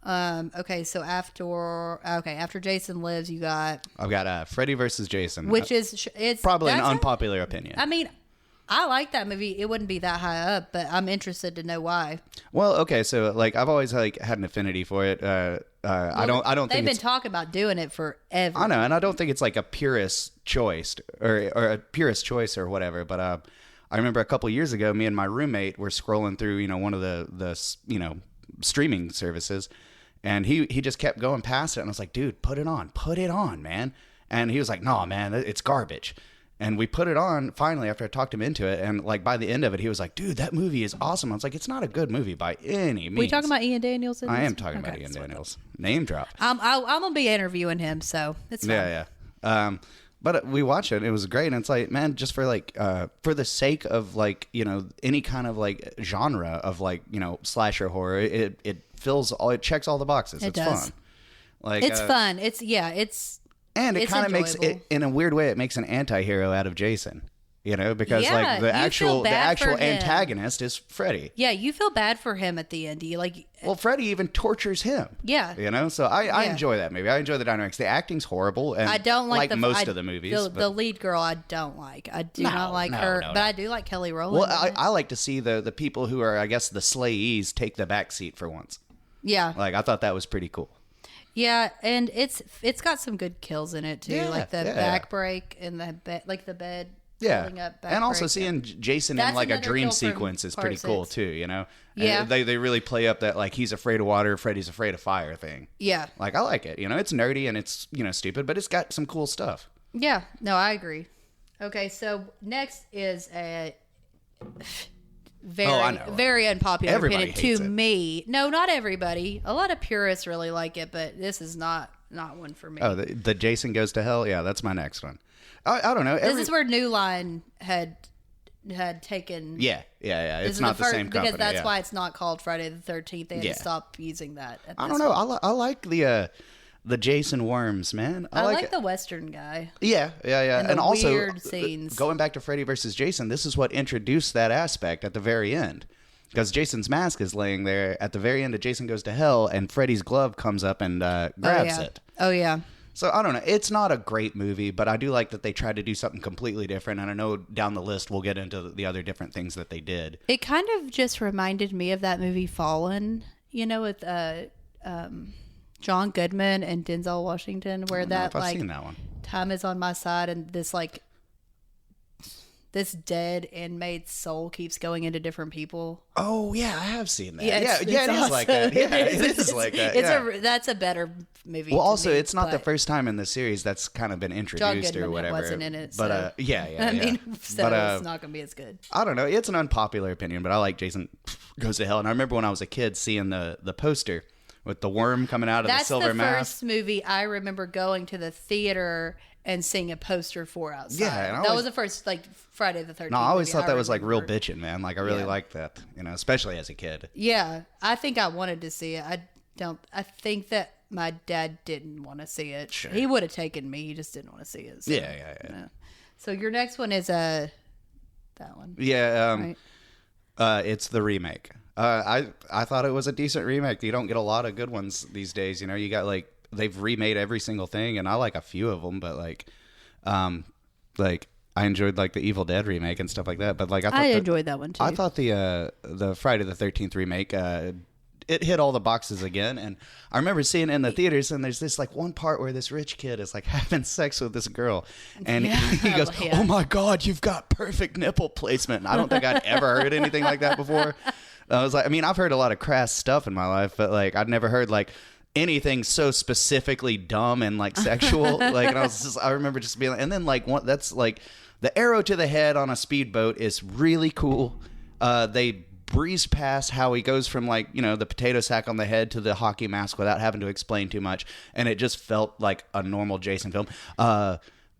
okay. So after Jason Lives, I've got Freddy versus Jason, which is it's probably an that's unpopular opinion. I mean, I like that movie. It wouldn't be that high up, but I'm interested to know why. Well, okay, so like I've always like had an affinity for it. I don't think they've been talking about doing it forever. I know, and I don't think it's like a purist choice or a purist choice or whatever. But I remember a couple years ago, me and my roommate were scrolling through one of the streaming services, and he just kept going past it, and I was like, dude, put it on, man. And he was like, no, man, it's garbage. And we put it on finally after I talked him into it. And like by the end of it, he was like, dude, that movie is awesome. I was like, it's not a good movie by any means. We talking about Ian Daniels? I am talking about Ian Daniels. Name drop. I'm going to be interviewing him, so it's fine. Yeah. But we watched it and it was great. And it's like, man, just for like, for the sake of like, any kind of like genre of like, slasher horror, it checks all the boxes. It's does. fun. Like it's fun. And it it's kind of makes enjoyable. it, in a weird way, it makes an anti-hero out of Jason. Because Yeah, like the you actual feel bad for him. antagonist is Freddy. Yeah, you feel bad for him at the end. You like, Well, Freddy even tortures him. yeah. So I Yeah. enjoy that movie. I enjoy the dynamics. The acting's horrible, and I don't like most of the movies. The lead girl, I don't like. I do not like her, but I do like Kelly Rowland. Well, I like to see the people who are, I guess, the slayees take the back seat for once. yeah, Like I thought that was pretty cool. yeah, and it's got some good kills in it too, Yeah, like the yeah. back break and the bed, like the bed. Yeah, pulling up back and also break. seeing Jason in That's like a another dream kill from sequence is pretty part cool 6. too. Yeah. And they really play up that like he's afraid of water, Freddy's afraid of fire thing. Yeah, Like I like it. It's nerdy and it's stupid, but it's got some cool stuff. yeah. No, I agree. Okay, so next is a very, I know. very unpopular Everybody opinion hates to it. me. No, not everybody. A lot of purists really like it, but this is not one for me. Oh, the Jason Goes to Hell. Yeah, that's my next one. I don't know. This is where New Line had taken. Yeah. this It's is not the first, same company. because that's yeah. why it's not called Friday the 13th. They had Yeah. to stop using that. I don't know. I like the Jason Worms, man. I like it. the Western guy. Yeah. And the also weird scenes. going back to Freddy versus Jason, this is what introduced that aspect at the very end. Because Jason's mask is laying there at the very end of Jason Goes to Hell, and Freddy's glove comes up and grabs it. Oh yeah. So I don't know. It's not a great movie, but I do like that they tried to do something completely different. And I know down the list we'll get into the other different things that they did. It kind of just reminded me of that movie Fallen, with John Goodman and Denzel Washington, where that I've like seen that one. time is on my side and this dead inmate's soul keeps going into different people. Oh yeah, I have seen that. It's it is awesome. like that. Yeah, it is like that. Yeah. That's a better movie. Well, to also, me, it's not the but first time in the series that's kind of been introduced Goodman or whatever. wasn't in it, But so- yeah. I mean, so But, it's not going to be as good. I don't know. It's an unpopular opinion, but I like Jason Goes to Hell. And I remember when I was a kid seeing the poster with the worm coming out of That's the silver the mask. first movie I remember going to the theater and seeing a poster for outside. Yeah, and I that always- was the first Friday the 13th. No, I always movie thought that was like real remember. bitching, man. Like I really Yeah. liked that, especially as a kid. Yeah, I think I wanted to see it. I think that my dad didn't want to see it. Sure. He would have taken me. He just didn't want to see it. So, Yeah. So your next one is that one. Yeah, Right. it's the remake. I thought it was a decent remake. You don't get a lot of good ones these days. You got like they've remade every single thing, and I like a few of them, but like I enjoyed like the Evil Dead remake and stuff like that. But like I enjoyed that one too. I thought the Friday the 13th remake it hit all the boxes again, and I remember seeing it in the theaters, and there's this like one part where this rich kid is like having sex with this girl, and he goes, "Oh my God, you've got perfect nipple placement." And I don't think I'd ever heard anything like that before. I was like, I mean, I've heard a lot of crass stuff in my life, but like I'd never heard like anything so specifically dumb and like sexual. Like, and I remember just being like, and then like that's like the arrow to the head on a speedboat is really cool. They breezed past how he goes from like, you know, the potato sack on the head to the hockey mask without having to explain too much, and it just felt like a normal Jason film.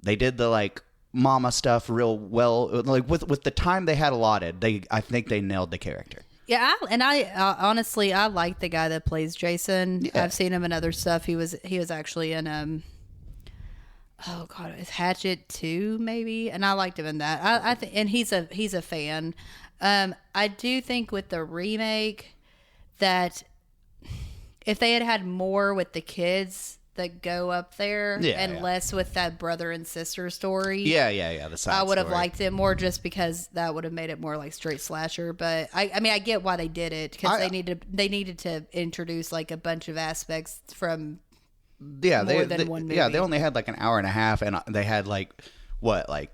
They did the like mama stuff real well, like with the time they had allotted. I think they nailed the character. Yeah, I honestly I like the guy that plays Jason. Yeah. I've seen him in other stuff. He was actually in oh God, it's Hatchet 2 maybe, and I liked him in that. I think, and he's a fan. I do think with the remake that if they had had more with the kids that go up there and less with that brother and sister story. Yeah. The side I would have story. liked it more just because that would have made it more like straight slasher. But I mean, I get why they did it because they needed to introduce like a bunch of aspects from more than one movie. Yeah, they only had like an hour and a half, and they had like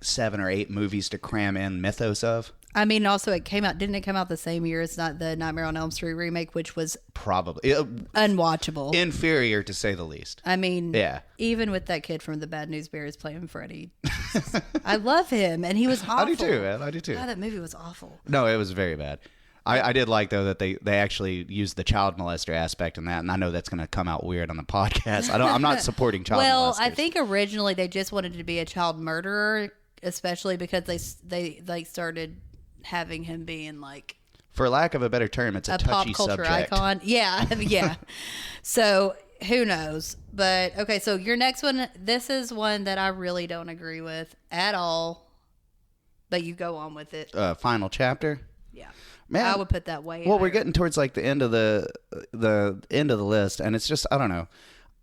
7 or 8 movies to cram in mythos of. I mean, also didn't it come out the same year as not the Nightmare on Elm Street remake, which was probably unwatchable, inferior to say the least. I mean, even with that kid from the Bad News Bears playing Freddy, I love him, and he was awful. I do too, man. I do too. God, that movie was awful. No, it was very bad. I did like though that they actually used the child molester aspect in that, and I know that's going to come out weird on the podcast. I'm not supporting child molesters. Well, I think originally they just wanted to be a child murderer, especially because they like started having him being like, for lack of a better term, it's a touchy pop culture subject. Icon. Yeah. So who knows? But okay, so your next one, this is one that I really don't agree with at all, but you go on with it. Final chapter. Yeah. Man, I would put that way. Well, higher. we're getting towards like the end of the end of the list, and it's just, I don't know.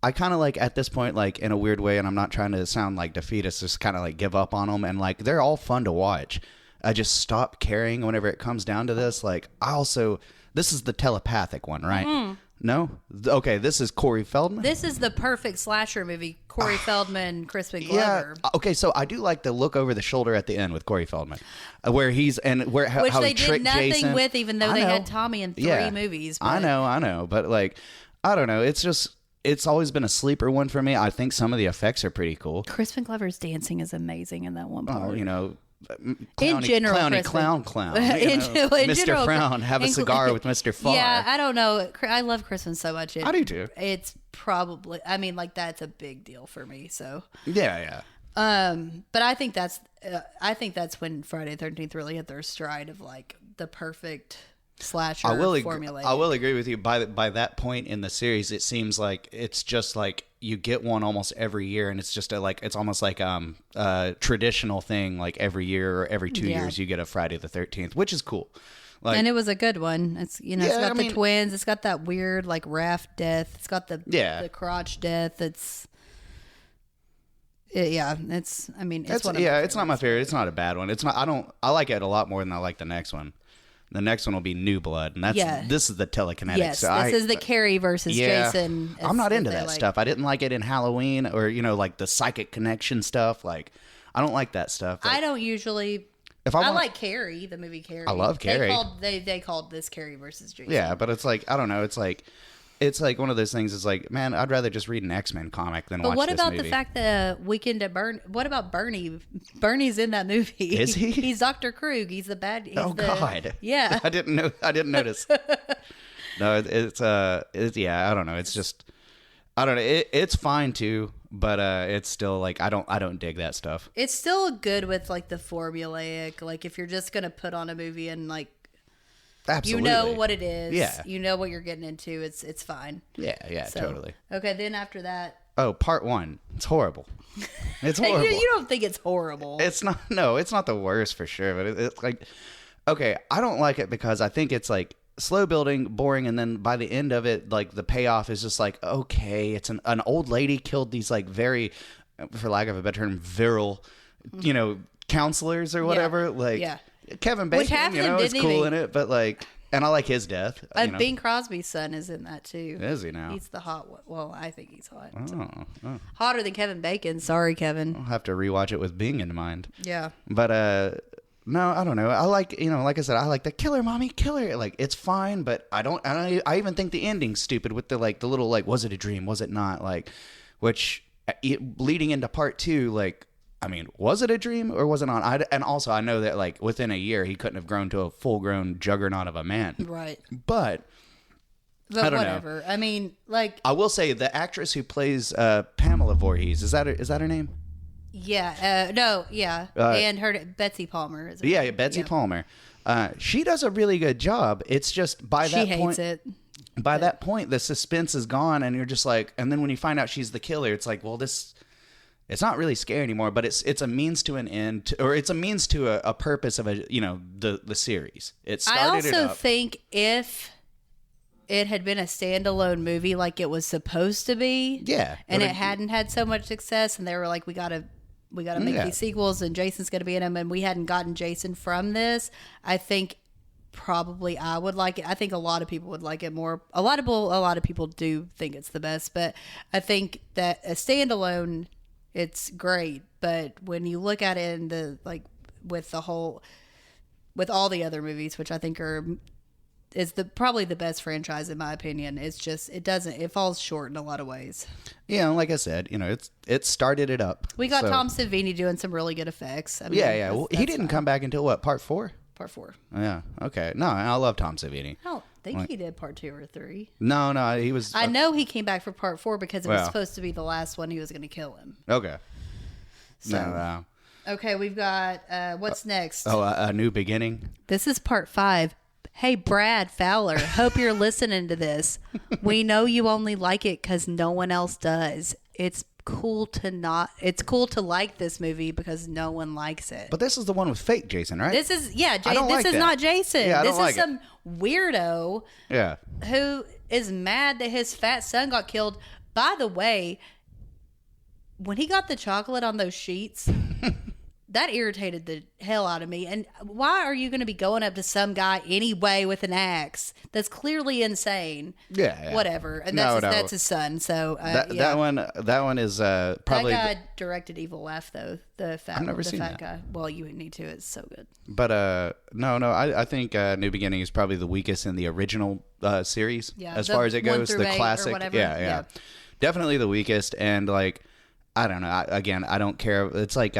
I kind of like at this point, like in a weird way, and I'm not trying to sound like defeatist, just kind of like give up on them, and like they're all fun to watch. I just stop caring whenever it comes down to this. Like, this is the telepathic one, right? Mm-hmm. No? Okay, this is Corey Feldman. This is the perfect slasher movie. Corey Feldman, Crispin Glover. Yeah. Okay, so I do like the look over the shoulder at the end with Corey Feldman, where he's which how they he did tricked nothing Jason. with, even though they had Tommy in 3 movies. But... I know, but like, I don't know. It's always been a sleeper one for me. I think some of the effects are pretty cool. Crispin Glover's dancing is amazing in that one part. Oh, you know. In general, clown, Mr. Frown, have a cigar with Mr. Farr. Yeah, I don't know. I love Crispin so much. I do too. It's probably, I mean, like that's a big deal for me. So yeah. But I think that's when Friday the 13th really hit their stride of like the perfect slasher formula. I will agree with you. By that point in the series, it seems like it's just like you get one almost every year, and it's just it's almost like a traditional thing. Like every year or every 2 years, you get a Friday the 13th, which is cool. Like, and it was a good one. It's it's got the twins. It's got that weird like raft death. It's got the crotch death. It's I mean it's one of it's not my favorite. It's not a bad one. It's not. I like it a lot more than I like the next one. The next one will be New Blood, and this is the telekinetic. Yes, this is the Carrie versus Jason. I'm not into that stuff. I didn't like it in Halloween or like the psychic connection stuff. Like, I don't like that stuff. Like, I don't usually. I like Carrie, the movie Carrie. I love Carrie. They called this Carrie versus Jason. Yeah, but it's like I don't know. It's like one of those things. It's like, man, I'd rather just read an X-Men comic than watch this movie. But what about the fact that Weekend at Bernie? What about Bernie? Bernie's in that movie. Is he? He's Dr. Krug. He's the bad. God. Yeah. I didn't notice. No, it's I don't know. It's just, I don't know. It's fine too, but it's still like I don't dig that stuff. It's still good with like the formulaic. Like if you're just gonna put on a movie and like. Absolutely. You know what it is. Yeah. You know what you're getting into. It's fine. Yeah, so, totally. Okay, then after that. Oh, part 1. It's horrible. It's horrible. You don't think it's horrible. It's not. No, it's not the worst for sure. But it's like, okay, I don't like it because I think it's like slow building, boring, and then by the end of it, like the payoff is just like, okay, it's an old lady killed these like very, for lack of a better term, virile, counselors or whatever. Like yeah. Kevin Which Bacon, half of you them know, is didn't cool even- in it, but like, and I like his death. You know. Bing Crosby's son is in that too. Is he now? He's the hot one. Well, I think he's hot. Oh. Hotter than Kevin Bacon. Sorry, Kevin. I'll have to rewatch it with Bing in mind. Yeah. But no, I don't know. I like, you know, like I said, I like the kill her, mommy, kill her. Like it's fine, but I even think the ending's stupid with the like the little like was it a dream, was it not, like, which leading into part 2, like, I mean, was it a dream or was it not? And also I know that like within a year he couldn't have grown to a full grown juggernaut of a man. Right. But I don't whatever. know. I mean, like, I will say the actress who plays Pamela Voorhees, is that her name? yeah, no, yeah, and her Betsy Palmer is. Yeah, Betsy Palmer. She does a really good job. It's just by She that hates point, it. by that point, the suspense is gone, and you're just like, and then when you find out she's the killer, it's like, well, it's not really scary anymore. But it's a means to an end, or it's a means to a purpose of the series. It started I also it up. think if it had been a standalone movie like it was supposed to be, Yeah, and but it hadn't had so much success, and they were like, we gotta make Yeah. these sequels, and Jason's gonna be in them, and we hadn't gotten Jason from this, I think probably I would like it. I think a lot of people would like it more. A lot of people do think it's the best, but I think that a standalone, it's great. But when you look at it in the like with all the other movies, which I think is probably the best franchise in my opinion, it's just it falls short in a lot of ways. Yeah, like I said, it started it up. We got So- Tom Savini doing some really good effects. I mean, Yeah. Well, he didn't come back until what, part 4? Part 4. Yeah. Okay. No, I love Tom Savini. I don't think he did part 2 or 3. No, he was. I know he came back for part 4 because it was Well. supposed to be the last one. He was going to kill him. Okay. So, No. okay, we've got what's next? A new beginning. This is part 5. Hey, Brad Fowler, hope you're listening to this. We know you only like it because no one else does. It's cool to like this movie because no one likes it. But this is the one with fake Jason, right? This is I don't this like is that. not Jason. Yeah, I this don't is like some weirdo Yeah. who is mad that his fat son got killed. By the way, when he got the chocolate on those sheets, that irritated the hell out of me. And why are you going to be going up to some guy anyway with an axe? That's clearly insane. Yeah. Whatever. And No, that's his son. So That one is probably. that guy directed Evil F though. The fat, I've never the seen fat that. guy. Well, you would need to. It's so good. But no. I think New Beginning is probably the weakest in the original series. Yeah, as the far as it 1 goes, through the 8 or classic. whatever. Yeah. Definitely the weakest, and like, I don't know. I don't care. It's like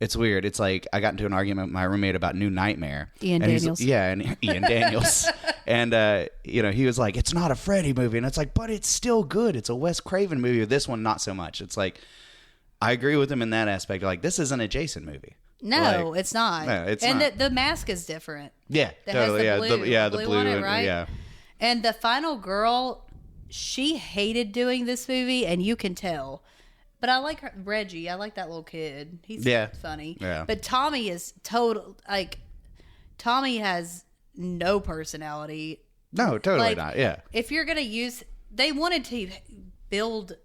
It's weird. It's like I got into an argument with my roommate about New Nightmare. Ian Daniels. And Ian Daniels. And, he was like, it's not a Freddy movie. And it's like, but it's still good. It's a Wes Craven movie. This one, not so much. It's like, I agree with him in that aspect. Like, this isn't a Jason movie. No, Like, it's not. no, it's and not. The mask is different. Yeah, That totally. has the Yeah, blue, the blue on it, and- right? yeah. And the final girl, she hated doing this movie, and you can tell. But I like Reggie. I like that little kid. He's funny. Yeah. But Tommy is total. Like, Tommy has no personality. No, totally Like, not. Yeah. If you're gonna use, they wanted to build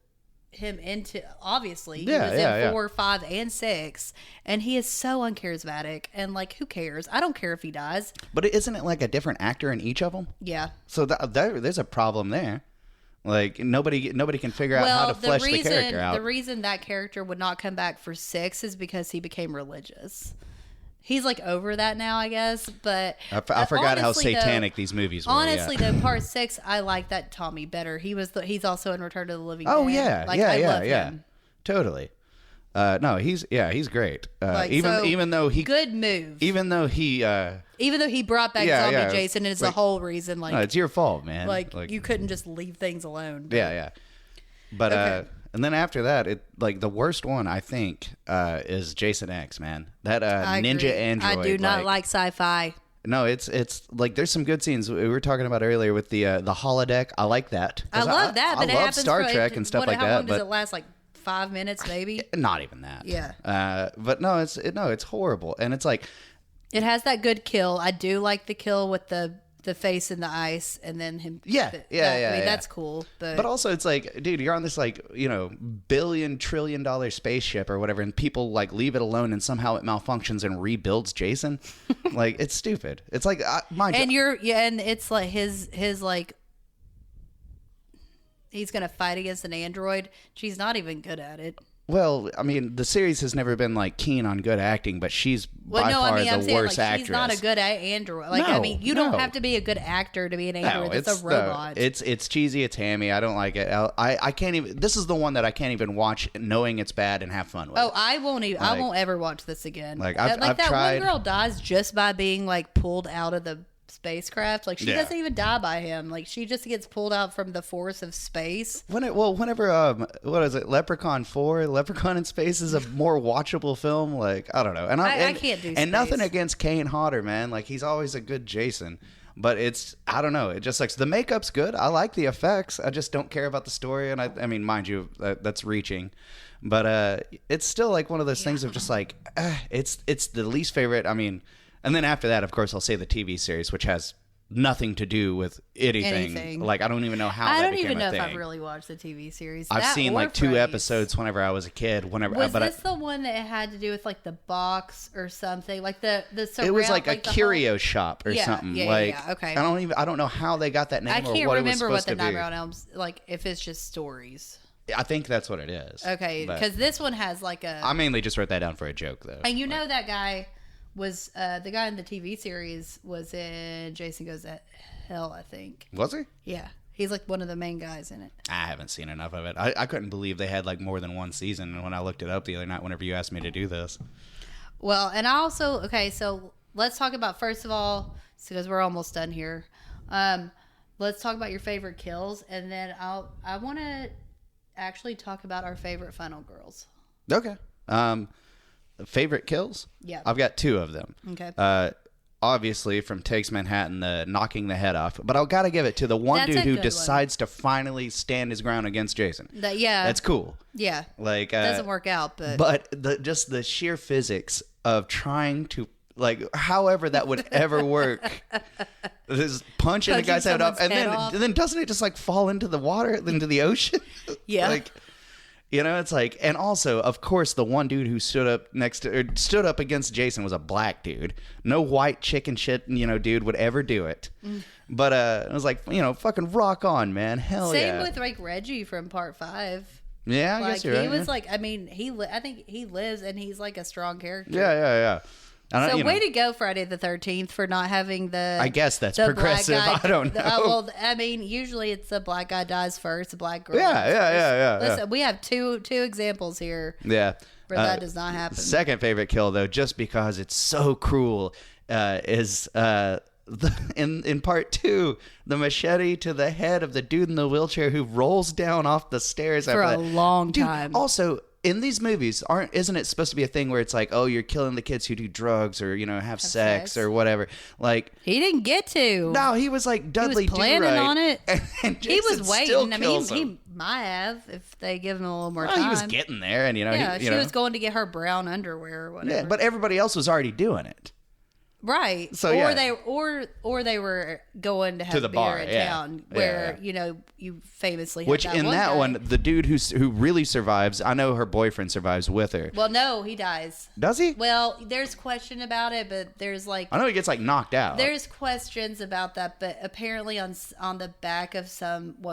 him into. Obviously, he was in 4, 5, and 6, and he is so uncharismatic. And like, who cares? I don't care if he dies. But isn't it like a different actor in each of them? Yeah. So there's a problem there. Like nobody can figure out how to flesh the character out. The reason that character would not come back for 6 is because he became religious. He's like over that now, I guess. But I forgot how honestly, satanic these movies were. Honestly, yeah. though, part 6, I like that Tommy better. He's also in Return to the Living Dead. Oh yeah, Like, yeah, I yeah, love yeah. him. Totally. No, he's great. Like, even so, even though he good move. even though he brought back Yeah, zombie yeah. Jason, and it's Like, the whole reason. Like, no, it's your fault, man. like you couldn't just leave things alone. But, Yeah. But Okay. and then after that, it like the worst one I think is Jason X, man. That I ninja agree. android. I do not like sci-fi. No, it's like there's some good scenes we were talking about earlier with the holodeck. I like that. I love that, but I it love happens Star for, Trek and stuff like how that. long does But it last? Like 5 minutes, maybe. not even that. Yeah. But no, it's horrible, and it's like It has that good kill. I do like the kill with the the face in the ice and then him. Yeah, I mean, yeah. that's cool. But also, it's like, dude, you're on this like, billion trillion dollar spaceship or whatever, and people like leave it alone, and somehow it malfunctions and rebuilds Jason. Like, it's stupid. It's like and it's like his like he's gonna fight against an android. She's not even good at it. Well, I mean, the series has never been like keen on good acting, but she's by far the worst actress. She's not a good android. Like, No, I mean, you don't have to be a good actor to be an android. It's a robot. It's cheesy. It's hammy. I don't like it. I can't even. This is the one that I can't even watch knowing it's bad and have fun with. Oh, I won't even. I won't ever watch this again. Like, I've that tried. one girl dies just by being like pulled out of the spacecraft. Like, she doesn't even die by him. Like, she just gets pulled out from the force of space. Whenever what is it, Leprechaun 4, Leprechaun in Space is a more watchable film. Like, I don't know. And I can't do space. And nothing against Kane Hodder, man. Like, he's always a good Jason. But I don't know. It just like the makeup's good. I like the effects. I just don't care about the story. And I mean, mind you, that's reaching. But it's still like one of those things of just like, it's the least favorite. I mean, and then after that, of course, I'll say the TV series, which has nothing to do with anything. Like, I don't even know how that became a thing. I don't even know if I've really watched the TV series. I've seen like 2 episodes whenever I was a kid. Was this the one that had to do with like the box or something? Like the surround, it was like a curio whole... shop or something. Okay. I don't know how they got that name or what it was supposed to be. I can't remember what the Nightmare on Elm, like, if it's just stories. I think that's what it is. Okay, because this one has like a... I mainly just wrote that down for a joke, though. And know that guy was... the guy in the TV series was in Jason Goes to Hell, I think. Was he? Yeah. He's like one of the main guys in it. I haven't seen enough of it. I couldn't believe they had like more than one season when I looked it up the other night whenever you asked me to do this. Well, and I also... Okay, so let's talk about, first of all, because we're almost done here. Let's talk about your favorite kills, and then I want to actually talk about our favorite final girls. Okay. Favorite kills? Yeah. I've got 2 of them. Okay. Obviously from Takes Manhattan, the knocking the head off. But I've got to give it to the one dude who decides to finally stand his ground against Jason. That's cool. Yeah. Like, doesn't work out, but... But just the sheer physics of trying to... Like, however that would ever work. This punching the guy's head off, and then doesn't it just like fall into the water, into the ocean? Yeah. Like, it's like, and also, of course, the one dude who stood up against Jason was a black dude. No white chicken shit, dude would ever do it. But it was like, fucking rock on, man. Hell yeah. Same with like Reggie from Part 5. Yeah, I guess you're right. He was like, I mean, I think he lives, and he's like a strong character. Yeah. So way to go, Friday the 13th, for not having the... I guess that's progressive. I don't know. Well, I mean, usually it's the black guy dies first, the black girl Yeah. Listen, we have two examples here. Yeah. Where that does not happen. Second favorite kill, though, just because it's so cruel, is in part 2, the machete to the head of the dude in the wheelchair who rolls down off the stairs for a long time. Also, in these movies, isn't it supposed to be a thing where it's like, oh, you're killing the kids who do drugs or have sex or whatever? Like, he didn't get to. No, he was like Dudley. He was planning on it. And he was waiting. I mean, he might have if they give him a little more time. He was getting there, and she was going to get her brown underwear or whatever. Yeah, but everybody else was already doing it. Right. So they were going to have the beer bar in town where you famously had which that in one that guy. one the dude who really survives, I know her boyfriend survives with her. Well, no, he dies. Does he? Well, there's question about it, but there's like I know he gets like knocked out. There's questions about that, but apparently on the back of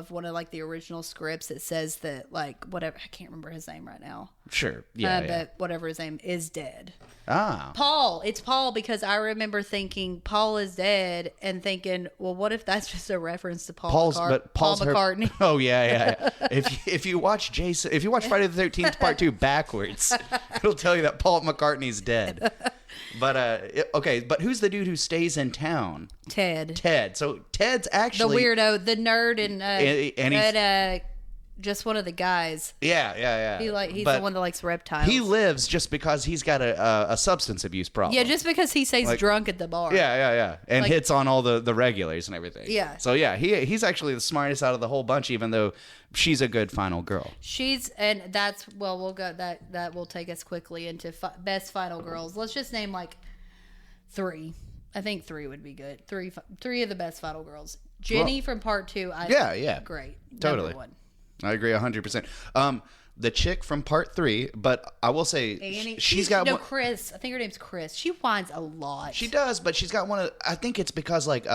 one of like the original scripts it says that like whatever, I can't remember his name right now. Sure. Yeah. But whatever his name is dead. Ah. Paul. It's Paul because I remember thinking Paul is dead and thinking, well, what if that's just a reference to Paul McCartney? Oh yeah. If you watch Friday the 13th Part 2 backwards, it'll tell you that Paul McCartney's dead. But okay, but who's the dude who stays in town? Ted. So Ted's actually the weirdo, the nerd, and he's just one of the guys. Yeah. He's the one that likes reptiles. He lives just because he's got a substance abuse problem. Yeah, just because he stays drunk at the bar. Yeah. And hits on all the regulars and everything. Yeah. So yeah, he's actually the smartest out of the whole bunch, even though she's a good final girl. We'll go that will take us quickly into best final girls. Let's just name like 3. I think 3 would be good. Three of the best final girls. Jenny from part 2. Yeah. Great. Totally. Number 1. I agree 100%. The chick from part 3, but I will say Annie. she's got one. Chris. I think her name's Chris. She whines a lot. She does, but she's got one of. I think it's because like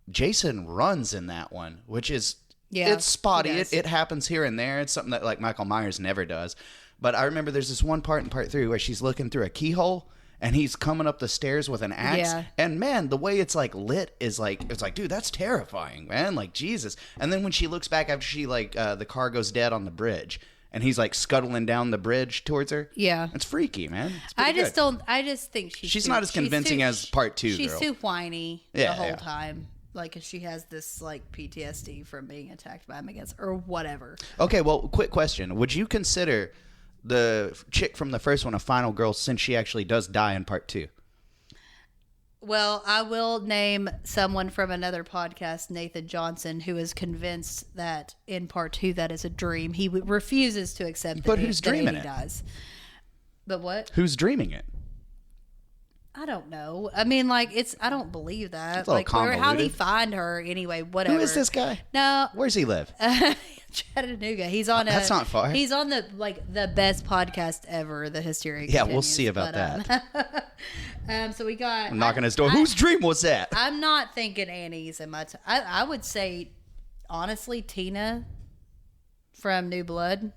Jason runs in that one, which is it's spotty. It happens here and there. It's something that like Michael Myers never does. But I remember there's this one part in part 3 where she's looking through a keyhole. And he's coming up the stairs with an axe. Yeah. And man, the way it's like lit is like, it's like, dude, that's terrifying, man. Like, Jesus. And then when she looks back after she like, the car goes dead on the bridge and he's like scuttling down the bridge towards her. Yeah. It's freaky, man. It's I good. just think she's not as convincing as part 2, She's girl. too whiny the whole time. Like, she has this, like, PTSD from being attacked by him, I guess, or whatever. Okay, well, quick question. Would you consider the chick from the first one a final girl since she actually does die in part 2? Well, I will name someone from another podcast, Nathan Johnson, who is convinced that in part 2 that is a dream. He refuses to accept But that who's dreaming he it? dies. But what? Who's dreaming it? I don't know. I mean, like, I don't believe that. It's a little Like, how'd he convoluted. find her anyway? Whatever. Who is this guy? No. Where's he live? Chattanooga. He's on That's not far. He's on the best podcast ever, the Hysteria. Yeah, we'll Continues, see about that. So we got. I'm knocking his door. Whose dream was that? I'm not thinking Annie's in my. I would say, honestly, Tina from New Blood,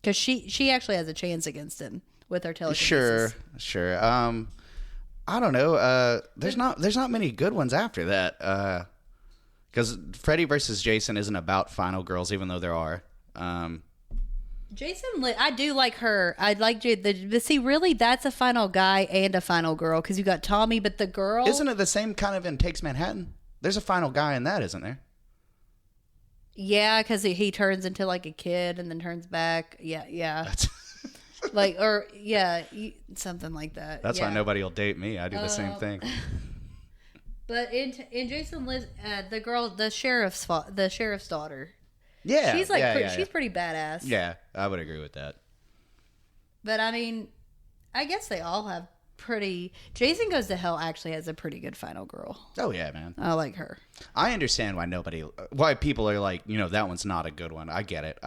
because she actually has a chance against him with her telekinesis. Sure. I don't know. There's not many good ones after that. Because Freddy versus Jason isn't about final girls, even though there are. Jason, I do like her. I like but see, really, that's a final guy and a final girl because you got Tommy, but the girl Isn't it the same kind of in Takes Manhattan? There's a final guy in that, isn't there? Yeah, because he turns into like a kid and then turns back. Yeah. That's Something like that. that's why nobody will date me. I do the same thing. But in Jason Liz, the sheriff's daughter. Yeah, she's like she's pretty badass. Yeah, I would agree with that. But I mean, I guess they all have pretty. Jason Goes to Hell actually has a pretty good final girl. Oh yeah, man. I like her. I understand why people are like, that one's not a good one. I get it.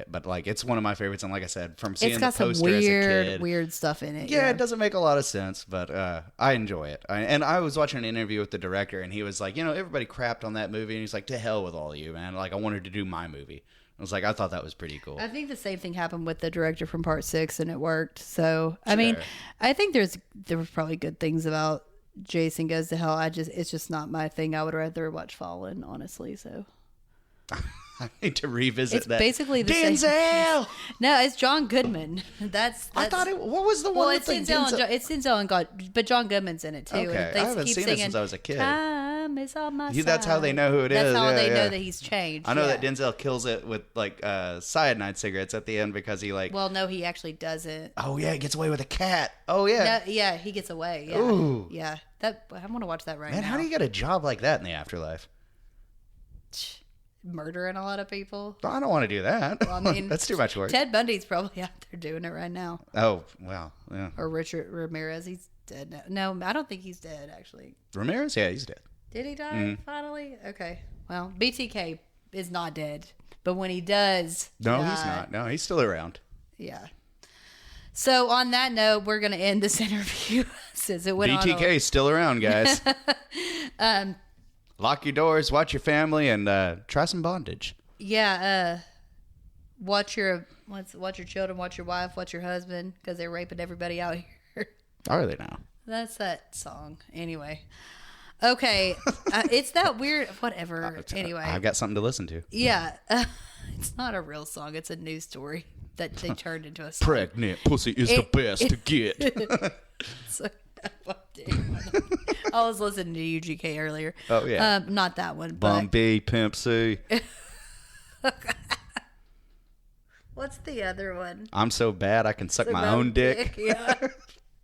But like, it's one of my favorites. And like I said, from seeing It's got the some poster as a kid, weird stuff in it. Yeah, it doesn't make a lot of sense, but I enjoy it. And I was watching an interview with the director, and he was like, everybody crapped on that movie, and he's like, to hell with all of you, man. Like, I wanted to do my movie. I was like, I thought that was pretty cool. I think the same thing happened with the director from Part 6, and it worked. So, I mean, I think there were probably good things about Jason Goes to Hell. It's just not my thing. I would rather watch Fallen, honestly. So, I need to revisit it's that. basically the Denzel! same. No, it's John Goodman. That's I thought what was the one with it's Denzel. It's Denzel and God, but John Goodman's in it too. Okay, They I haven't keep seen singing, it since I was a kid. Time is on my side. That's how they know who it is. That's how they Yeah. know that he's changed. I know yeah. that Denzel kills it with like cyanide cigarettes at the end because he like. Well, no, he actually doesn't. Oh yeah, he gets away with a cat. Oh yeah. No, yeah, he gets away. Yeah. Ooh. Yeah. I want to watch that right Man, now. how do you get a job like that in the afterlife? Murdering a lot of people. I don't want to do that. Well, I mean, that's too much work. Ted Bundy's probably out there doing it right now. Oh well, yeah. Or Richard Ramirez, he's dead now. No, I don't think he's dead actually. Ramirez, yeah, he's dead. Did he die finally? Okay. Well, BTK is not dead, but when he does, No, die, he's not. No, he's still around. Yeah. So on that note, we're gonna end this interview since it went on. BTK still around, guys. Lock your doors, watch your family, and try some bondage. Yeah. Watch your children, watch your wife, watch your husband, because they're raping everybody out here. Are they now? That's that song. Anyway. Okay. It's that weird. Whatever. Anyway. I've got something to listen to. Yeah. It's not a real song. It's a news story that they turned into a song. Pregnant pussy is the best to get. So, I was listening to UGK earlier. Oh, yeah. Not that one. Bum B, Pimp C. What's the other one? I'm so bad I can suck my own dick. Yeah.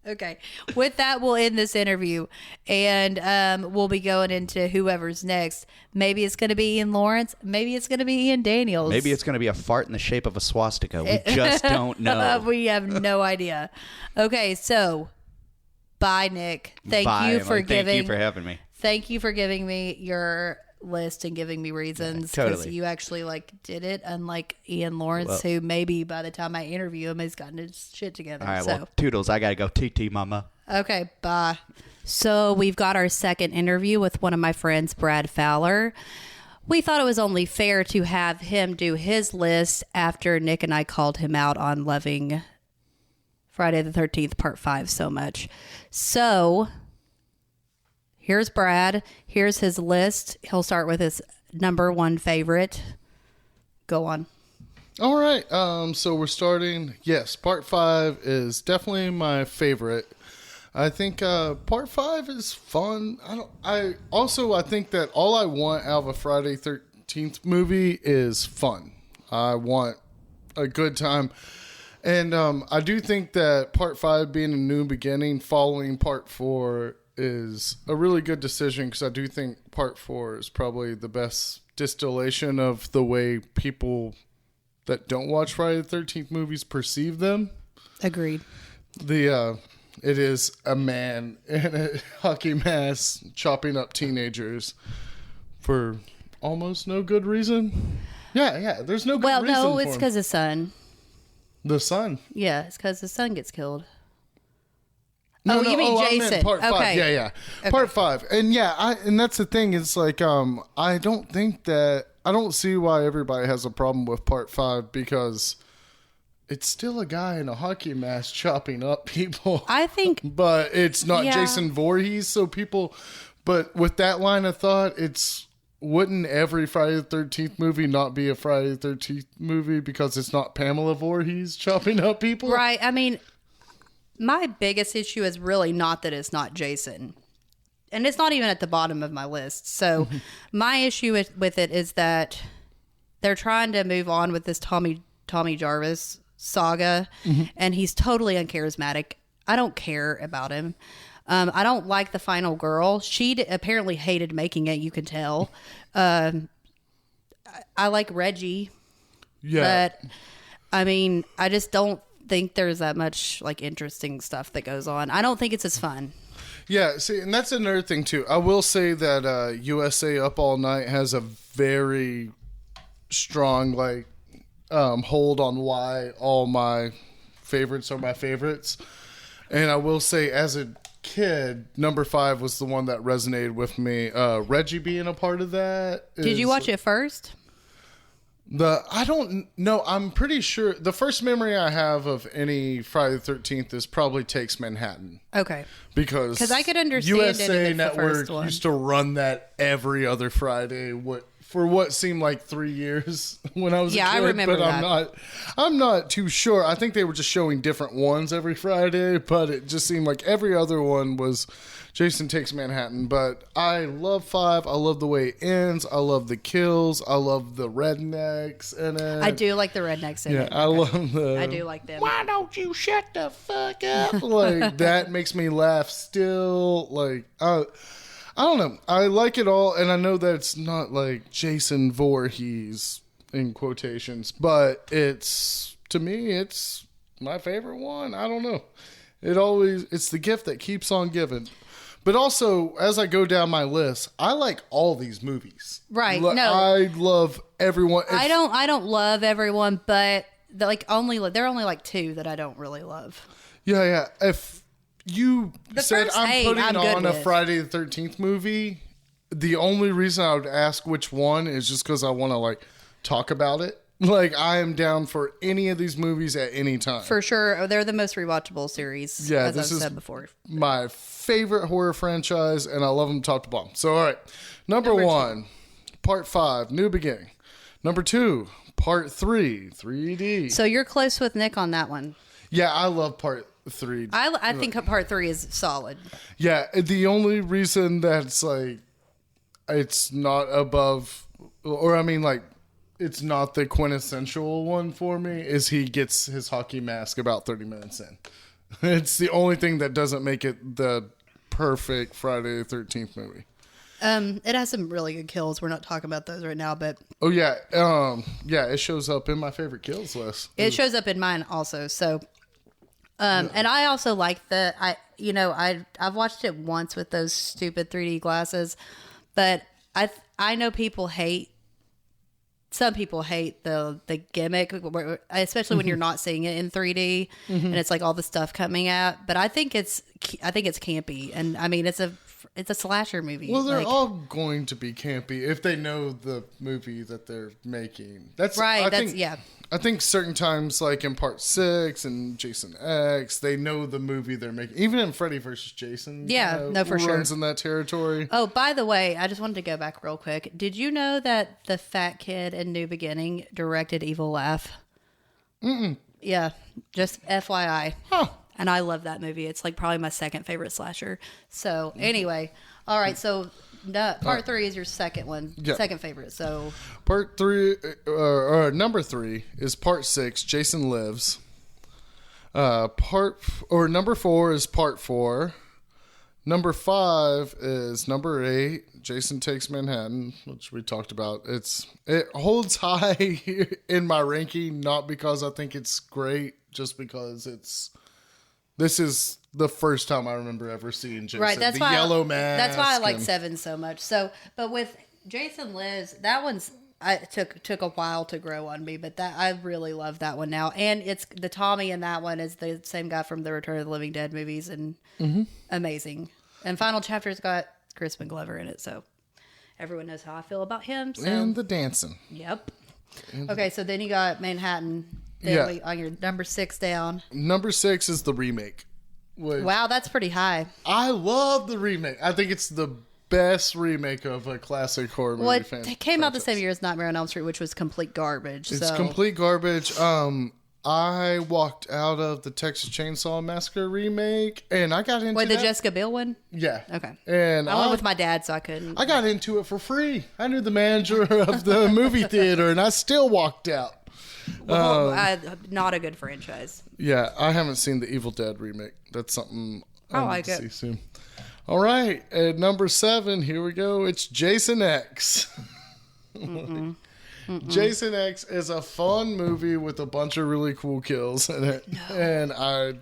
Okay. With that, we'll end this interview, and we'll be going into whoever's next. Maybe it's going to be Ian Lawrence. Maybe it's going to be Ian Daniels. Maybe it's going to be a fart in the shape of a swastika. We just don't know. We have no idea. Okay, so Bye, Nick. Bye, Emily. Thank you for having me. Thank you for giving me your list and giving me reasons. Yeah, totally. You actually did it, unlike Ian Lawrence, who maybe by the time I interview him has gotten his shit together. All right, well, toodles. I gotta go. TT, mama. Okay, bye. So we've got our second interview with one of my friends, Brad Fowler. We thought it was only fair to have him do his list after Nick and I called him out on loving Friday the 13th Part 5 so much. So here's Brad. Here's his list. He'll start with his number one favorite. Go on. All right. So we're starting. Yes, Part 5 is definitely my favorite. I think Part 5 is fun. I think that all I want out of a Friday 13th movie is fun. I want a good time. And I do think that Part 5 being a new beginning following Part 4 is a really good decision, because I do think Part 4 is probably the best distillation of the way people that don't watch Friday the 13th movies perceive them. Agreed. It is a man in a hockey mask chopping up teenagers for almost no good reason. Yeah, there's no good reason. Well, no, it's because his son. The son? Yeah, it's because his son gets killed. No, you mean Jason? I meant Part 5. Okay. Yeah. Okay. Part 5. And and that's the thing. It's like, I don't see why everybody has a problem with Part 5, because it's still a guy in a hockey mask chopping up people. I think. But it's not Jason Voorhees, so people. But with that line of thought, wouldn't every Friday the 13th movie not be a Friday the 13th movie because it's not Pamela Voorhees chopping up people? Right. I mean, my biggest issue is really not that it's not Jason. And it's not even at the bottom of my list. So my issue with it is that they're trying to move on with this Tommy Jarvis saga, and he's totally uncharismatic. I don't care about him. I don't like the final girl. She apparently hated making it. You can tell. I like Reggie. Yeah. But I mean, I just don't think there's that much interesting stuff that goes on. I don't think it's as fun. Yeah, see, and that's another thing too. I will say that USA Up All Night has a very strong hold on why all my favorites are my favorites. And I will say, as a kid, number 5 was the one that resonated with me. Reggie being a part of that. Did you watch it first? I don't know. I'm pretty sure the first memory I have of any Friday the 13th is probably Takes Manhattan. Okay. Because I could understand USA it Network used to run that every other Friday. For what seemed like 3 years when I was a kid. I remember but I'm not too sure. I think they were just showing different ones every Friday, but it just seemed like every other one was Jason Takes Manhattan. But I love 5. I love the way it ends. I love the kills. I love the rednecks in it. I do like the rednecks in it. I love the... I do like them. Why don't you shut the fuck up? That makes me laugh still. I don't know. I like it all, and I know that it's not like Jason Voorhees in quotations, but to me, it's my favorite one. I don't know. It's the gift that keeps on giving. But also, as I go down my list, I like all these movies. Right. I love everyone. I don't love everyone, but there are only 2 that I don't really love. Yeah. If you said I'm putting on a with. Friday the 13th movie, the only reason I would ask which one is just because I want to talk about it. I am down for any of these movies at any time. For sure. They're the most rewatchable series, as I've said before. My favorite horror franchise, and I love them top to bottom. So, all right. Number 1, Part 5, New Beginning. Number 2, Part 3, 3D. So you're close with Nick on that one. Yeah, I love Part 3. I think Part 3 is solid. Yeah, the only reason that's it's not above, or it's not the quintessential one for me, is he gets his hockey mask about 30 minutes in. It's the only thing that doesn't make it the perfect Friday the 13th movie. It has some really good kills. We're not talking about those right now, but it shows up in my favorite kills list. It shows up in mine also. So And I also like I've watched it once with those stupid 3D glasses, but I know some people hate the gimmick, especially when you're not seeing it in 3D and it's like all the stuff coming out. But I think it's campy, and I mean it's a slasher movie. Well, they're all going to be campy if they know the movie that they're making. That's right. I think certain times, like in Part 6 and Jason X, they know the movie they're making. Even in Freddy vs. Jason, for sure, runs in that territory. Oh, by the way, I just wanted to go back real quick. Did you know that the fat kid in New Beginning directed Evil Laugh? Yeah, just FYI. Huh. And I love that movie. It's like probably my second favorite slasher. So anyway, all right. So part 3 is your second one, second favorite. So Part 3, number 3 is Part 6. Jason Lives. Number 4 is Part 4. Number 5 is number 8. Jason Takes Manhattan, which we talked about. It holds high in my ranking, not because I think it's great, just because this is the first time I remember ever seeing Jason. Right, that's why yellow mask. That's why I like 7 so much. So, but with Jason Lives, that one's took a while to grow on me, but that I really love that one now. And it's the Tommy in that one is the same guy from the Return of the Living Dead movies, and amazing. And Final Chapter's got Crispin Glover in it, so everyone knows how I feel about him. So. And the dancing. Yep. Okay, so then you got Manhattan. On your number 6 down. Number 6 is the remake. Wow, that's pretty high. I love the remake. I think it's the best remake of a classic horror movie. Well, it came out the same year as Nightmare on Elm Street, which was complete garbage. It's complete garbage. I walked out of the Texas Chainsaw Massacre remake, and I got into the Jessica Biel one? Yeah. Okay. And I went with my dad, so I couldn't. I got into it for free. I knew the manager of the movie theater, and I still walked out. Not a good franchise. Yeah, I haven't seen the Evil Dead remake. That's something I like to see soon. All right, at number 7, here we go. It's Jason X. Jason X is a fun movie with a bunch of really cool kills in it, and I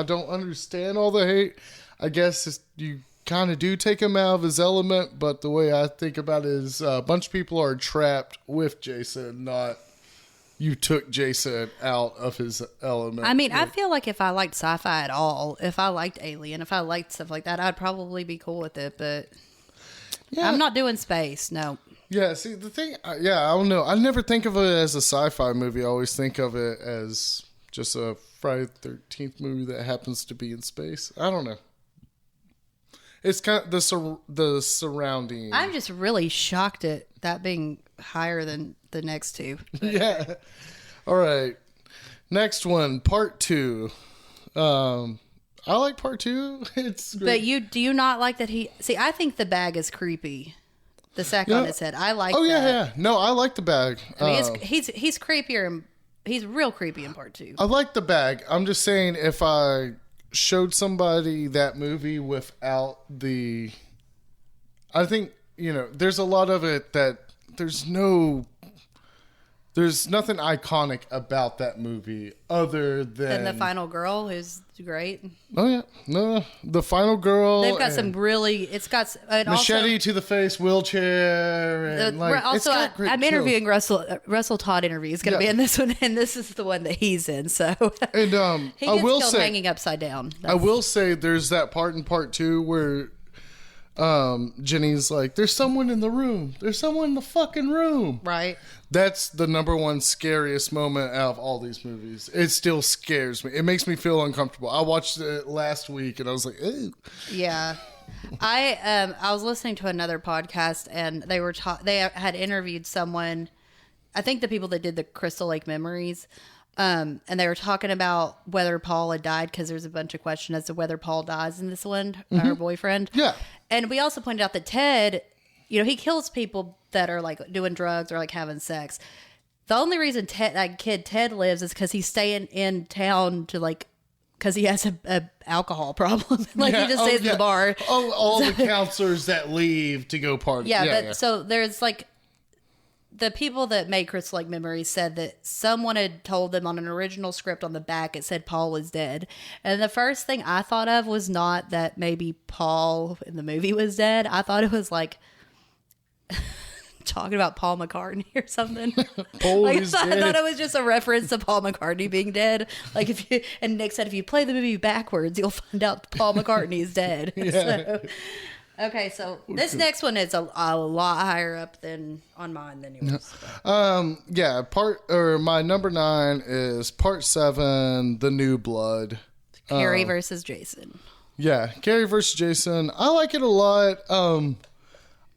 don't understand all the hate. I guess you kind of do take him out of his element, but the way I think about it is a bunch of people are trapped with Jason, not you took Jason out of his element. I mean, I feel like if I liked sci-fi at all, if I liked Alien, if I liked stuff like that, I'd probably be cool with it, but I'm not doing space, no. Yeah, see, the thing, I don't know. I never think of it as a sci-fi movie. I always think of it as just a Friday the 13th movie that happens to be in space. I don't know. It's kind of the surrounding. I'm just really shocked at that being higher than the next 2. Yeah. All right. Next one, Part 2. I like Part 2. It's great. But do you not like that he... See, I think the bag is creepy. The sack on his head. I like that. Oh, yeah. No, I like the bag. I mean, he's creepier. He's real creepy in Part 2. I like the bag. I'm just saying if I showed somebody that movie without the... I think, there's a lot of it that there's nothing iconic about that movie other than the final girl, who's great. Oh yeah, no, the final girl. They've got some really. It's got machete also, to the face, wheelchair, and also I'm interviewing kills. Russell Todd interview is going to be in this one, and this is the one that he's in. So and he gets killed hanging upside down. I will say there's that part in Part 2 where. Jenny's like, there's someone in the room. There's someone in the fucking room. Right. That's the number one scariest moment out of all these movies. It still scares me. It makes me feel uncomfortable. I watched it last week and I was like, ew. Yeah. I was listening to another podcast and they had interviewed someone, I think the people that did the Crystal Lake Memories. And they were talking about whether Paul had died because there's a bunch of questions as to whether Paul dies in this one, her boyfriend. Yeah. And we also pointed out that Ted, he kills people that are like doing drugs or like having sex. The only reason Ted lives is because he's staying in town because he has a alcohol problem. He just stays in the bar. Oh, all the counselors that leave to go party. Yeah. So there's the people that made Crystal Lake Memories said that someone had told them on an original script on the back it said Paul was dead. And the first thing I thought of was not that maybe Paul in the movie was dead. I thought it was like talking about Paul McCartney or something. I thought it was just a reference to Paul McCartney being dead. Like and Nick said if you play the movie backwards, you'll find out Paul McCartney is dead. So, okay, so this next one is a lot higher up than on mine than yours. My number 9 is part 7, The New Blood. Carrie versus Jason. Yeah, Carrie versus Jason. I like it a lot.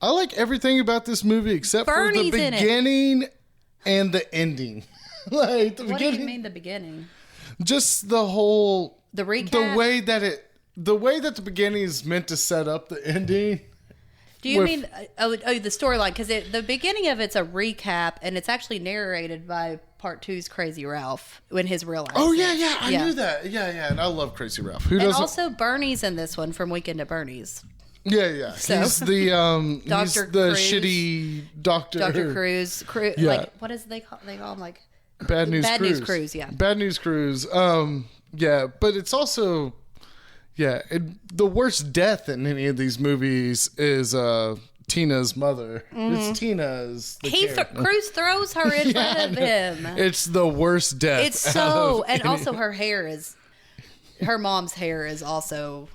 I like everything about this movie except Bernie's for the beginning and the ending. Like the what beginning. do you mean the beginning? Just the whole recap. The way that the beginning is meant to set up the ending. Do you mean the storyline? Because the beginning of it's a recap, and it's actually narrated by Part 2's Crazy Ralph in his real life. Oh yeah, I knew that. Yeah, and I love Crazy Ralph. Who doesn't? And also Bernie's in this one from Weekend at Bernie's. Yeah. So, he's the Dr. he's the Cruz. Shitty doctor. Dr. Cruz. Yeah. Like what is they call him like Bad News Cruz. News Cruz, yeah. Bad News Cruz. Yeah, but it's also the worst death in any of these movies is Tina's mother. It's Tina's. Cruz throws her in front of him. It's the worst death. It's so, and also her mom's hair is also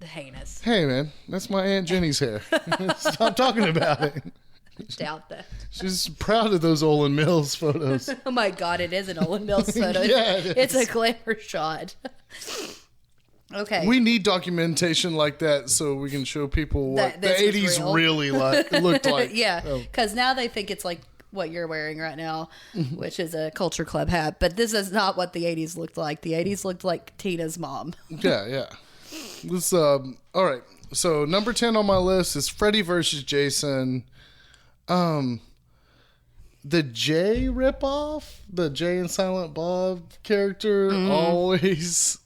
heinous. Hey man, that's my Aunt Jenny's hair. Stop talking about it. Doubt that. She's proud of those Olin Mills photos. Oh my God, it is an Olin Mills photo. Yeah, it's a glamour shot. Okay. We need documentation like that so we can show people what the 80s real. really looked like. Yeah, because now they think it's like what you're wearing right now, which is a Culture Club hat. But this is not what the 80s looked like. The 80s looked like Tina's mom. Yeah. This all right. So number 10 on my list is Freddy versus Jason. The Jay ripoff, the Jay and Silent Bob character, always.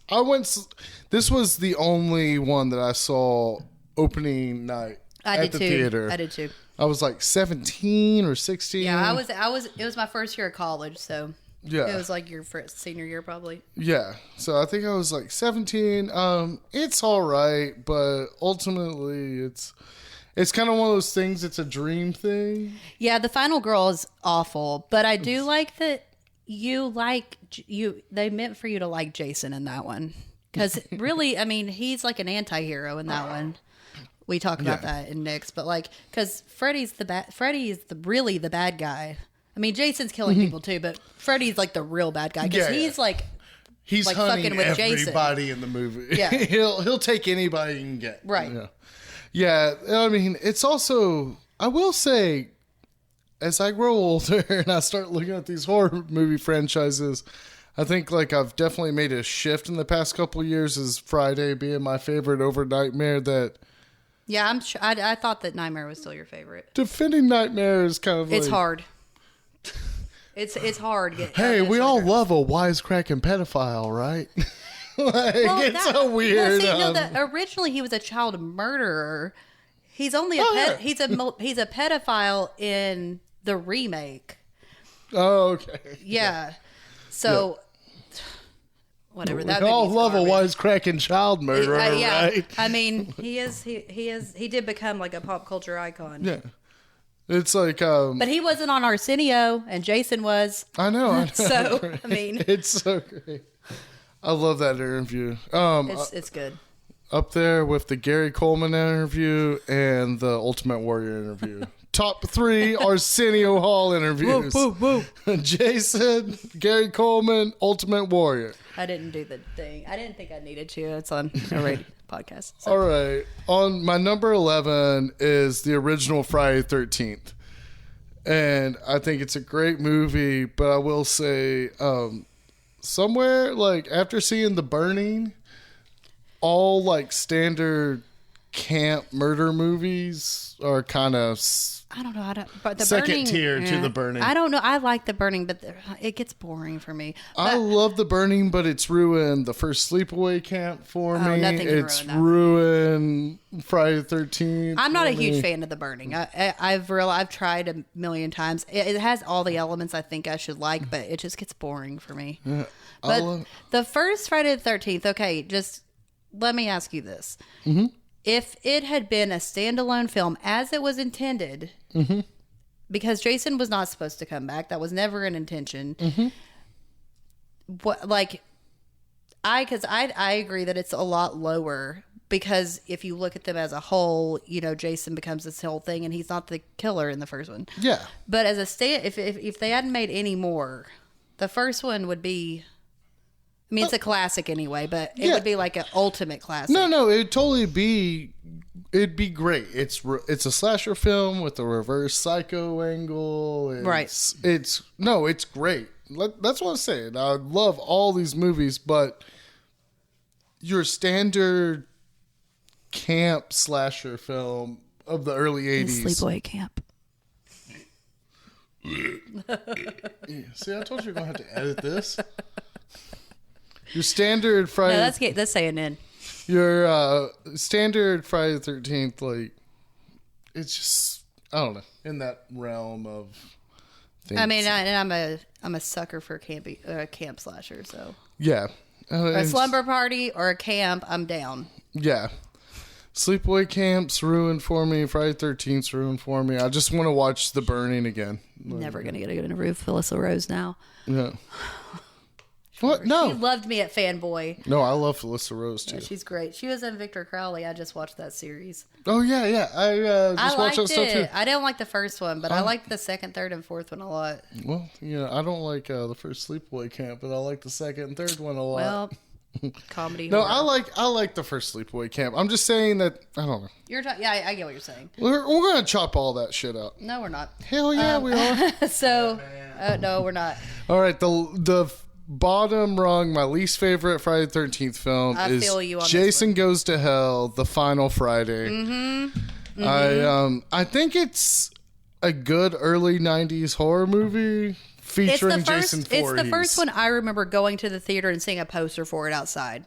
This was the only one that I saw opening night at the theater. I did too. I was like 17 or 16. Yeah, I was. It was my first year of college, so yeah, it was like your senior year probably. Yeah, so I think I was like 17. It's all right, but ultimately it's kind of one of those things. It's a dream thing. Yeah, the final girl is awful, but I do like that they meant for you to like Jason in that one. Because really, I mean, he's like an anti-hero in that one. We talk about that in Nick's, but like, because Freddy is really the bad guy. I mean, Jason's killing people too, but Freddy's like the real bad guy because he's like hunting fucking with everybody Jason in the movie. Yeah, he'll take anybody he can get. Right. Yeah. I mean, it's also, I will say, as I grow older and I start looking at these horror movie franchises, I think like I've definitely made a shift in the past couple of years as Friday being my favorite over Nightmare. That I'm sure. I thought that Nightmare was still your favorite. Defending Nightmare is kind of it's hard. It's hard. Hey, we all love a wisecracking pedophile, right? It's so weird. Originally he was a child murderer. He's only he's a pedophile in the remake. Oh, okay. Yeah. So, whatever. We all love a wisecracking child murderer, right? I mean, he did become like a pop culture icon. Yeah. It's like, but he wasn't on Arsenio, and Jason was. I know. So, I mean, it's so great. I love that interview. It's good. Up there with the Gary Coleman interview and the Ultimate Warrior interview. Top 3 Arsenio Hall interviews. Woo. Jason, Gary Coleman, Ultimate Warrior. I didn't do the thing. I didn't think I needed to. It's on a radio podcast. So. All right. On my number 11 is the original Friday the 13th. And I think it's a great movie, but I will say somewhere like after seeing The Burning, all like standard camp murder movies are kind of I don't know. But the second Burning, tier to The Burning. I don't know. I like The Burning, but it gets boring for me. I love The Burning, but it's ruined the first Sleepaway Camp for me. Nothing can It's ruin that. ruined Friday the 13th. I'm not a for me. huge fan of The Burning. I've tried a million times. It has all the elements I think I should like, but it just gets boring for me. Yeah, But the first Friday the 13th, okay, just let me ask you this. Mm-hmm. If it had been a standalone film as it was intended, mm-hmm. because Jason was not supposed to come back, that was never an intention. Mm-hmm. What, like, because I agree that it's a lot lower, because if you look at them as a whole, you know, Jason becomes this whole thing and he's not the killer in the first one. Yeah. But as a if they hadn't made any more, the first one would be, I mean, it's a classic anyway, but it would be like an ultimate classic. No, it'd totally be. It'd be great. It's a slasher film with a reverse psycho angle. Right. It's great. That's what I'm saying. I love all these movies, but your standard camp slasher film of the early 80s. Sleepaway Camp. Yeah, see, I told you you're gonna have to edit this. Your standard Friday. No, that's saying in. Your standard Friday the 13th, like, it's just, I don't know, in that realm of things. I mean, I'm a sucker for camp slasher, so Yeah. a slumber party or a camp, I'm down. Yeah. Sleepaway Camp's ruined for me. Friday the 13th's ruined for me. I just want to watch The Burning again. Never gonna get a good interview with Phyllis Rose now. Yeah. What? No. She loved me at Fanboy. No, I love Felissa Rose too. Yeah, she's great. She was in Victor Crowley. I just watched that series. Oh yeah. I just watched that stuff too. I didn't like the first one, but I liked the second, third, and fourth one a lot. Well, yeah, I don't like the first Sleepaway Camp, but I like the second and third one a lot. Well, comedy. No, horror. I like the first Sleepaway Camp. I'm just saying that I don't know. Yeah, I get what you're saying. We're gonna chop all that shit up. No, we're not. Hell yeah, we are. So, no, we're not. All right, the bottom rung, my least favorite Friday the 13th film I is feel you on this Jason Goes to Hell: The Final Friday. I think it's a good early '90s horror movie featuring Jason Voorhees. It's the first one I remember going to the theater and seeing a poster for it outside.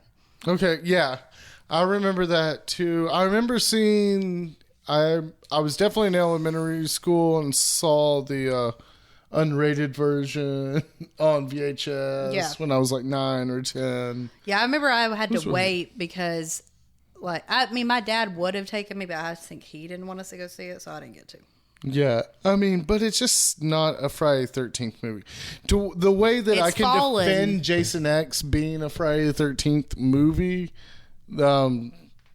Okay, yeah. I remember that too. I remember seeing I was definitely in elementary school and saw the unrated version on VHS when I was like 9 or 10. Yeah, I remember I had to wait because, like, I mean, my dad would have taken me, but I think he didn't want us to go see it, so I didn't get to. Yeah, I mean, but it's just not a Friday the 13th movie. To the way that I can defend Jason X being a Friday the 13th movie,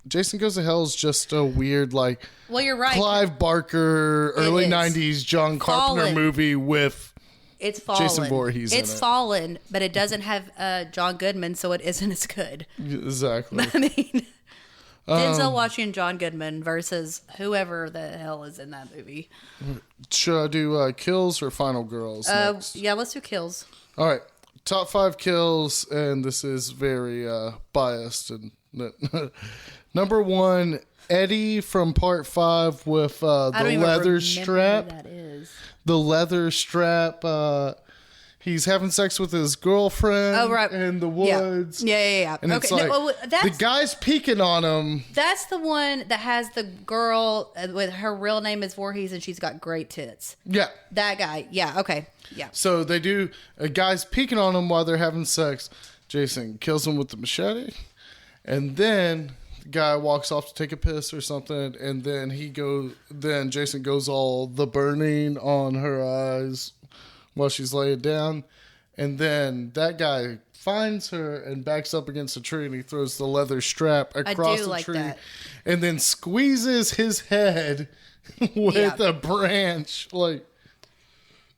Jason Goes to Hell is just a weird, like, well, you're right. Clive Barker, early 90s John Carpenter movie with Jason Voorhees in it. It's fallen, but it doesn't have John Goodman, so it isn't as good. Exactly. I mean, Denzel Washington, John Goodman versus whoever the hell is in that movie. Should I do Kills or Final Girls next? Yeah, let's do Kills. All right. Top 5 kills, and this is very biased. And number 1, Eddie from Part 5 with the leather strap. Who that is. The leather strap. He's having sex with his girlfriend in the woods. Yeah. And it's like, the guy's peeking on him. That's the one that has the girl with her real name is Voorhees and she's got great tits. Yeah. That guy. Yeah, okay. Yeah. So they do, a guy's peeking on him while they're having sex. Jason kills him with the machete. And then the guy walks off to take a piss or something. And then Jason goes all The Burning on her eyes while she's laying down. And then that guy finds her and backs up against a tree and he throws the leather strap across the tree. That. And then squeezes his head with a branch. Like,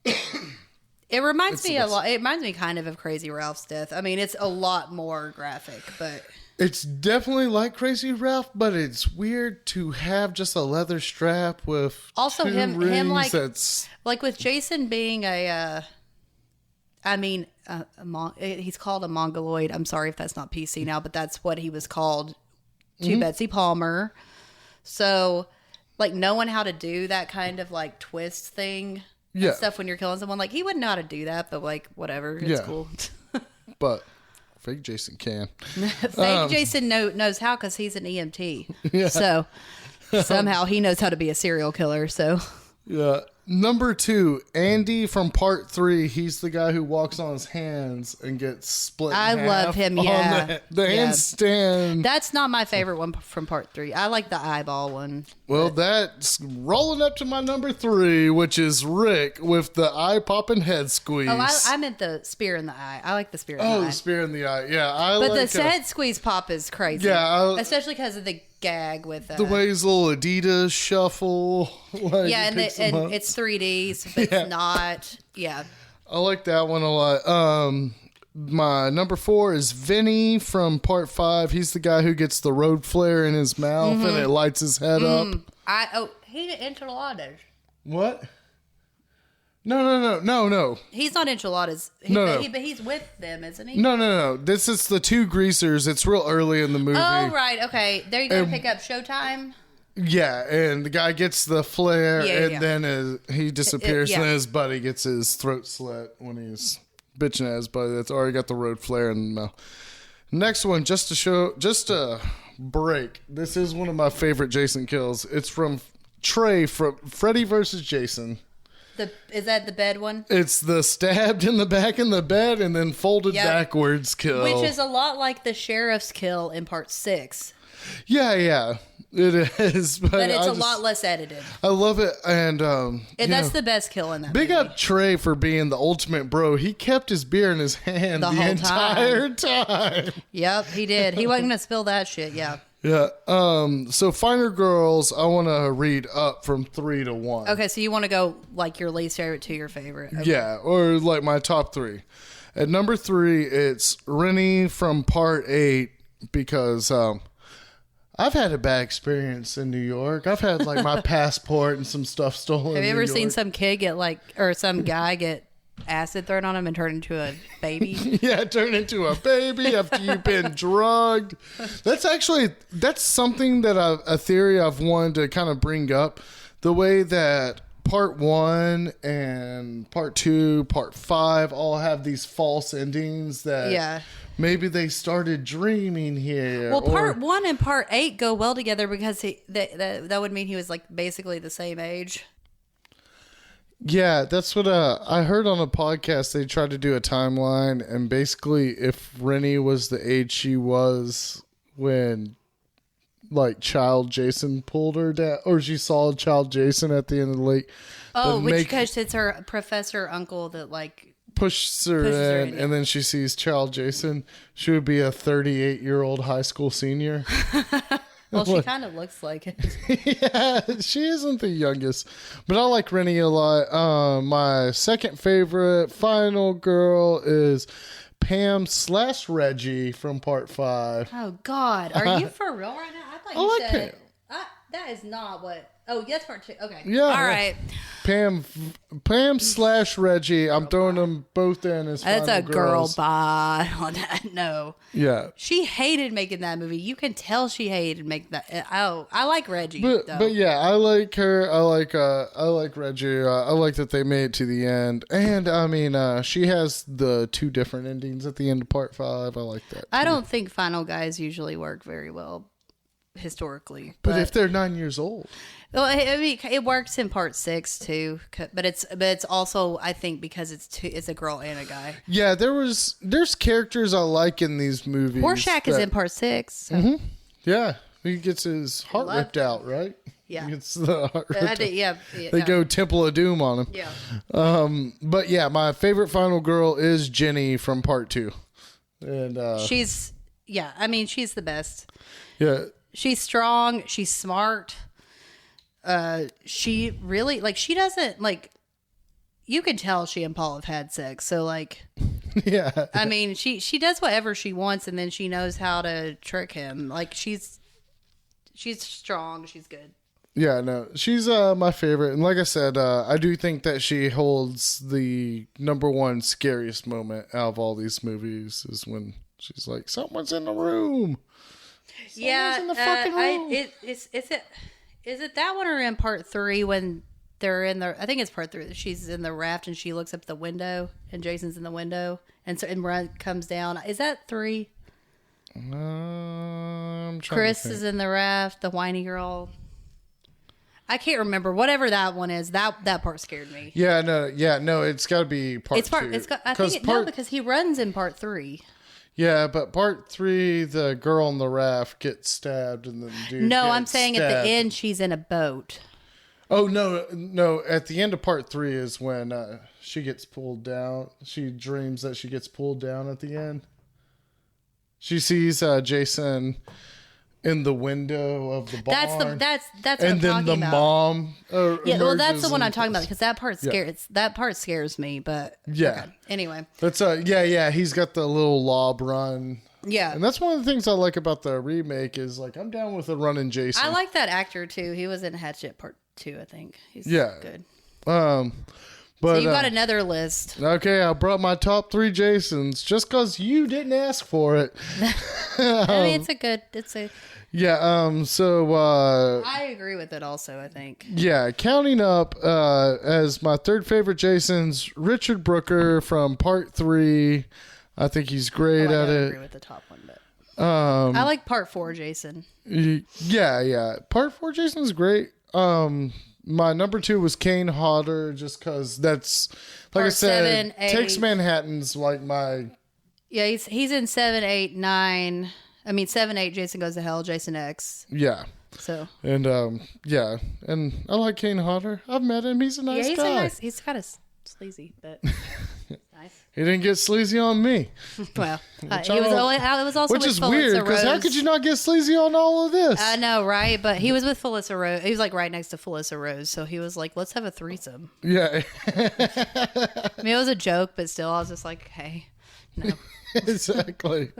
it reminds me a lot. It reminds me kind of Crazy Ralph's death. I mean, it's a lot more graphic, but it's definitely like Crazy Ralph, but it's weird to have just a leather strap with also two him rings. Like with Jason being he's called a mongoloid. I'm sorry if that's not PC now, but that's what he was called to Betsy Palmer. So, like, knowing how to do that kind of, like, twist thing Yeah. and stuff when you're killing someone, like, he wouldn't know how to do that, but, like, whatever. It's cool. But fake Jason can. Fake Jason knows how because he's an EMT. Yeah. So, somehow he knows how to be a serial killer, so... Yeah. Number 2, Andy from part 3. He's the guy who walks on his hands and gets split. I in love half him, on yeah. the handstand. That's not my favorite one from part 3. I like the eyeball one. Well, that's rolling up to my number 3, which is Rick with the eye popping head squeeze. Oh, I meant the spear in the eye. I like the spear in the eye. the spear in the eye. Yeah, But like the head squeeze pop is crazy. Yeah, especially because of the gag with the way his little Adidas shuffle. Like, yeah, and it's 3D, so it's not. Yeah, I like that one a lot. My number 4 is Vinny from part 5. He's the guy who gets the road flare in his mouth and it lights his head up. He did enchiladas. What? No. He's not enchiladas. But he's with them, isn't he? No. This is the 2 greasers. It's real early in the movie. Oh, right. Okay. There you go to pick up Showtime. Yeah, and the guy gets the flare, then he disappears, and then his buddy gets his throat slit when he's bitching at his buddy that's already got the road flare in the mouth. Next one, just a break. This is one of my favorite Jason kills. It's from Trey from Freddy vs. Jason. Is that the bed one? It's the stabbed in the back in the bed and then folded backwards kill. Which is a lot like the sheriff's kill in part 6. Yeah. It is. But it's a lot less edited. I love it. And that's the best kill in that Big movie. up Trey for being the ultimate bro. He kept his beer in his hand the entire time. Yep, he did. He wasn't going to spill that shit, yeah. Yeah. So Finer Girls, I want to read up from 3 to 1. Okay, so you want to go like your least favorite to your favorite. Okay. Yeah, or like my top 3. At number 3, it's Rennie from part 8 because I've had a bad experience in New York. I've had like my passport and some stuff stolen. Have you ever in New seen York. some kid or some guy get acid thrown on him and turn into a baby? Yeah, turn into a baby after you've been drugged. That's something that a theory I've wanted to kind of bring up. The way that part 1 and part 2, part 5 all have these false endings that maybe they started dreaming here. Well, part 1 and part 8 go well together because that would mean he was like basically the same age. Yeah, that's what I heard on a podcast. They tried to do a timeline, and basically if Rennie was the age she was when like child Jason pulled her down, or she saw child Jason at the end of the lake. Oh, because it's her professor uncle that like pushes her in, and then she sees child Jason. She would be a 38-year-old high school senior. Well, she kind of looks like it. Yeah, she isn't the youngest, but I like Rennie a lot. My second favorite final girl is Pam/Reggie from part 5. Oh God, are you for real right now? I thought you like said that is not what. Oh, that's part 2. Okay. Yeah. All right. Pam/Reggie. I'm throwing them both in as That's final a girl girls. bye on that. No. Yeah. She hated making that movie. You can tell she hated making that. Oh, I like Reggie. But yeah, I like her. I like Reggie. I like that they made it to the end. And I mean, she has the 2 different endings at the end of part 5. I like that. I don't think final guys usually work very well historically. But if they're 9 years old. Well, I mean, it works in part 6 too, but it's also, I think, because it's a girl and a guy. Yeah, there's characters I like in these movies. Rorschach is in part 6. So. Mm-hmm. Yeah, he gets his heart ripped out, right? Yeah, he gets the heart ripped out. They go Temple of Doom on him. Yeah. But yeah, my favorite final girl is Jenny from part 2, and she's she's the best. Yeah, she's strong. She's smart. She really she doesn't you can tell she and Paul have had sex, so yeah, I mean she does whatever she wants, and then she knows how to trick him. She's strong, she's good. Yeah, no, she's my favorite, and like I said, I do think that she holds the number 1 scariest moment out of all these movies is when she's like, someone's in the room. Someone's in the fucking room. Is it that one or in part 3 when they're in the? I think it's part 3. She's in the raft and she looks up the window and Jason's in the window and Run comes down. Is that 3? I'm trying Chris to think. is in the raft. The whiny girl. I can't remember. Whatever that one is, that part scared me. Yeah, no, it's got to be part 2. No, because he runs in part 3. Yeah, but part 3, the girl in the raft gets stabbed, and then the dude. No, gets I'm saying stabbed. at the end she's in a boat. Oh no! At the end of part 3 is when she gets pulled down. She dreams that she gets pulled down at the end. She sees Jason in the window of the barn. That's what and I'm then talking the about. mom. Yeah, well, that's the one I'm and- talking about because that part scares. That part scares me. But Yeah. okay. Anyway. That's He's got the little lob run. Yeah. And that's one of the things I like about the remake is like I'm down with a running Jason. I like that actor too. He was in Hatchet Part 2, I think. He's good. But So you got another list. okay, I brought my top 3 Jasons just because you didn't ask for it. I mean, it's a. Yeah. So. I agree with it. Also, I think. Yeah, counting up as my third favorite Jason's Richard Brooker from Part 3. I think he's great I at don't it. agree with the top one, but I like Part 4, Jason. Yeah. Part 4 Jason's great. My number 2 was Kane Hodder, just because that's like Part I said, 7, 8. Tex Manhattan's like my. Yeah, he's in 7, 8, 9. I mean 7, 8. Jason Goes to Hell. Jason X. Yeah. So. And and I like Kane Hodder. I've met him. He's a nice guy. He's kind of sleazy, but nice. He didn't get sleazy on me. Well, it was also Which with is Felissa weird, because how Rose. could you not get sleazy on all of this? I know, right? But he was with Felissa Rose. He was like right next to Felissa Rose, so he was like, "Let's have a threesome." Yeah. I mean, it was a joke, but still, I was just like, "Hey, no." Exactly.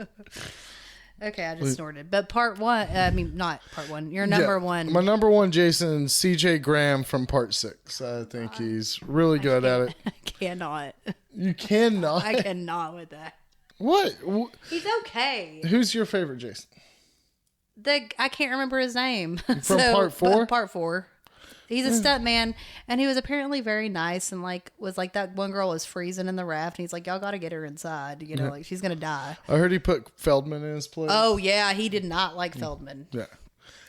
Okay, I just snorted. But part 1, I mean, not part 1. Your number 1. My number 1 Jason, CJ Graham from Part 6. I think he's really good at it. I cannot. You cannot. I cannot with that. What? He's okay. Who's your favorite Jason? I can't remember his name. From Part 4? Part 4. He's a stuntman, and he was apparently very nice, and was like that one girl was freezing in the raft, and he's like, "Y'all got to get her inside, like she's gonna die." I heard he put Feldman in his place. Oh yeah, he did not like Feldman. Yeah.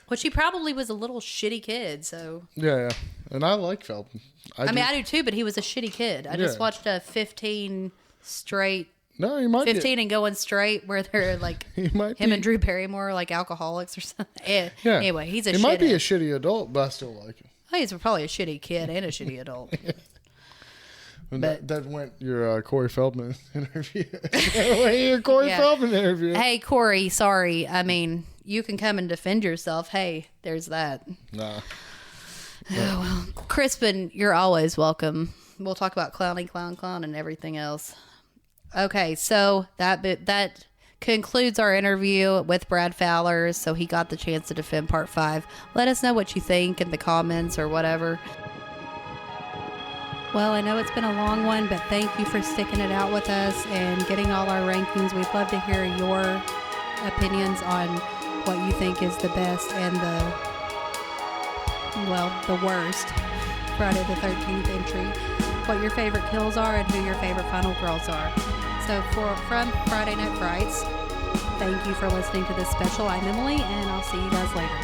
Which he probably was a little shitty kid. So. Yeah, and I like Feldman. I mean, I do too, but he was a shitty kid. I just watched a 15 straight. No, he might 15 and going straight, where they're like him and Drew Barrymore like alcoholics or something. Yeah. Anyway, he's a. He might be a shitty adult, but I still like him. Oh, he's probably a shitty kid and a shitty adult. But that went your Corey Feldman interview. Your Corey Feldman interview. Hey, Corey, sorry. I mean, you can come and defend yourself. Hey, there's that. Nah. Oh, well, Crispin, you're always welcome. We'll talk about clowny, clown, and everything else. Okay, so that concludes our interview with Brad Fowler, so he got the chance to defend Part 5. Let us know what you think in the comments or whatever. Well, I know it's been a long one, but thank you for sticking it out with us and getting all our rankings. We'd love to hear your opinions on what you think is the best and the worst Friday the 13th entry, what your favorite kills are, and who your favorite final girls are. So from Friday Night Frights, thank you for listening to this special. I'm Emily, and I'll see you guys later.